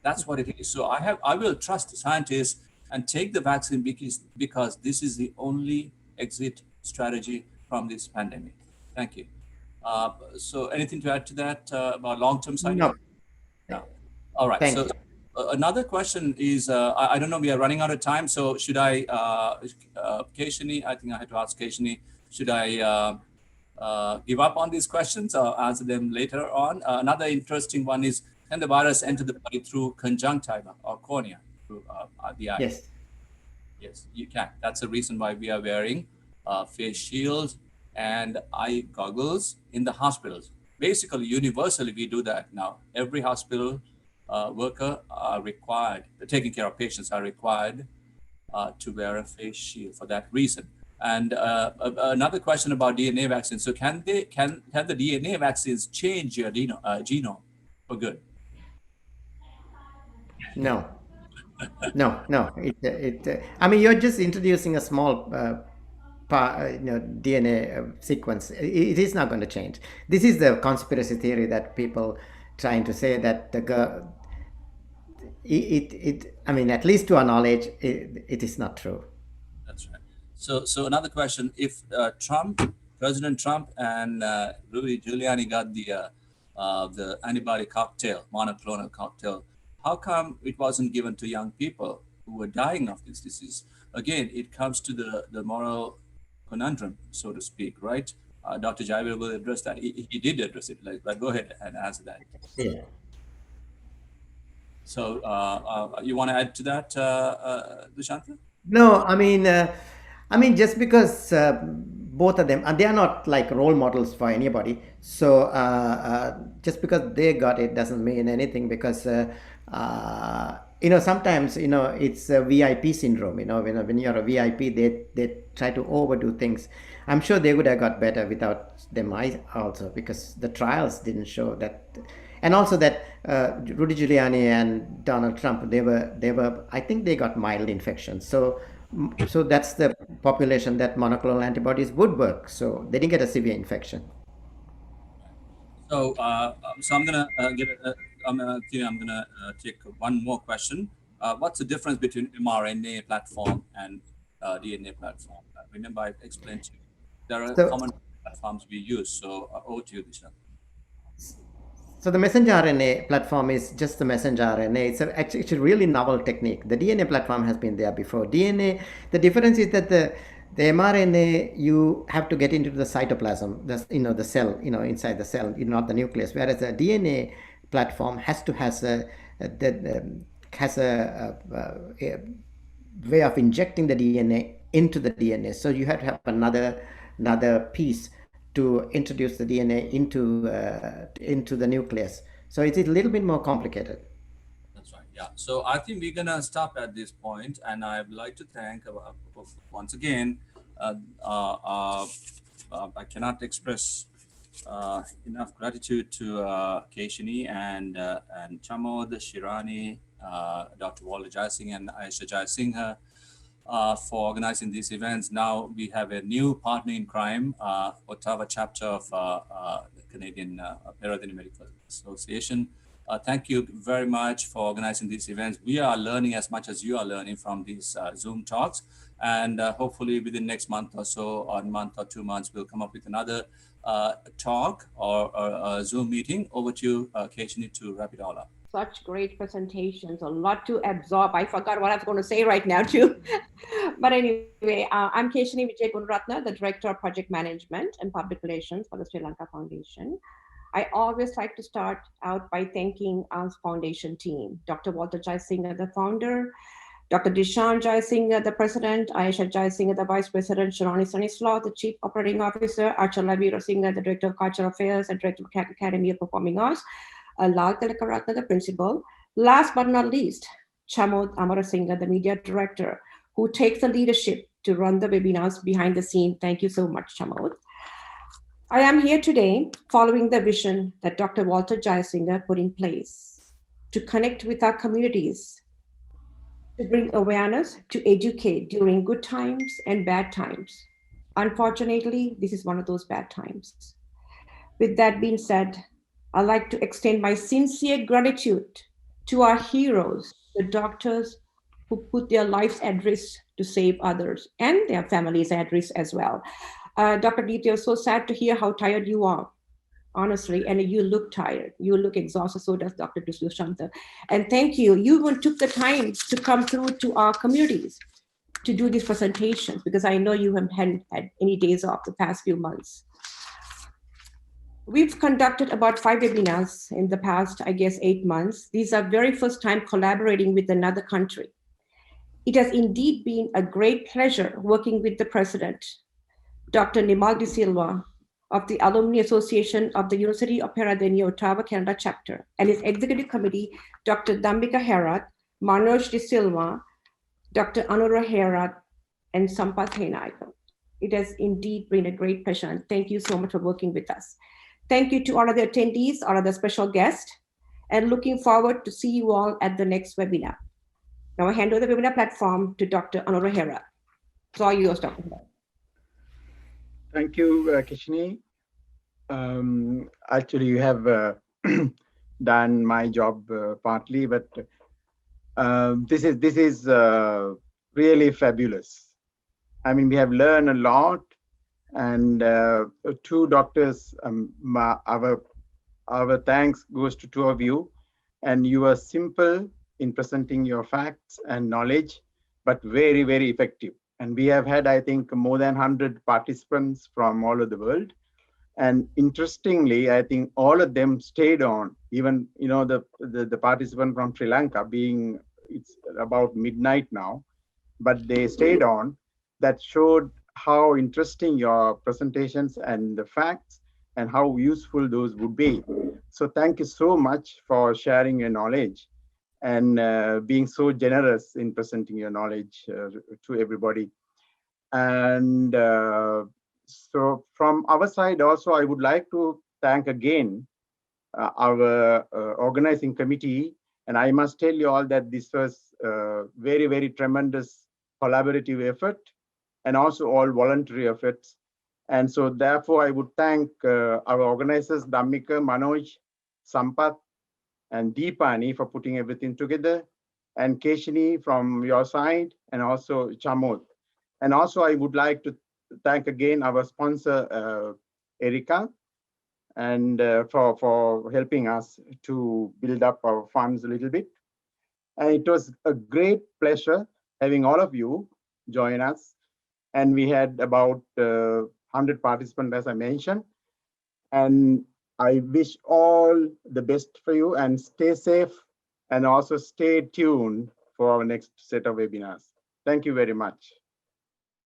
That's what it is. So I will trust scientists and take the vaccine because this is the only exit strategy from this pandemic. Thank you. So anything to add to that about long-term side effects? No. All right. Thank so you. Another question is, I don't know, we are running out of time. So should I, Keshini, I think I had to ask Keshini, should I give up on these questions or answer them later on? Another interesting one is, can the virus enter the body through conjunctiva or cornea, through the eye? Yes. Yes, you can. That's the reason why we are wearing face shields and eye goggles in the hospitals. Basically, universally, we do that now. Every hospital worker are required, taking care of patients are required to wear a face shield for that reason. And another question about DNA vaccines. So can the DNA vaccines change your genome for good? No. I mean, you're just introducing a small DNA sequence. It is not going to change. This is the conspiracy theory that people trying to say that I mean, at least to our knowledge, it is not true. That's right. So another question: if President Trump and Rudy Giuliani got the antibody cocktail, monoclonal cocktail, how come it wasn't given to young people who were dying of this disease? Again, it comes to the moral conundrum, so to speak, right? Dr. Jaiver will address that. He did address it. But go ahead and answer that. Yeah. So you want to add to that, Dushantha? No, I mean, just because both of them, and they are not like role models for anybody. So just because they got it doesn't mean anything, because sometimes it's a VIP syndrome. When you're a VIP, they try to overdo things. I'm sure they would have got better without them also, because the trials didn't show that And also that Rudy Giuliani and Donald Trump, they were, I think they got mild infections. So that's the population that monoclonal antibodies would work. So they didn't get a severe infection. So, so I'm gonna I'm gonna take one more question. What's the difference between mRNA platform and DNA platform? Remember, I explained to you there are So, common platforms we use. So, over to you, Disha. So the messenger RNA platform is just the messenger RNA. It's a really novel technique. The DNA platform has been there before. DNA, the difference is that the mRNA, you have to get into the cytoplasm, the cell, inside the cell, not the nucleus. Whereas the DNA platform has a way of injecting the DNA into the DNA. So you have to have another piece to introduce the DNA into the nucleus. So it's a little bit more complicated. That's right. Yeah. So I think we're gonna stop at this point, and I'd like to thank once again. I cannot express enough gratitude to Keshini and Chamod, Shirani, Dr. Walter Jayasinghe, and Aisha Jayasinghe for organizing these events. Now we have a new partner in crime, Ottawa chapter of the Canadian PERAHERA Medical Association. Thank you very much for organizing these events. We are learning as much as you are learning from these Zoom talks. And hopefully within next month or so, or month or 2 months, we'll come up with another talk or a Zoom meeting. Over to you, Keshini, to wrap it all up. Such great presentations, a lot to absorb. I forgot what I was going to say right now too. But anyway, I'm Keshini Vijay Gunaratna, the Director of Project Management and Public Relations for the Sri Lanka Foundation. I always like to start out by thanking our foundation team, Dr. Walter Jayasinghe, the founder, Dr. Dishan Jayasinghe, the president, Aisha Jayasinghe, the vice president, Shirani Stanislaw, the chief operating officer, Achala Veerasinghe, the director of cultural affairs and director of Academy of Performing Arts, Lal Tilakaratna, the principal. Last but not least, Chamod Amarasinghe, the media director, who takes the leadership to run the webinars behind the scene. Thank you so much, Chamod. I am here today following the vision that Dr. Walter Jayasinghe put in place to connect with our communities, to bring awareness, to educate during good times and bad times. Unfortunately, this is one of those bad times. With that being said, I'd like to extend my sincere gratitude to our heroes, the doctors who put their lives at risk to save others and their families at risk as well. Dr. Dita, so sad to hear how tired you are, honestly, and you look tired. You look exhausted, so does Dr. Dushanta. And thank you. You even took the time to come through to our communities to do these presentations, because I know you haven't had any days off the past few months. We've conducted about 5 webinars in the past, I guess, 8 months. These are very first time collaborating with another country. It has indeed been a great pleasure working with the president, Dr. Nimal De Silva, of the Alumni Association of the University of PERAHERA, Ottawa, Canada chapter, and his executive committee, Dr. Dambika Herat, Manoj De Silva, Dr. Anura Herat, and Sampath Henayakam. It has indeed been a great pleasure, and thank you so much for working with us. Thank you to all of the attendees, all of the special guests, and looking forward to see you all at the next webinar. Now I hand over the webinar platform to Dr. Anura Herat. It's all yours, Dr. Herat. Thank you, Keshini. Actually, you have done my job partly, but this is really fabulous. I mean, we have learned a lot, and 2 doctors. Our thanks goes to 2 of you, and you are simple in presenting your facts and knowledge, but very, very effective. And we have had, I think, more than 100 participants from all over the world. And interestingly, I think all of them stayed on, even, the participant from Sri Lanka being, it's about midnight now, but they stayed on. That showed how interesting your presentations and the facts and how useful those would be. So thank you so much for sharing your knowledge and being so generous in presenting your knowledge to everybody. And so from our side also, I would like to thank again our organizing committee. And I must tell you all that this was very, very tremendous collaborative effort and also all voluntary efforts. And so therefore, I would thank our organizers, Dhammika, Manoj, Sampath, and Deepani for putting everything together, and Keshini from your side, and also Chamod. And also I would like to thank again our sponsor, Erika, and for helping us to build up our funds a little bit. And it was a great pleasure having all of you join us. And we had about 100 participants, as I mentioned. And I wish all the best for you, and stay safe, and also stay tuned for our next set of webinars. Thank you very much.